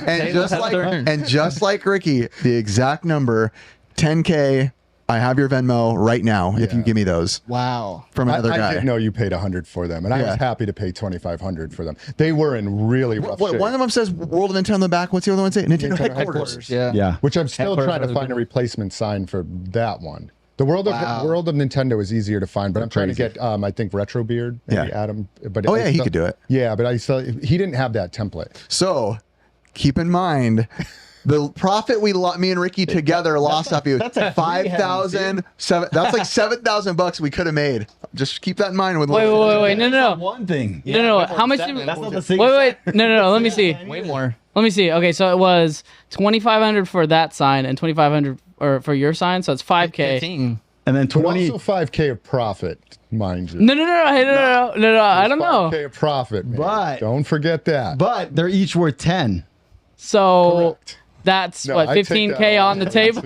and just like Ricky, the exact number, 10K. I have your Venmo right now. If you give me those Wow. from another I guy. didn't know you paid 100 for them, and I Yeah. was happy to pay 2,500 for them. They were in really rough What, shape. one of them says World of Nintendo on the back. What's the other one say? Nintendo headquarters. Yeah. Yeah. Which I'm still Headquarters trying to are find a good. replacement sign for that one. The World Wow. of Nintendo is easier to find, but I'm trying to get I think Retro Beard, maybe Yeah. Adam. But Oh, I yeah, he still- could do it. Yeah, but he didn't have that template. So keep in mind. The profit me and Ricky together lost off you. that's a 5,000, that's like $7,000 we could have made. Just keep that in mind. With Wait. No. One thing. No. How much did? That's not the same. Wait. No. Let me see. Way more. Let me see. Okay, so it was 2,500 for that sign and 2,500 or for your sign, so it's 5K. 15. And then But 20. also 5K of profit, mind you. No. I don't know. 5K of profit, man. But- Don't forget that. But they're each worth 10. So Correct. that's No, what I take 15K that on the table.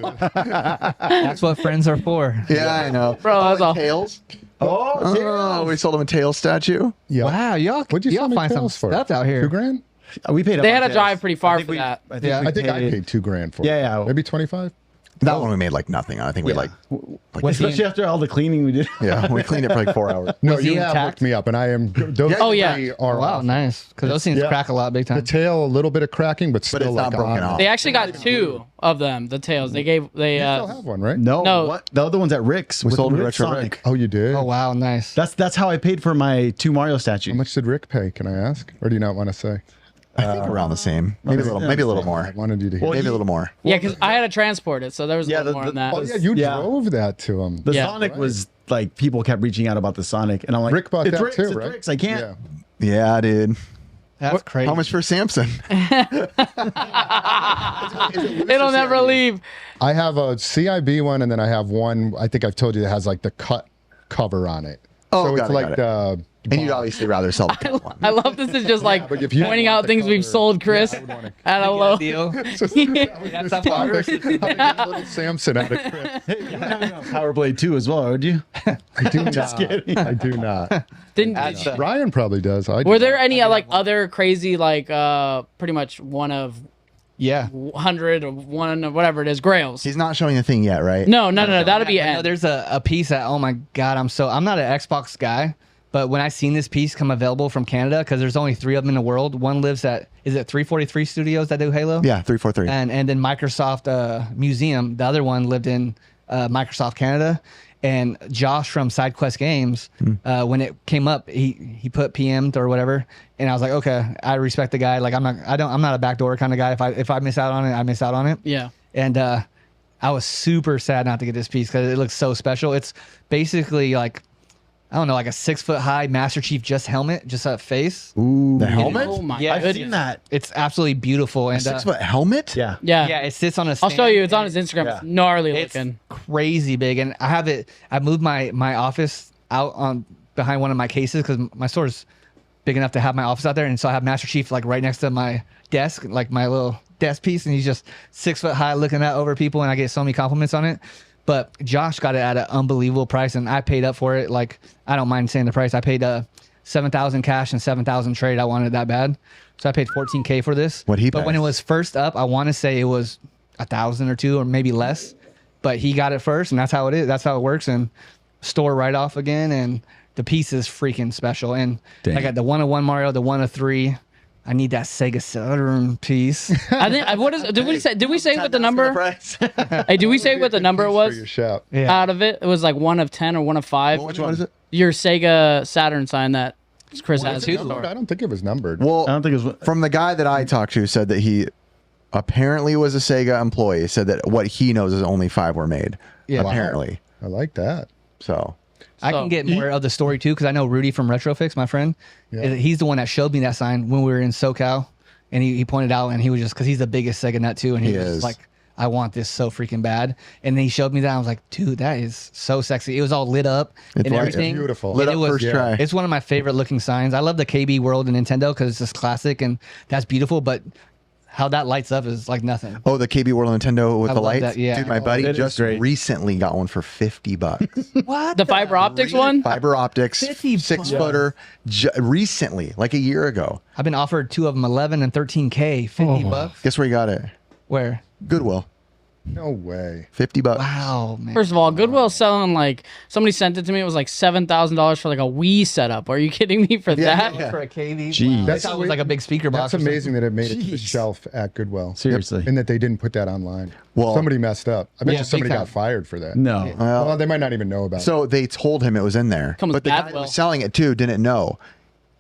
That's what friends are for. Yeah, I know. Bro, that's all. Tails. Oh, Oh, we sold him a tail statue. Yeah. Wow, y'all, What'd you y'all sell me find some tails for? stuff out here. $2,000? we paid. They had to drive pretty far for that. I think, Yeah. we I think I paid $2,000 for it. Yeah. Maybe 25. That one we made like nothing on. I think we like Was he Especially after all the cleaning we did. yeah, we cleaned it for like 4 hours. No, Was he you have intact? looked me up, and I am. Those Oh, yeah. three are Wow, off. nice. Because those things Yeah. crack a lot big The time. tail, a little bit of cracking, but still it's not like broken on. off. They actually got two of them, the tails. They You still have one, right? No. No. What? The other one's at Rick's. with sold it to Rick Retro Sonic. Rick. Oh, you did. Oh, wow, nice. That's how I paid for my 2 Mario How statues. much did Rick pay? Can I ask, or do you not want to say? I think around the same. Maybe a little more. I wanted you to hear. Maybe a little more. Yeah, because I had to transport it, so there was a Yeah, little more on that. Oh yeah, you Yeah. drove that to him. The Yeah. Sonic was like people kept reaching out about the Sonic, and I'm like, Rick bought it's that Rick's, too, it's right? Rick's. I can't. Yeah. Yeah, dude. That's crazy. How much for Samson? It'll never leave. I have a CIB one, and then I have one. I think I've told you that has like the cut cover on it. Oh, so got it's it, like got the. And you'd obviously rather sell the cut one. I love this is just like but if you pointing want out the things we've color- sold Chris at a low. deal. That's not far. little Samson out of Chris. Power Blade 2 as well, would you? I do not. I do not. Did Ryan probably does. I do were there not. any like other crazy like pretty much one of Yeah. 100 or one of whatever it is grails? He's not showing a thing yet, right? No, that'll be I know end. there's a piece that, oh my God, I'm not an Xbox guy, but when I seen this piece come available from Canada, because there's only 3 of them in the world. One lives at, is it 343 Studios that do Halo? Yeah, 343. And then Microsoft Museum, the other one lived in Microsoft Canada. And Josh from SideQuest Games, when it came up, he put PM'd or whatever, and I was like, okay, I respect the guy. Like I'm not a backdoor kind of guy. If I miss out on it, I miss out on it. Yeah. And I was super sad not to get this piece because it looks so special. It's basically like, I don't know, like a 6-foot high Master Chief just helmet, just a face. Ooh, the helmet? Oh my Yeah, I've goodness. seen that. It's absolutely beautiful. And 6-foot helmet? Yeah. Yeah. yeah, it sits on a I'll stand. show you. It's on his Instagram. Yeah. It's gnarly It's looking. crazy big, and I have it. I moved my office out on behind one of my cases because my store's big enough to have my office out there, and so I have Master Chief like right next to my desk, like my little desk piece, and he's just 6 foot high, looking out over people, and I get so many compliments on it. But Josh got it at an unbelievable price, and I paid up for it. Like I don't mind saying the price. I paid 7,000 cash and 7,000 trade. I wanted it that bad, so I paid 14K for this. What'd he But pay? when it was first up, I want to say it was 1,000 or 2 or maybe less. But he got it first, and that's how it is. That's how it works. And store right off again, and the piece is freaking special. And Dang. I got the 1 of 1 Mario, the 1 of 3, I need that Sega Saturn piece. I think what is did we say? Did we say what the number? Hey, did we say what the number it For was? your shop. Yeah. Out of it, it was like 1 of 10 or 1 of 5. Which one is it? Your Sega Saturn sign that Chris has. Was it numbered? I don't think it was numbered. Well, I don't think it was. from the guy that I talked to said that he apparently was a Sega employee, said that what he knows is only 5 were made. Yeah. Apparently. I like that. So I can get more of the story too because I know Rudy from Retrofix, my friend. Yeah. He's the one that showed me that sign when we were in SoCal, and he pointed out, and he was just because he's the biggest Sega nut too, and he was is. just like, I want this so freaking bad. And then he showed me that. I was like, dude, that is so sexy. It was all lit up It's and like- everything. beautiful. lit And up it was, first try. It's one of my favorite looking signs. I love the KB World and Nintendo because it's just classic and that's beautiful. But how that lights up is like nothing. Oh, the KB World Nintendo with I the love lights? that, yeah. Dude, my Oh, buddy that is just great. recently got one for $50. What? The fiber optics one? Fiber optics, 50 6-footer, recently, like a year ago. I've been offered 2 of them, 11 and 13K, $50. Guess where you got it? Where? Goodwill. No way. $50. Wow, man. First of all, Goodwill's selling like somebody sent it to me. It was like $7,000 for like a Wii setup. Are you kidding me for that? yeah. For a KV? Jeez. Wow. That's That was like a big speaker box. That's or something. amazing that it made it to the Jeez. shelf at Goodwill. Seriously. And that they didn't put that online. Well- somebody messed up. I bet Yeah, you somebody big got time. fired for that. No. Well, they might not even know about it. So they told him it was in there. Comes but the guy bad that was will. selling it too didn't know.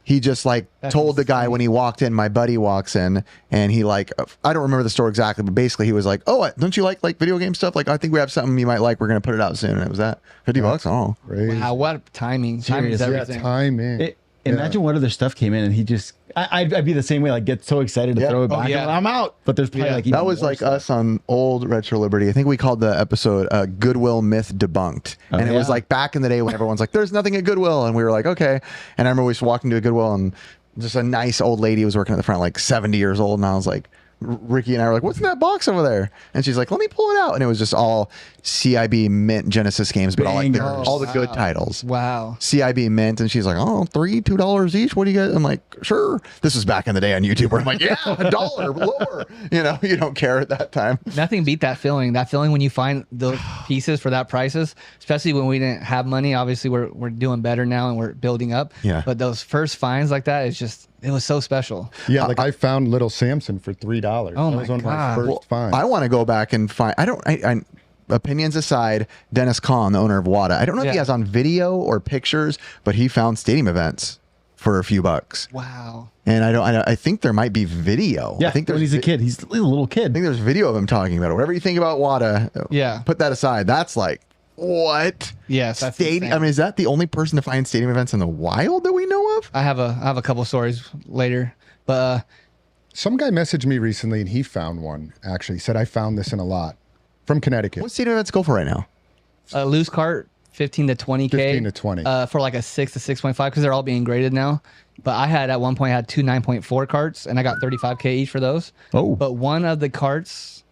He just like That's told the guy insane. when he walked in, my buddy walks in and he like, I don't remember the story exactly, but basically he was like, oh, don't you like video game stuff? Like, I think we have something you might like. We're going to put it out soon. And it was that $50. Oh, Crazy. Wow, what timing. Timing is Seriously. Yeah, everything. timing. Imagine what other stuff came in and he just. I'd be the same way. Like get so excited to Yeah. throw it Oh, back. yeah. I'm out. But there's probably Yeah. like even that was more like stuff. us on old Retro Liberty. I think we called the episode Goodwill Myth Debunked. And it was yeah. like back in the day when everyone's like, there's nothing at Goodwill. And we were like, okay. And I remember we just walked into a Goodwill and just a nice old lady was working at the front, like 70 years old. And I was like, Ricky and I were like, what's in that box over there? And she's like, let me pull it out. And it was just all CIB Mint Genesis games, but all Bangers. the good titles. Wow. CIB Mint, and she's like, oh, $2 each. What do you get? I'm like, sure. This was back in the day on YouTube where I'm like, yeah, $1 lower. You don't care at that time. Nothing beat that feeling. That feeling when you find those pieces for that prices, especially when we didn't have money. Obviously, we're doing better now and we're building up. Yeah. But those first finds like that, it was so special. Yeah, like I found Little Samson for $3. Oh that my was one of my God. first finds. I want to go back and find. Opinions aside, Dennis Kahn, the owner of WADA, I don't know if he Yeah. has on video or pictures, but he found stadium events for a few bucks. Wow. And I think there might be video. Yeah. I think when there's he's a kid, he's a little kid. I think there's video of him talking about it. Whatever you think about WADA, Yeah. put that aside. That's like, what? Yes, that's Stadium. insane. I mean, is that the only person to find stadium events in the wild that we know of? I have a couple stories later, but Some guy messaged me recently and he found one, actually. He said, I found this in a lot from Connecticut. What stadium events go for right now? a loose cart, 15 to 20K. 15 to 20. For like a 6 to 6.5 because they're all being graded now. But I had at one point I had 2 9.4 carts and I got 35K each for those. Oh. But one of the carts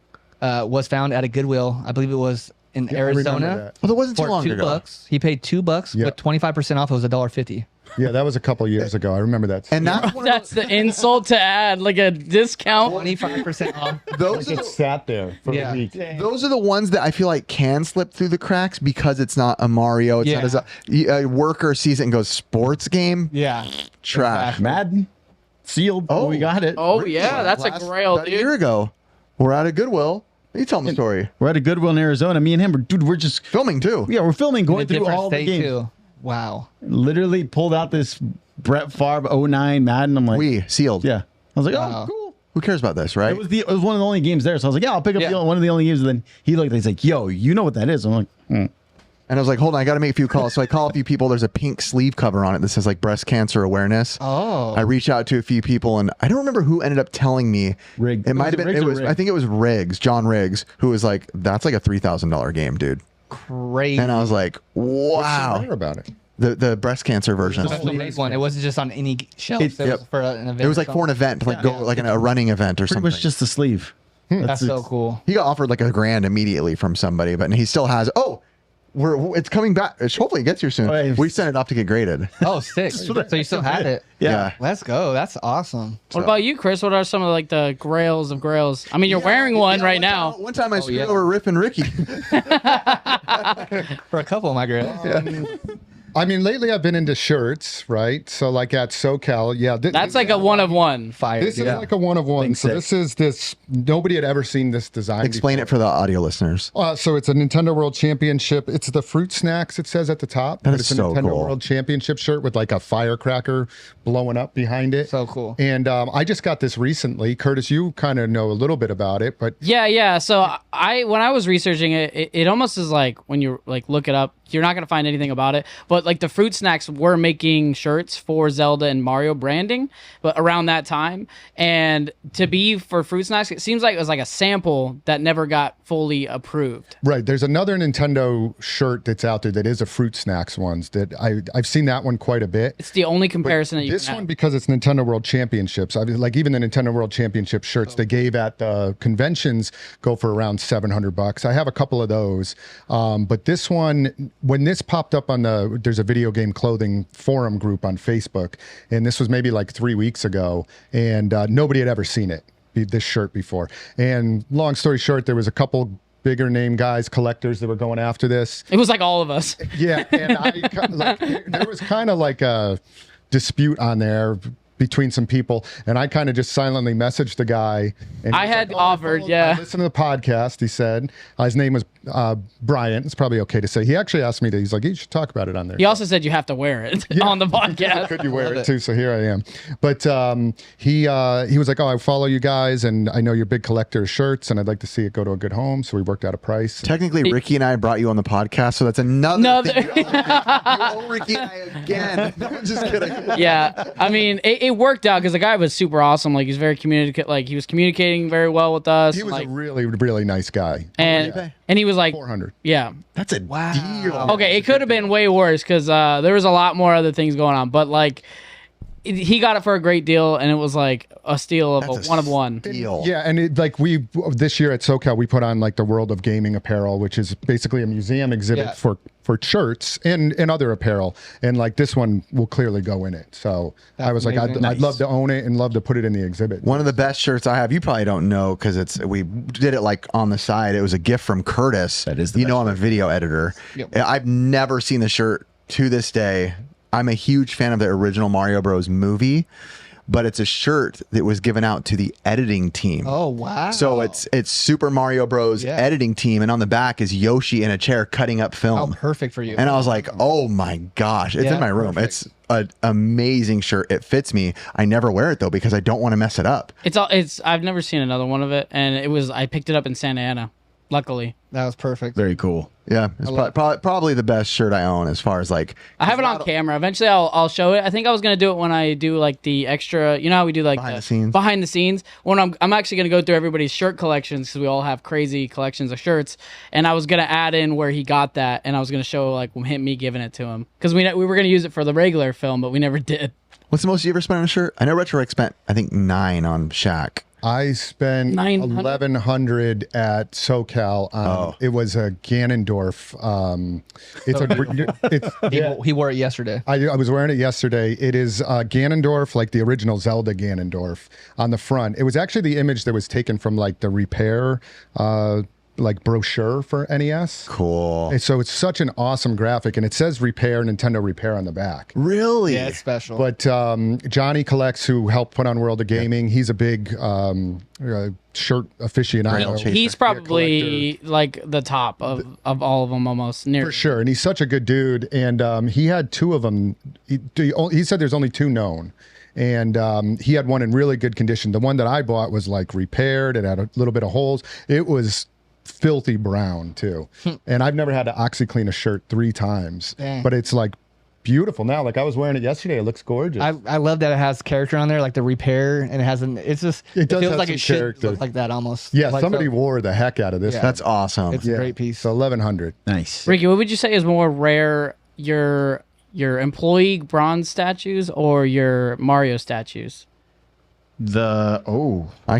was found at a Goodwill. I believe it was in Yeah, I remember Arizona. that. Well, that wasn't too For long ago. $2. He paid $2 Yeah. with 25% off. It was $1.50. Yeah, that was a couple years ago. I remember that. And that's one of That's the insult to add, like a discount. 25% off. those are it the, sat there for Yeah. a week. those are the ones that I feel like can slip through the cracks because it's not a Mario. It's not as a worker sees it and goes sports game Yeah. trash. Madden sealed. Oh. We got it. Oh yeah, that's a grail, About a year dude. ago, we're at a Goodwill. You tell them the story. We're at a Goodwill in Arizona. Me and him, we're just Filming too. yeah, we're filming, In a going through different all the state games. too. Wow. Literally pulled out this Brett Favre 09 Madden. I'm like, We sealed. yeah. I was like, Wow. oh, cool. Who cares about this, right? It was one of the only games there, so I was like, yeah, I'll pick up Yeah. one of the only games. And then he looked, he's like, yo, you know what that is? I'm like, And I was like, hold on, I got to make a few calls. So I call a few people. There's a pink sleeve cover on it that says like breast cancer awareness. Oh. I reach out to a few people and I don't remember who ended up telling me. Riggs. It might Was have it been, Riggs it or was, Riggs? I think it was Riggs, John Riggs, who was like, that's like a $3,000 game, dude. Crazy. And I was like, What's wow. rare about it? The breast cancer version. Special made one. It wasn't just on any shelf. It- It was yep. for an event. It was or like for an something. event, like go like a running event or pretty something. much just the sleeve. That's so cool. He got offered like $1,000 immediately from somebody, but he still has. Oh, it's coming back. Hopefully it gets here soon. Oh, yeah. We sent it off to get graded. Oh, sick. So you still had it. Yeah. Let's go. That's awesome. What about you, Chris? What are some of like the grails of grails? I mean, you're wearing one right now. One time I screwed yeah. over Riff and Ricky. For a couple of my girls. I mean, lately I've been into shirts, right? So like at SoCal, yeah. That's like a one of one. Fire. This is like a one of one. So this is nobody had ever seen this design. Explain it for the audio listeners. So it's a Nintendo World Championship. It's the fruit snacks, it says at the top. That but is it's a so Nintendo cool. World Championship shirt with like a firecracker blowing up behind it. So cool. And I just got this recently. Curtis, you kind of know a little bit about it, but Yeah. So when I was researching it almost is like when you like look it up, you're not gonna find anything about it. But like the fruit snacks were making shirts for Zelda and Mario branding, but around that time, and to be for fruit snacks, it seems like it was like a sample that never got fully approved. right, there's another Nintendo shirt that's out there that is a fruit snacks ones that I've seen that one quite a bit. It's the only comparison that you This can one, have. because it's Nintendo World Championships, I mean, like even the Nintendo World Championship shirts they gave at the conventions go for around $700. I have a couple of those, but this one, when this popped up on there's a video game clothing forum group on Facebook, and this was maybe like 3 weeks ago, and nobody had ever seen this shirt before. And long story short, there was a couple bigger name guys, collectors that were going after this. It was like all of us. Yeah, and there was kind of like a dispute on there between some people, and I kind of just silently messaged the guy. And I he's had like, offered, I yeah. listened to the podcast. He said his name was Brian. It's probably okay to say. He actually asked me to. He's like, you should talk about it on there. He also said you have to wear it on the podcast. Could you wear it too? So here I am. But he was like, oh, I follow you guys, and I know you're a big collector of shirts, and I'd like to see it go to a good home. So we worked out a price. Technically, Ricky and I brought you on the podcast, so that's another thing. You owe Ricky and I again. No, I'm just kidding. Yeah, I mean, it worked out because the guy was super awesome. Like, he's very he was communicating very well with us. He was like, a really, really nice guy. and he was like, 400. yeah. That's a deal. Okay, it could have been way worse because there was a lot more other things going on, but like, he got it for a great deal, and it was like a steal of That's a one of one. deal. Yeah, and this year at SoCal we put on like the World of Gaming apparel, which is basically a museum exhibit for shirts and other apparel, and like this one will clearly go in it. So I was amazing. like, I'd love to own it and love to put it in the exhibit. One of the best shirts I have, you probably don't know because we did it like on the side. It was a gift from Curtis. That is the you know, best I'm a video editor. Yep. I've never seen the shirt to this day. I'm a huge fan of the original Mario Bros. Movie, but it's a shirt that was given out to the editing team. Oh wow! So it's Super Mario Bros. Editing team, and on the back is Yoshi in a chair cutting up film. Oh, perfect for you. And I was like, oh my gosh, it's in my room. Perfect. It's an amazing shirt. It fits me. I never wear it though because I don't want to mess it up. I've never seen another one of it, and I picked it up in Santa Ana. Luckily, that was perfect. Very cool. Yeah, it's probably the best shirt I own as far as like. I have it on camera. Eventually, I'll show it. I think I was gonna do it when I do like the extra. You know how we do like Behind the scenes. Behind the scenes. When I'm actually gonna go through everybody's shirt collections because we all have crazy collections of shirts. And I was gonna add in where he got that, and I was gonna show like me giving it to him because we were gonna use it for the regular film, but we never did. What's the most you ever spent on a shirt? I know RetroRec spent I think 9 on Shaq. I spent 900? $1,100 at SoCal. It was a Ganondorf. He wore it yesterday. I was wearing it yesterday. It is Ganondorf, like the original Zelda Ganondorf on the front. It was actually the image that was taken from like the Repair like brochure for NES. Cool. And so it's such an awesome graphic, and it says Repair, Nintendo Repair on the back. Really? Yeah, it's special. But Johnny Collects, who helped put on World of Gaming, he's a big shirt aficionado. He's probably like the top of all of them almost. For sure, and he's such a good dude. And he had 2 of them. He said there's only 2 known. And he had one in really good condition. The one that I bought was like repaired. It had a little bit of holes. It was filthy brown too. And I've never had to OxyClean a shirt 3 times. Dang. But it's like beautiful now. Like I was wearing it yesterday. It looks gorgeous. I love that it has character on there, like the Repair, and it has it does feels have like some it should character. look like that almost. Yeah, Like, somebody so- wore the heck out of this. Yeah. That's awesome. It's a great piece. So 1,100. Nice. Ricky, what would you say is more rare, your employee bronze statues or your Mario statues? I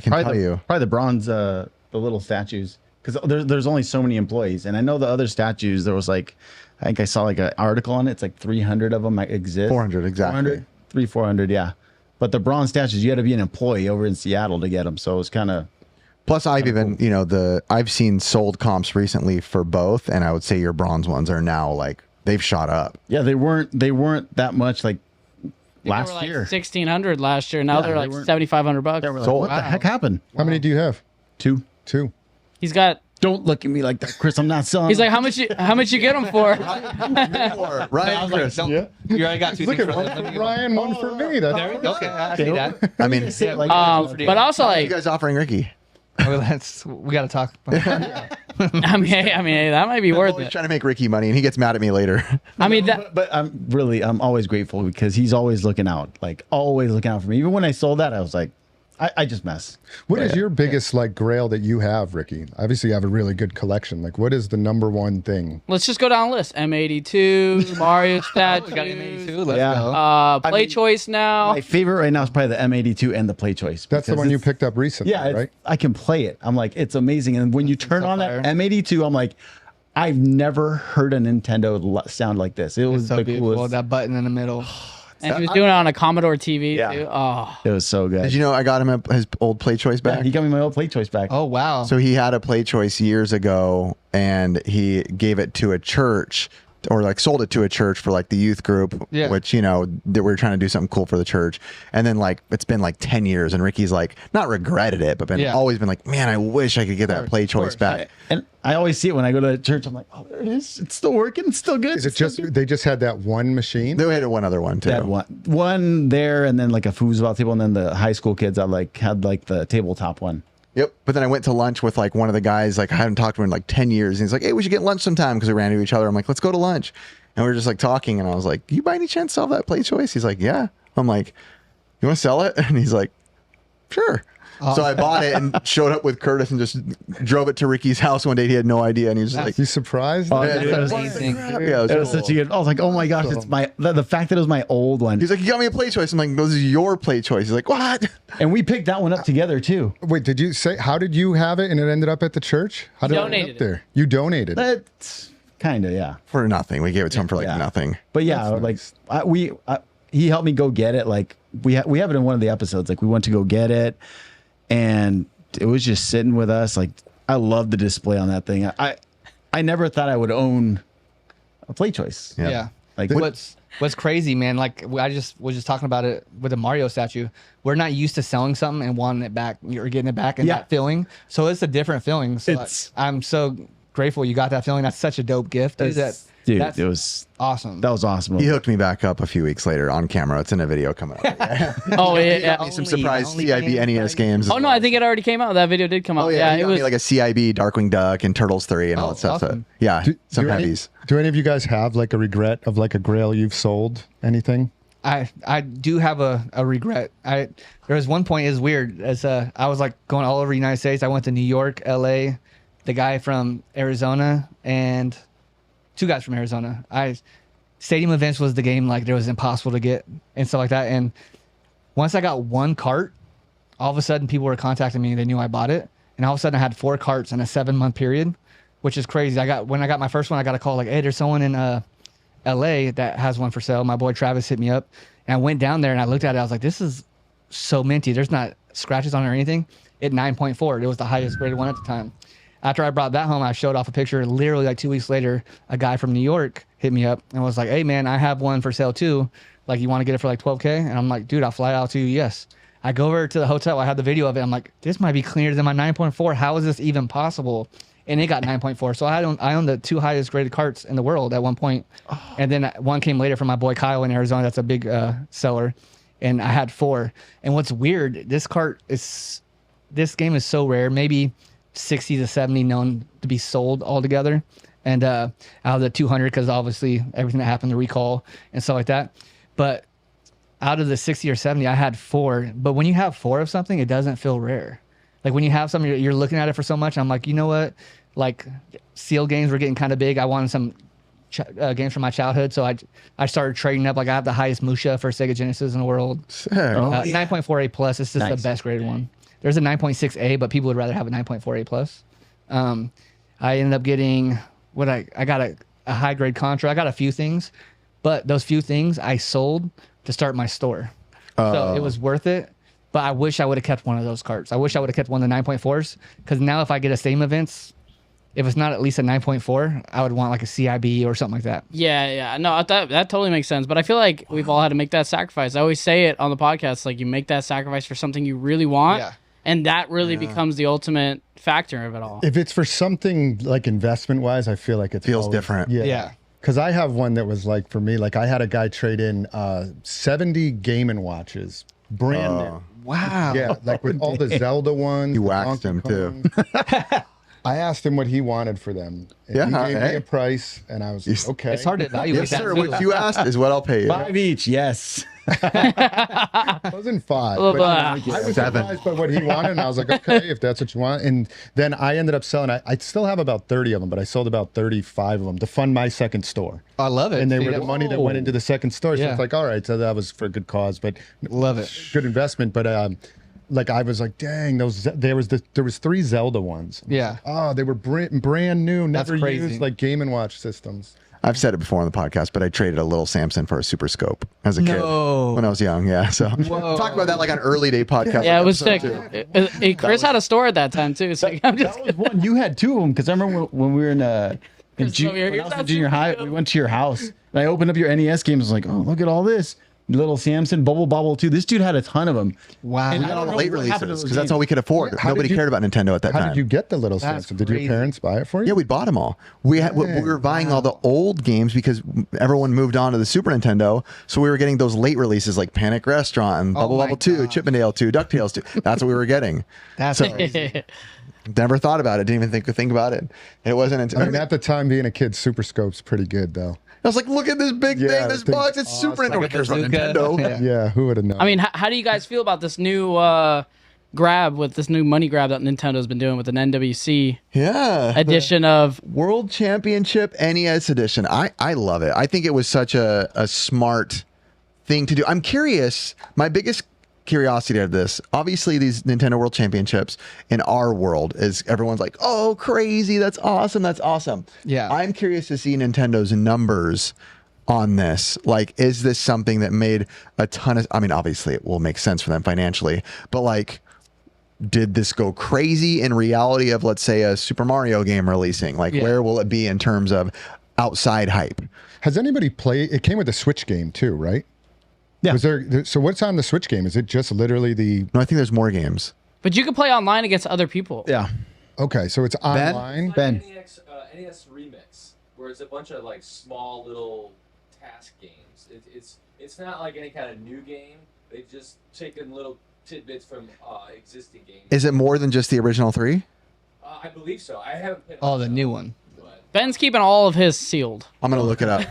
can tell you. Probably the bronze, the little statues, because there's only so many employees, and I know the other statues. There was like, I think I saw like an article on it. It's like 300 of them exist. 400 exactly. 400, yeah. But the bronze statues, you had to be an employee over in Seattle to get them. So it's kind of. Plus, I've even I've seen sold comps recently for both, and I would say your bronze ones are now like they've shot up. Yeah, they weren't that much like They last were like year. 1,600 last year. Now Yeah, they're they like weren't- 7,500 bucks. Yeah, we're like, So- what the heck happened? How many do you have? Two. Two. He's got. Don't look at me like that, Chris. I'm not selling. He's like, how much you get him for? Right, Chris. You already got two Look things at for one for Ryan, one for me. That's There we go. Okay, I see that. I mean, But also you like, guys offering Ricky? We got to talk. I mean, hey, that might be worth Always it. trying to make Ricky money, and he gets mad at me later. I mean, that, But I'm always grateful because he's always looking out, like always looking out for me. Even when I sold that, I was like, I just mess. What is your biggest like grail that you have, Ricky? Obviously, you have a really good collection. Like, what is the number one thing? let's just go down the list. M82, Mario We got statues, M82. Let's Yeah. go. play choice now. My favorite right now is probably the M82 and the Play Choice. That's the because one you it's- picked up recently, Yeah, right? I can play it. I'm like, it's amazing. And when you turn on that fire. M82, I'm like, I've never heard a Nintendo sound like this. It was So the beautiful. coolest. That button in the middle. And he was doing it on a Commodore TV Yeah. too. Oh, It was so good. Did you know I got him his old Play Choice Yeah, back? he got me my old Play Choice back. Oh wow. So he had a Play Choice years ago, and he gave it to a church, or like sold it to a church for like the youth group, Yeah. which, you know, that we're trying to do something cool for the church. And then like it's been like 10 years, and Ricky's like not regretted it, but Yeah. always been like, man, I wish I could get that Play Choice back. And I always see it when I go to church. I'm like, oh, there it is. It's still working. It's still good. Is it just they just had that one machine? They had one other one too. that one there, and then like a foosball table, and then the high school kids that like had like the tabletop one. Yep. But then I went to lunch with like one of the guys, like I hadn't talked to him in like 10 years. And he's like, hey, we should get lunch sometime, because we ran into each other. I'm like, let's go to lunch. And we were just like talking, and I was like, you by any chance sell that Play Choice? He's like, yeah. I'm like, you want to sell it? And he's like, sure. So I bought it and showed up with Curtis and just drove it to Ricky's house one day. He had no idea, and he was just like, You surprised? Oh, yeah, dude, he's it like, was "What the amazing. crap?" Yeah, It was such a good. I was like, oh my gosh, it's the fact that it was my old one. He's like, you got me a Play Choice. I'm like, this is your Play Choice. He's like, what? And we picked that one up together too. Wait, did you say how did you have it and it ended up at the church? How did it Donated end up there? You donated it. But kind of, yeah. For nothing. We gave it to him for like Yeah. nothing. But yeah, like he helped me go get it. Like we have it in one of the episodes. Like we went to go get it, and it was just sitting with us. Like I love the display on that thing. I never thought I would own a Play Choice. Yeah. Yeah. Like What's crazy, man? Like I was just talking about it with the Mario statue. We're not used to selling something and wanting it back or getting it back and Yeah. that feeling. So it's a different feeling. So It's- I'm so grateful you got that feeling. That's such a dope gift. Dude. That's it was awesome. that was awesome. He hooked me back up a few weeks later on camera. It's in a video coming up. Yeah. oh yeah. Got me some Only- surprise only CIB games NES games. as Oh no, well. I think it already came out. That video did come out. Oh yeah, he it got was. me like a CIB Darkwing Duck and Turtles 3 and all Oh, that stuff. awesome. So, yeah, some any, heavies. do any of you guys have like a regret of like a grail you've sold? Anything? I do have a regret. There was one point, it was weird, as I was like going all over the United States. I went to New York, LA, the guy from Arizona, and two guys from Arizona. Stadium events was the game, like, there was impossible to get and stuff like that. And once I got one cart, all of a sudden people were contacting me. They knew I bought it, and all of a sudden I had 4 carts in a 7-month period, which is crazy. When I got my first one, I got a call like, hey, there's someone in LA that has one for sale. My boy Travis hit me up, and I went down there and I looked at it. I was like, this is so minty. There's not scratches on it or anything. It 9.4. It was the highest graded one at the time. After I brought that home, I showed off a picture. Literally like 2 weeks later, a guy from New York hit me up and was like, hey man, I have one for sale too. Like, you want to get it for like 12K? And I'm like, dude, I'll fly out to you. Yes. I go over to the hotel. I have the video of it. I'm like, this might be cleaner than my 9.4. How is this even possible? And it got 9.4. So I own the 2 highest graded carts in the world at one point. And then one came later from my boy Kyle in Arizona. That's a big seller. And I had 4. And what's weird, this game is so rare. Maybe 60 to 70 known to be sold altogether. And out of the 200, because obviously everything that happened, the recall and stuff like that. But out of the 60 or 70, I had 4. But when you have 4 of something, it doesn't feel rare. Like when you have something, you're looking at it for so much. I'm like, you know what? Like seal games were getting kind of big. I wanted some games from my childhood. So I started trading up. Like I have the highest Musha for Sega Genesis in the world. 9.4A plus. It's just Nice. the best graded one. There's a 9.6A, but people would rather have a 9.4A plus. I ended up getting I got a high grade Contra. I got a few things, but those few things I sold to start my store. So it was worth it. But I wish I would have kept one of those carts. I wish I would have kept one of the 9.4s, because now if I get a Steam events, if it's not at least a 9.4, I would want like a CIB or something like that. Yeah. No, that totally makes sense. But I feel like we've all had to make that sacrifice. I always say it on the podcast, like you make that sacrifice for something you really want. Yeah. And that really becomes the ultimate factor of it all. If it's for something like investment wise, I feel like it Feels different. Yeah. Because I have one that was like, for me, like I had a guy trade in 70 Game & Watches, brand new. Wow. Yeah, like with all the Zelda ones. You the waxed Donkey him, too. Kongs. I asked him what he wanted for them. And Yeah, he gave hey. me a price, and I was like, okay. It's hard to evaluate Yes, that. sir. too. What you asked is what I'll pay you. 5 each, yes. It wasn't 5. Well, but I I was 7. surprised by what he wanted, and I was like, okay, if that's what you want. And then I ended up selling. I still have about 30 of them, but I sold about 35 of them to fund my second store. I love it. And they See, were the money that went into the second store. So Yeah. it's like, all right, so that was for a good cause, but Love it. good investment. But like I was like, dang, there was 3 Zelda ones. Yeah. Oh, they were brand new, never crazy. used like Game & Watch systems. I've said it before on the podcast, but I traded a little Samson for a Super Scope as a kid No. when I was young. Yeah, so talk about that like on early day podcast. Yeah, it was sick. episode 2. Chris had a store at that time too. So I'm just That was one. You had 2 of them because I remember when we were in Chris, when over here, I was here's in that junior Super high. Scope. We went to your house and I opened up your NES games. I was like, oh, look at all this. Little Samson, Bubble Bobble 2. This dude had a ton of them. Wow. And We got all the know late what happened to releases those because that's games. all we could afford. How Nobody did you- cared about Nintendo at that How time. did you get the little That's Samson? Did your crazy. parents buy it for you? Yeah, we bought them all. We were buying all the old games because everyone moved on to the Super Nintendo. So we were getting those late releases like Panic Restaurant and Bubble my Bobble 2, God. Chippendale 2, DuckTales 2. That's what we were getting. That's crazy. Never thought about it. Didn't even think about it. It wasn't until I mean, at the time, being a kid, Super Scope's pretty good, though. I was like, look at this big Yeah, thing, this that thing's box. It's Super awesome. Nintendo. Who Like a cares about bazooka. Nintendo? Yeah. Yeah, who would have known? I mean, how do you guys feel about this new grab with this new money grab that Nintendo's been doing with an NWC Yeah. edition of? World Championship NES Edition. I love it. I think it was such a smart thing to do. I'm curious. My biggest curiosity of this, obviously these Nintendo World Championships in our world is everyone's like, oh, crazy. That's awesome. That's awesome. Yeah. I'm curious to see Nintendo's numbers on this. Like, is this something that made a ton of, I mean, obviously it will make sense for them financially, but like, did this go crazy in reality of, let's say, a Super Mario game releasing? Like, Yeah. where will it be in terms of outside hype? Has anybody played? It came with a Switch game too, right? Yeah. Was there? So what's on the Switch game? Is it just literally the? No, I think there's more games. But you can play online against other people. Yeah. Okay, so it's online. Ben. NES Remix, where it's a bunch of like small little task games. It's not like any kind of new game. They've just taken little tidbits from existing games. Is it more than just the original 3? I believe so. I haven't played. Oh, the new one. But Ben's keeping all of his sealed. I'm going to look it up.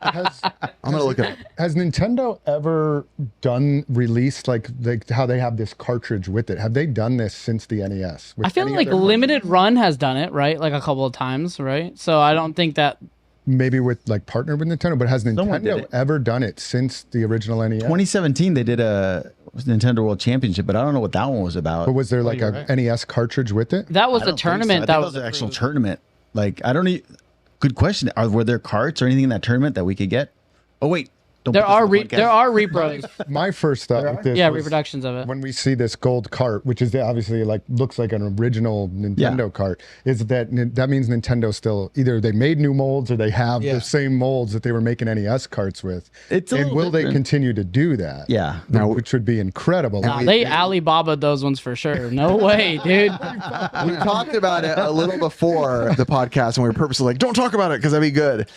Has, I'm going to look it up. has Nintendo ever released like how they have this cartridge with it? Have they done this since the NES? with I feel any like other- Limited Run has done it, right? Like a couple of times, right? So I don't think that. maybe with like partner with Nintendo, but has Someone did Nintendo it. ever done it since the original NES? 2017, they did a Nintendo World Championship, but I don't know what that one was about. But was there like you're a right. NES cartridge with it? That was I the don't think so. tournament. I That think was the actual approved. tournament. Like, I don't need. Good question. Were there carts or anything in that tournament that we could get? Oh wait, don't There put this are on the podcast. there are repros. My first thought with this Yeah, was reproductions of it. when we see this gold cart, which is obviously like looks like an original Nintendo cart, is that means Nintendo still either they made new molds or they have Yeah. the same molds that they were making NES carts with. It's a and little will they different. continue to do that? Yeah. Now- which would be incredible. Nah, they Alibaba those ones for sure. No way, dude. We talked about it a little before the podcast, and we were purposely like, don't talk about it because that'd be good.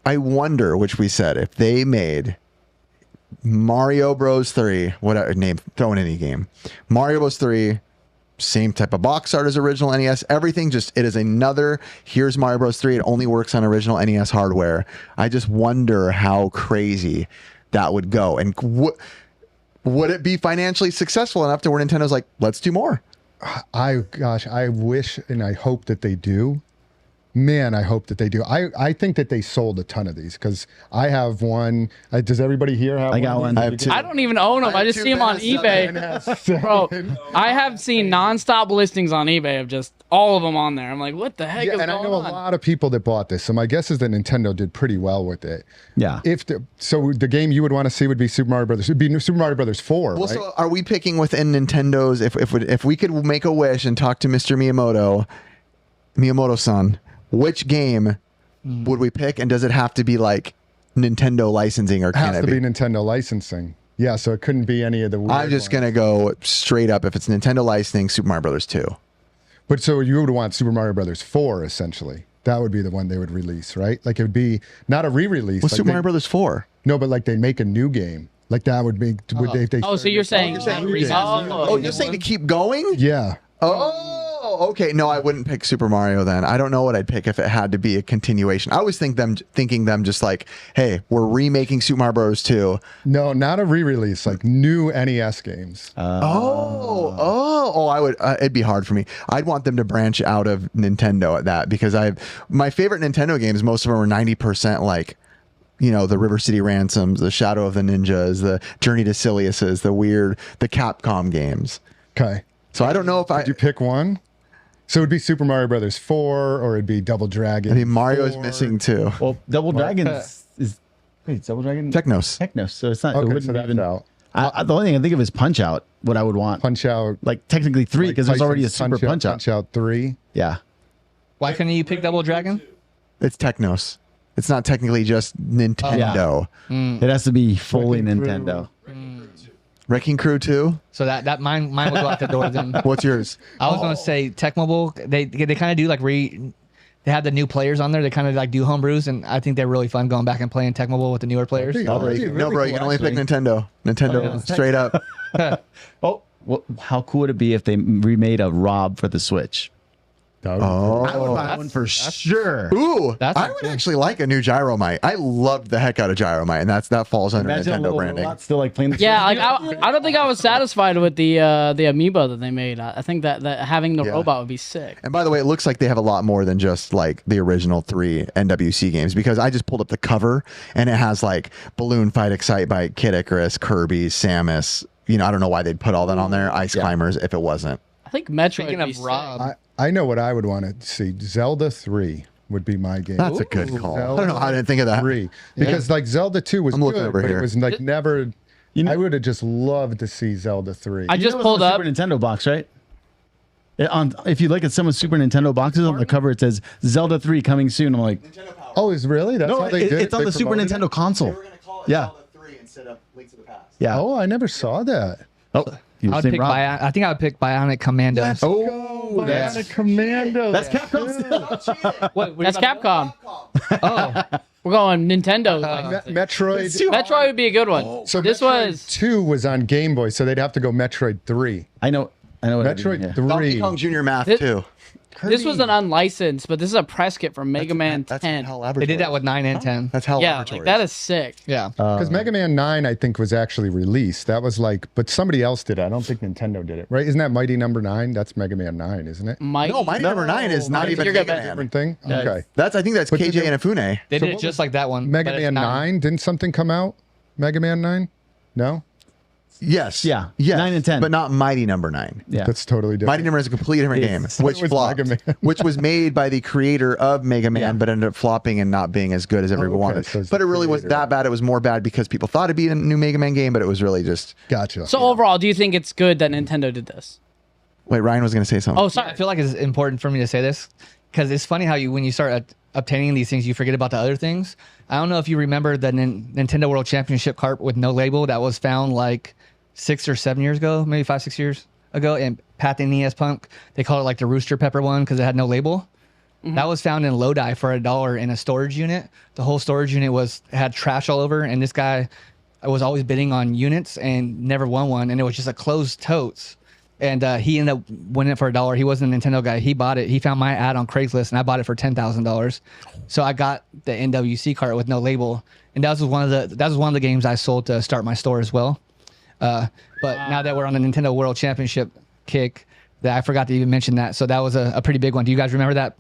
I wonder, which we said, if they made Mario Bros. 3, whatever name, throw in any game, Mario Bros. 3, same type of box art as original NES, everything, just it is another, here's Mario Bros. 3, it only works on original NES hardware. I just wonder how crazy that would go. And would it be financially successful enough to where Nintendo's like, let's do more? I wish and I hope that they do. Man, I hope that they do. I think that they sold a ton of these because I have one. Does everybody here have I got one. I have two. I don't even own them. I just see them on eBay. Bro, I have seen nonstop listings on eBay of just all of them on there. I'm like, what the heck is and I going know on? a lot of people that bought this. So my guess is that Nintendo did pretty well with it. Yeah. So the game you would want to see would be Super Mario Brothers. It'd be Super Mario Brothers 4, Well, right? so are we picking within Nintendo's? If we could make a wish and talk to Mr. Miyamoto-san, which game would we pick, and does it have to be like Nintendo licensing, or It has can to it be Nintendo licensing. Yeah, so it couldn't be any of the weird I'm just ones. gonna go straight up. If it's Nintendo licensing, Super Mario Brothers 2. But so you would want Super Mario Brothers 4, essentially. That would be the one they would release, right? Like it would be not a re-release. What's like Super Mario Brothers 4? No, but like they make a new game. Like that would be. Would they Oh, so you're saying? Oh, you're saying to keep going? Yeah. Oh, okay. No, I wouldn't pick Super Mario then. I don't know what I'd pick if it had to be a continuation. I always thinking them just like, hey, we're remaking Super Mario Bros. 2. No, not a re-release. Like new NES games. I would. It'd be hard for me. I'd want them to branch out of Nintendo at that, because my favorite Nintendo games. Most of them were 90% like, the River City Ransoms, the Shadow of the Ninjas, the Journey to Silius's, the Capcom games. Okay. So I don't know if Did you pick one? So it'd be Super Mario Brothers 4, or it'd be Double Dragon. I mean, Mario is 4. missing too. Well, Double Dragon is Double Dragon Technos. Technos, so it's not. Okay, it wouldn't so that's even. out. The only thing I think of is Punch Out. What I would want, Punch Out. like technically 3, because there's already a Super Punch Out. Punch Out 3. Yeah. Why couldn't you pick Double Dragon? It's Technos. It's not technically just Nintendo. It has to be fully Wrecking Crew. Nintendo. Wrecking Crew 2. So that mine would go out the door then. What's yours? I was gonna say Tech Mobile. They kind of do like they have the new players on there. They kind of like do homebrews, and I think they're really fun going back and playing Tech Mobile with the newer players. Oh, that'd be No, really bro, you cool, can only pick actually. Nintendo. Nintendo, straight up. Oh, well, how cool would it be if they remade a Rob for the Switch? That would be I would buy one for sure. Ooh, That's I would actually like a new Gyromite. I loved the heck out of Gyromite, and that falls under Imagine a Nintendo little branding. robot still like playing the Yeah, Switch. like I don't think I was satisfied with the amiibo that they made. I think that having the Yeah. robot would be sick. And by the way, it looks like they have a lot more than just like the original 3 NWC games, because I just pulled up the cover and it has like Balloon Fight Excite by Kid Icarus, Kirby, Samus. I don't know why they'd put all that on there. Ice Climbers, if it wasn't. I think Metroid Speaking would be of sick. Rob, I know what I would want to see. Zelda 3 would be my game. That's a good call. I don't know how I didn't think of that. 3. Because like Zelda 2 was I'm looking good, over but here. it was like never. I would have just loved to see Zelda 3. I just it's pulled on up. the Super Nintendo box, right? If you look at some of Super Nintendo boxes on the cover, it says Zelda 3 coming soon. I'm like, Oh, is really? That's no, how they did it's on They the Super promoted Nintendo it? console. gonna call it Yeah. Zelda 3 instead of Link to the Past. Yeah. Oh, I never saw that. Oh, you I would say pick Rob. I think I would pick Bionic Commandos. Oh, that's- Bionic Commando. That's Capcom still. What That's Capcom. Oh, We're going Nintendo. Metroid. Metroid would be a good one. So this Metroid was 2 was on Game Boy, so they'd have to go Metroid 3. I know what I Metroid mean, yeah. 3. Donkey Kong Jr. Math This- too. this was an unlicensed, but this is a press kit from Mega Man That's 10. Hell they Laboratories. did that with 9 and 10. That's Hell Yeah, Laboratories. like that is sick. Yeah. Because Mega Man 9, I think, was actually released. That was like, but somebody else did it. I don't think Nintendo did it, right? Isn't that Mighty Number 9? That's Mega Man 9, isn't it? Mighty. No, Mighty Number 9 is not even you're Mega good. Man. Different thing? Yeah. Okay. I think that's But KJ did Inafune. They did what it just was like that one. Mega but it's Man 9, didn't something come out? Mega Man 9? No? Yes. Yeah. Yes. 9 and 10. But not Mighty Number 9. Yeah. That's totally different. Mighty Number is a completely different game, which was flopped, Mega Man. which was made by the creator of Mega Man, Yeah. but ended up flopping and not being as good as everyone okay, wanted. so it's But the it really wasn't creator. that bad. It was more bad because people thought it'd be a new Mega Man game, but it was really just. Gotcha. So overall, do you think it's good that Nintendo did this? Wait, Ryan was going to say something. Oh, I sorry. feel like it's important for me to say this because it's funny how when you start obtaining these things, you forget about the other things. I don't know if you remember the Nintendo World Championship cart with no label that was found like 6 or 7 years ago, maybe 5, 6 years ago, and Pat the NES Punk. They called it like the Rooster Pepper one because it had no label. That was found in Lodi for $1 in a storage unit. The whole storage unit had trash all over, and this guy was always bidding on units and never won one, and it was just a closed totes. And he ended up winning it for $1. He wasn't a Nintendo guy. He bought it. He found my ad on Craigslist, and I bought it for $10,000. So I got the NWC cart with no label, and that was one of the games I sold to start my store as well. But now that we're on the Nintendo World Championship kick, that I forgot to even mention that. So that was a pretty big one. Do you guys remember that?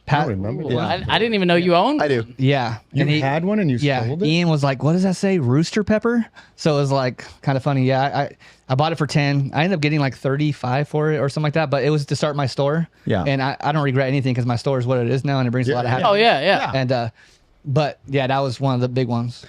I remember. Ooh, I didn't even know you owned. I do. Yeah. You And had one and you sold it? Ian was like, what does that say? Rooster pepper? So it was like kind of funny. Yeah. I bought it for 10. I ended up getting like 35 for it or something like that, but it was to start my store. Yeah. And I don't regret anything because my store is what it is now and it brings a lot of happiness. Oh yeah. And, but yeah, that was one of the big ones.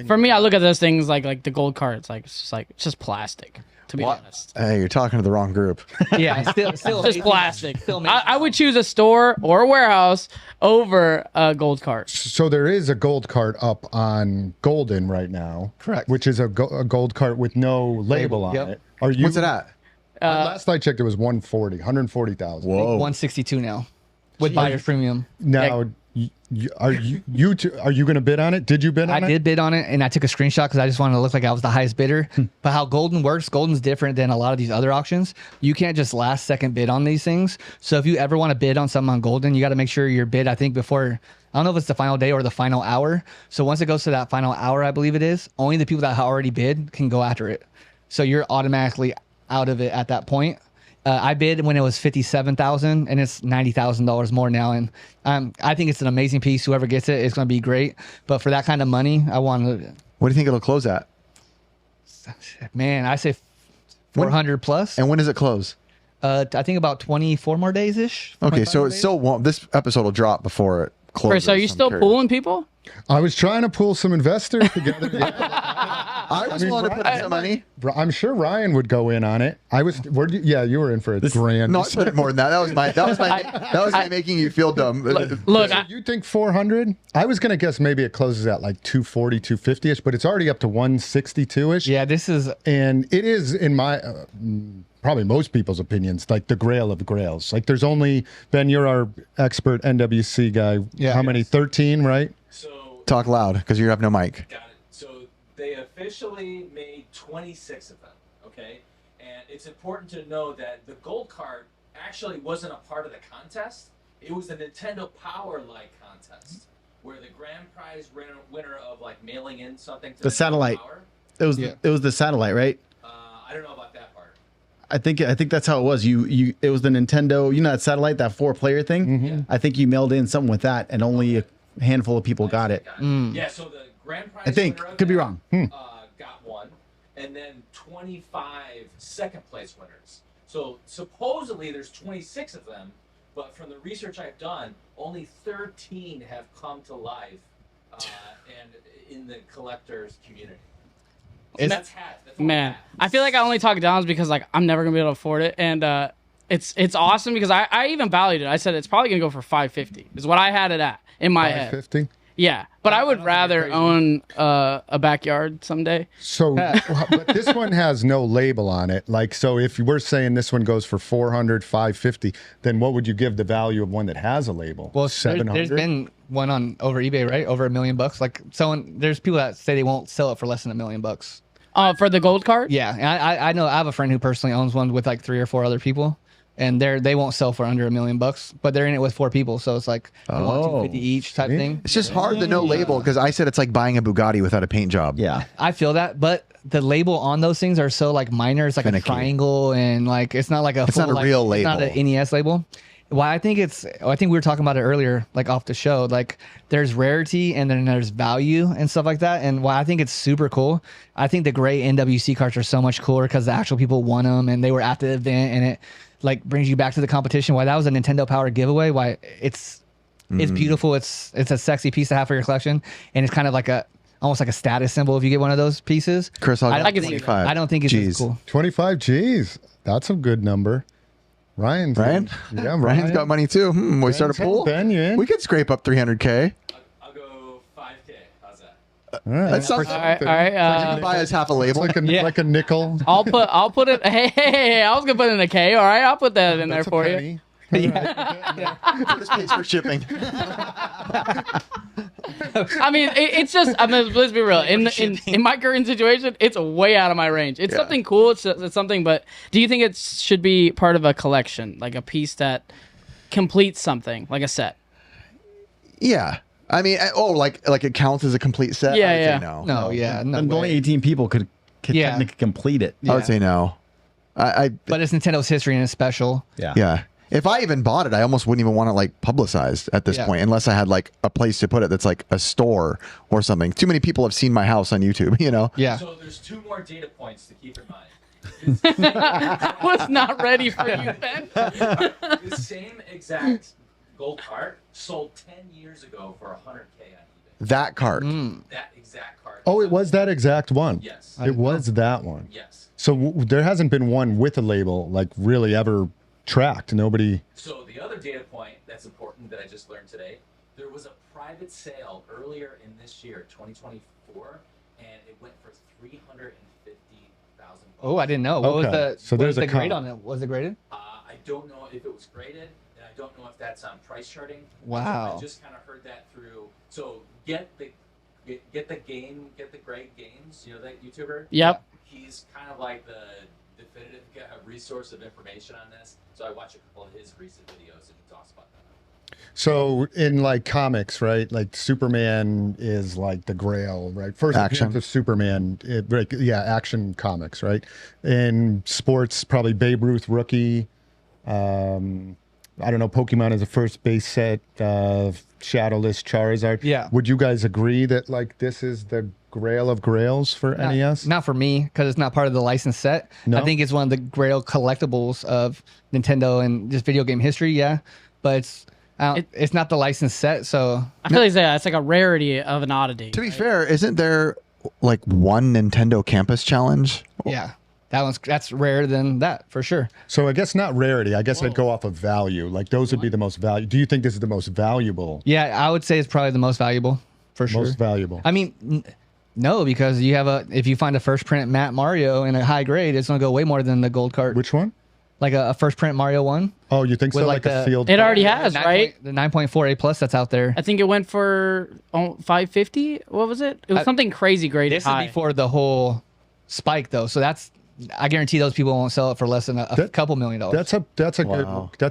For me, I look at those things like the gold cards. Like it's just plastic. To be honest, Hey, you're talking to the wrong group. Yeah. Still just plastic. Still amazing. I would choose a store or a warehouse over a gold card. So there is a gold cart up on Golden right now. Correct. Which is a gold cart with no label on Yep. it. Are you? What's it at? Last I checked, it was 140,000. Whoa. 162 now with buyer's premium. Now, are you going to bid on it? Did you bid on it? I did bid on it, and I took a screenshot because I just wanted to look like I was the highest bidder. But how Golden works, Golden's different than a lot of these other auctions. You can't just last second bid on these things. So if you ever want to bid on something on Golden, you got to make sure your bid, I think before, I don't know if it's the final day or the final hour. So once it goes to that final hour, I believe it is, only the people that have already bid can go after it. So you're automatically out of it at that point. I bid when it was $57,000 and it's $90,000 more now. And I think it's an amazing piece. Whoever gets it, it's going to be great. But for that kind of money, I want to. What do you think it'll close at? Man, I say 400 plus. And when does it close? I think about 24 more days ish. Okay, so it still won't. This episode will drop before it closes. So are you still pooling people? I was trying to pull some investors together. I was willing to put in some money. I'm sure Ryan would go in on it. You were in for a grand. No, I put it more than that. That was my making you feel dumb. Look, So you think 400? I was going to guess maybe it closes at like 240, 250-ish, but it's already up to 162-ish. Yeah, this is. And it is, in my, probably most people's opinions, like the grail of grails. Like there's only, Ben, you're our expert NWC guy. Yeah. How many? 13, right? So Talk loud because you have no mic. got it. So they officially made 26 of them. Okay, and it's important to know that the gold card actually wasn't a part of the contest. It was a Nintendo Power like contest where the grand prize winner of like mailing in something to The satellite. Power. It was the satellite, right? I don't know about that part. I think that's how it was. It was the Nintendo, that satellite, that 4-player thing. Mm-hmm. I think you mailed in something with that, and only a handful of people got it. Yeah, so the grand prize I think. winner of Could be that, wrong. Got one, and then 25 second place winners. So supposedly there's 26 of them, but from the research I've done, only 13 have come to life, and in the collectors community. So that's half. That's only man, half. I feel like I only talk downs because like I'm never gonna be able to afford it, and it's awesome because I even valued it. I said it's probably gonna go for $550 is what I had it at in my head. 550. Yeah, but I would rather own a backyard someday. So, but this one has no label on it. Like, so if we're saying this one goes for 400, 550, then what would you give the value of one that has a label? Well, $700. there's been one on over eBay, right? Over $1 million. Like there's people that say they won't sell it for less than $1 million. For the gold card? Yeah, and I know I have a friend who personally owns one with like 3 or 4 other people, and they won't sell for under $1 million, but they're in it with 4 people, so it's like they want 250 each type thing. It's just hard to know label because I said it's like buying a Bugatti without a paint job. Yeah. I feel that, but the label on those things are so like minor. It's like Finicky. a triangle, and like it's not like a. It's not a real It's not label. an NES label. Why I think we were talking about it earlier, like off the show. Like there's rarity and then there's value and stuff like that. And why I think it's super cool. I think the gray NWC cards are so much cooler because the actual people won them and they were at the event, and it like brings you back to the competition. Why that was a Nintendo Power giveaway. Why it's beautiful. It's a sexy piece to have for your collection, and it's kind of like almost like a status symbol if you get one of those pieces. Chris, I I'll can give see you that. 25. I don't think it's as cool. 25 G's. That's a good number. Ryan? Yeah, Ryan's got money too. We start a pool. Ben, you in? We could scrape up 300K. I'll go 5K. How's that? All right. That sounds. All right. You can buy us half a label. Like a nickel. I'll put it. Hey, I was gonna put in a K. All right, I'll put that in there That's a for you. penny. This pays for shipping. I mean, it's just. I mean, let's be real. In my current situation, it's way out of my range. It's something cool. It's something. But do you think it should be part of a collection, like a piece that completes something, like a set? Yeah. I mean, like it counts as a complete set? Yeah, I would yeah. say no. No, yeah, no And only way. 18 people could Yeah. technically complete it. I would say no. But it's Nintendo's history and it's special. Yeah. Yeah. If I even bought it, I almost wouldn't even want it like publicized at this point, unless I had like a place to put it that's like a store or something. Too many people have seen my house on YouTube, you know? Yeah. So there's 2 more data points to keep in mind. I was not ready for you, Ben. The same exact gold cart sold 10 years ago for $100K on eBay. That cart. That exact cart. Oh, it was that exact one. Yes. It was that one. Yes. So there hasn't been one with a label like really ever tracked. Nobody. So the other data point that's important that I just learned today, there was a private sale earlier in this year, 2024, and it went for $350,000. Oh, I didn't know. What was Okay. the So what there's was a the grade comp. on it? Was it graded? I don't know if it was graded, and I don't know if that's on price charting. Wow. I just kind of heard that through. So get the Greg Games, you know that YouTuber? Yep. He's kind of like the definitive resource of information on this. So I watch a couple of his recent videos and he talks about that. So in like comics, right? Like Superman is like the Grail, right? First Action. appearance of Superman, action comics, right? In sports, probably Babe Ruth rookie. I don't know. Pokemon is the first base set. Shadowless Charizard. Yeah. Would you guys agree that like this is the Grail of Grails for NES? Not for me, because it's not part of the licensed set. No? I think it's one of the grail collectibles of Nintendo and just video game history, yeah. But it's not the licensed set, so... I feel like it's like a rarity of an oddity. To be fair, isn't there like one Nintendo Campus Challenge? Yeah. That's rarer than that, for sure. So I guess not rarity. I guess I'd go off of value. Like those would be the most value. Do you think this is the most valuable? Yeah, I would say it's probably the most valuable, for sure. Most valuable. I mean, no, because if you find a first print Matt Mario in a high grade, it's going to go way more than the gold card. Which one? Like a first print Mario 1. Oh, you think so? With, Like like, a the- sealed. It already has, right? The 9.4 A plus that's out there. I think it went for 550. What was it? It was something crazy graded This high. is before the whole spike, though. So I guarantee those people won't sell it for less than a couple $1 million. That's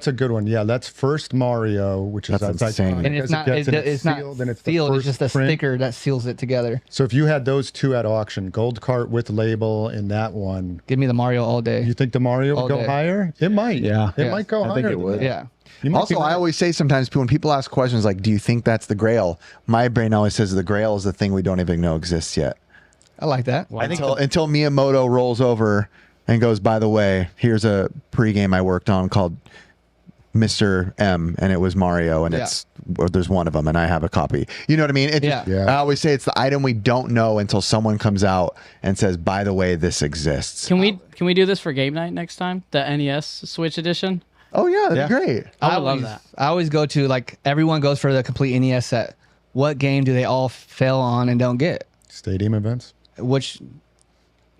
a good one. Yeah, that's first Mario, which is That's insane. iconic and it's as not it gets, and it's not sealed, and it's the sealed. It's first just a print. sticker that seals it together. So if you had those two at auction, gold cart with label in that one, Give me the Mario all day. you think the Mario would All go day. higher? It might. Yeah. It Yeah. might go I higher. think it than would. that. Yeah. You might Also, be I right. always say sometimes when people ask questions like, do you think that's the Grail? My brain always says the Grail is the thing we don't even know exists yet. I like that. I think Until Miyamoto rolls over and goes, by the way, here's a pregame I worked on called Mr. M, and it was Mario, and there's one of them, and I have a copy. You know what I mean? Yeah. I always say it's the item we don't know until someone comes out and says, by the way, this exists. Can we do this for game night next time? The NES Switch edition. Oh, yeah, that'd be great. I would love that. I always go to, like, everyone goes for the complete NES set. What game do they all fail on and don't get? Stadium events. Which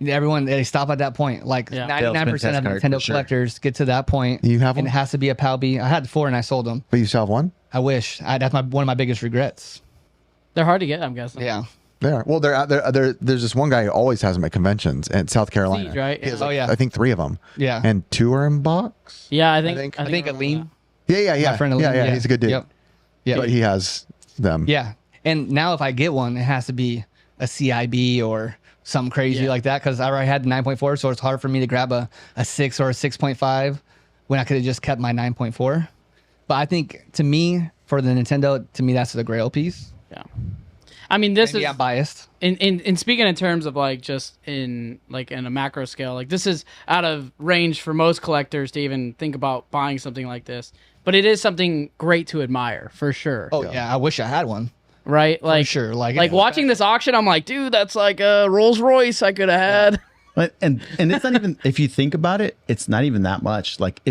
everyone, they stop at that point. Like Yeah. 99% of Test card, Nintendo for sure. collectors get to that point. You have And one? it has to be a PAL B. I had 4 and I sold them. But you still have one? I wish. That's one of my biggest regrets. They're hard to get, I'm guessing. Yeah. There. Well, they're out there. There's this one guy who always has them at conventions in South Carolina. Siege, right? He has, Oh, yeah. I think 3 of them. Yeah. And 2 are in box. Yeah, I think think- I think remember Aline. Yeah. My friend yeah, Aline, yeah. He's a good dude. Yep. Yeah. But he has them. Yeah. And now if I get one, it has to be a CIB or something crazy Yeah. like that because I already had the 9.4, so it's hard for me to grab a 6 or a 6.5 when I could have just kept my 9.4. But I think to me, for the Nintendo, to me that's the grail piece. Yeah. I mean, this Maybe is I'm biased. in speaking in terms of like just in a macro scale, like this is out of range for most collectors to even think about buying something like this. But it is something great to admire for sure. Oh yeah, I wish I had one. Right? Like sure. Like watching this auction, I'm like, dude, that's like a Rolls Royce I could have had. But and it's not even, if you think about it, it's not even that much. Like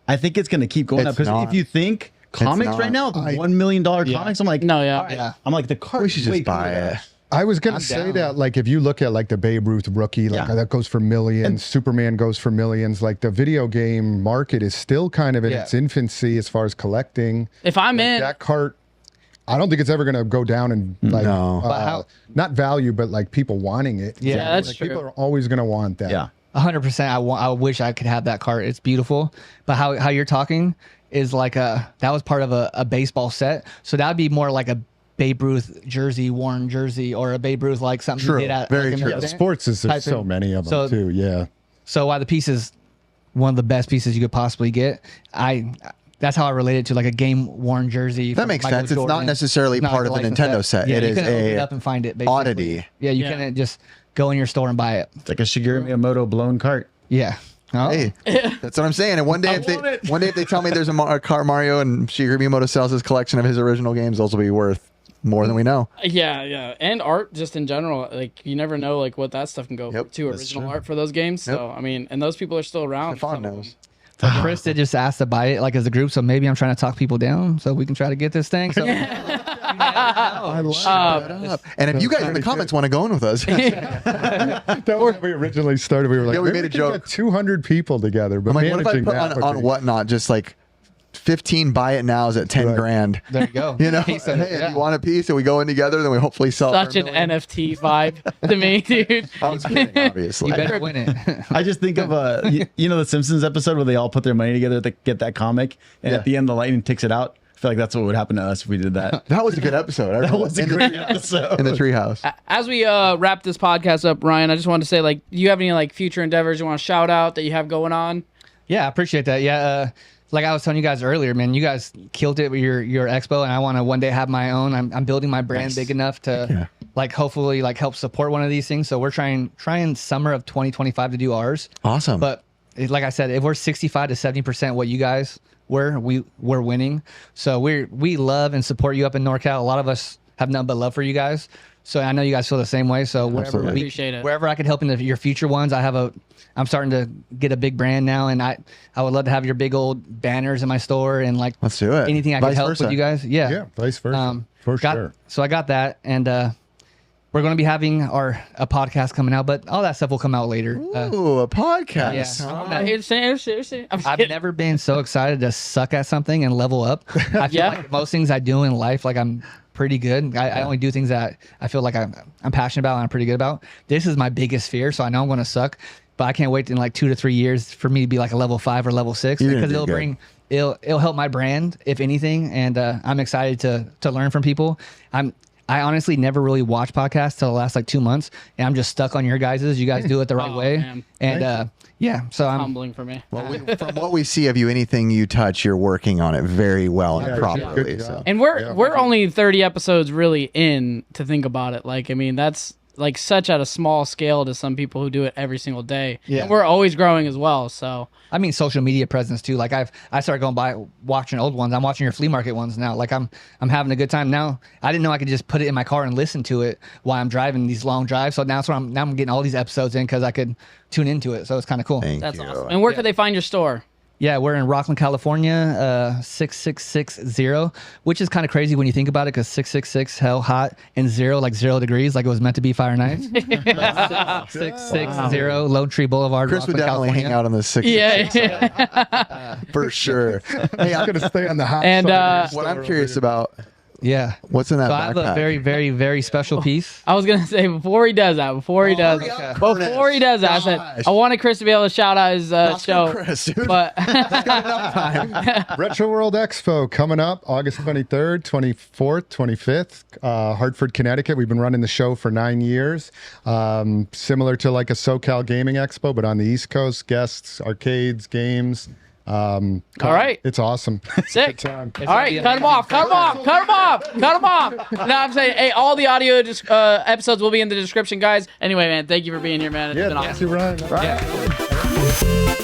I think it's going to keep going It's up because not. if you think comics not. right now, $1 million comics, I'm like, No, yeah. all right. Yeah. I'm like the cart. We should just buy it. I was gonna I'm say down. that, like, if you look at like the Babe Ruth rookie, like Yeah. that goes for millions. Superman goes for millions. Like the video game market is still kind of in Yeah. its infancy as far as collecting. If I'm Like, in, that cart, I don't think it's ever gonna go down in like No. But how- not value, but like people wanting it. Yeah, that's like, true. People are always gonna want that. Yeah. 100%. I wish I could have that cart. It's beautiful. But how you're talking is like that was part of a baseball set. So that would be more like a Babe Ruth jersey, worn jersey, or a Babe Ruth like something True. you did at Very like, an true. Yeah, event sports is type there's so thing. many of them So- too. Yeah. So while the piece is one of the best pieces you could possibly get. That's how I related to like a game worn jersey. That makes sense. It's not necessarily part of the Nintendo set. Yeah, it you is couldn't open it a up and find it, basically. oddity. Yeah, you couldn't just go in your store and buy it. It's like a Shigeru Miyamoto blown cart. Yeah. Oh. Hey, that's what I'm saying. And one day, if they tell me there's a car Mario and Shigeru Miyamoto sells his collection of his original games, those will be worth more than we know. Yeah, and art just in general. Like you never know, like what that stuff can go for too. Original art for those games. So I mean, and those people are still around. Stefan knows. Chris did just ask to buy it like as a group, so maybe I'm trying to talk people down so we can try to get this thing. So I love And if you guys in the comments want to go in with us, that was when we originally started. We were like, we maybe made a can joke. Get 200 people together, but I'm like, what if I managing put that on Whatnot just like 15 buy it nows at 10 grand? there you go. You know, Piece of hey, it, if you want a piece and we go in together, then we hopefully sell. Such an NFT vibe to me, dude. I was kidding, obviously. You better win it. I just think of you know, the Simpsons episode where they all put their money together to get that comic, and at the end the lightning takes it out. I feel like that's what would happen to us if we did that. That was a good episode. That was a great episode. In the treehouse. As we wrap this podcast up, Ryan, I just wanted to say, like, do you have any like future endeavors you want to shout out that you have going on? Yeah, I appreciate that. Yeah, like I was telling you guys earlier, man, you guys killed it with your expo, and I want to one day have my own. I'm building my brand big enough to like hopefully like help support one of these things. So we're trying summer of 2025 to do ours. Awesome. But like I said, if we're 65 to 70% what you guys were, we're winning. So we love and support you up in NorCal. A lot of us have nothing but love for you guys. So I know you guys feel the same way. So Appreciate it. wherever I could help in your future ones, I'm starting to get a big brand now, and I would love to have your big old banners in my store and like Let's do it. anything I Vice can help versa. with you guys. Yeah, vice versa. For sure. So I got that, and we're going to be having a podcast coming out, but all that stuff will come out later. Ooh, a podcast. Yeah. I've never been so excited to suck at something and level up. I feel like most things I do in life, like I'm pretty good. I only do things that I feel like I'm passionate about and I'm pretty good about. This is my biggest fear, so I know I'm going to suck, but I can't wait in like 2 to 3 years for me to be like a level 5 or level 6 because it'll help my brand, if anything, and I'm excited to learn from people. I honestly never really watched podcasts till the last like 2 months, and I'm just stuck on your guys's. You guys do it the right way, man. and so I'm Humbling for me. Well, from what we see of you, anything you touch, you're working on it very well and properly. good So. job. And we're only 30 episodes really in to think about it. Like, I mean, that's like such at a small scale to some people who do it every single day. Yeah. And we're always growing as well. So I mean, social media presence too. Like I started going by watching old ones. I'm watching your flea market ones now. Like I'm having a good time now. I didn't know I could just put it in my car and listen to it while I'm driving these long drives. So now I'm getting all these episodes in because I could tune into it. So it's kind of cool. Thank that's you. awesome. And where could they find your store? Yeah, we're in Rockland, California, 6660, which is kind of crazy when you think about it because 666 hell hot and 0 like 0 degrees, like it was meant to be Fire Nights. 660 Lone Tree Boulevard. Chris would Rockland, definitely California. hang out on the 6. Yeah. For sure. Hey, I'm gonna stay on the hot And, side of the what store I'm curious about, Yeah. what's in that So I have backpack? a very, very, very special piece. I was gonna say before he does that, I said I wanted Chris to be able to shout out his show. Chris, dude. But Retro World Expo coming up August 23rd, 24th, 25th, Hartford, Connecticut. We've been running the show for 9 years. Similar to like a SoCal Gaming Expo, but on the East Coast, guests, arcades, games. all right, It's awesome. sick. Good time. All right, cut him off. No, I'm saying, hey, all the audio episodes will be in the description, guys. Anyway, man, thank you for being here, man. It's been awesome. Thank you, Ryan. Yeah.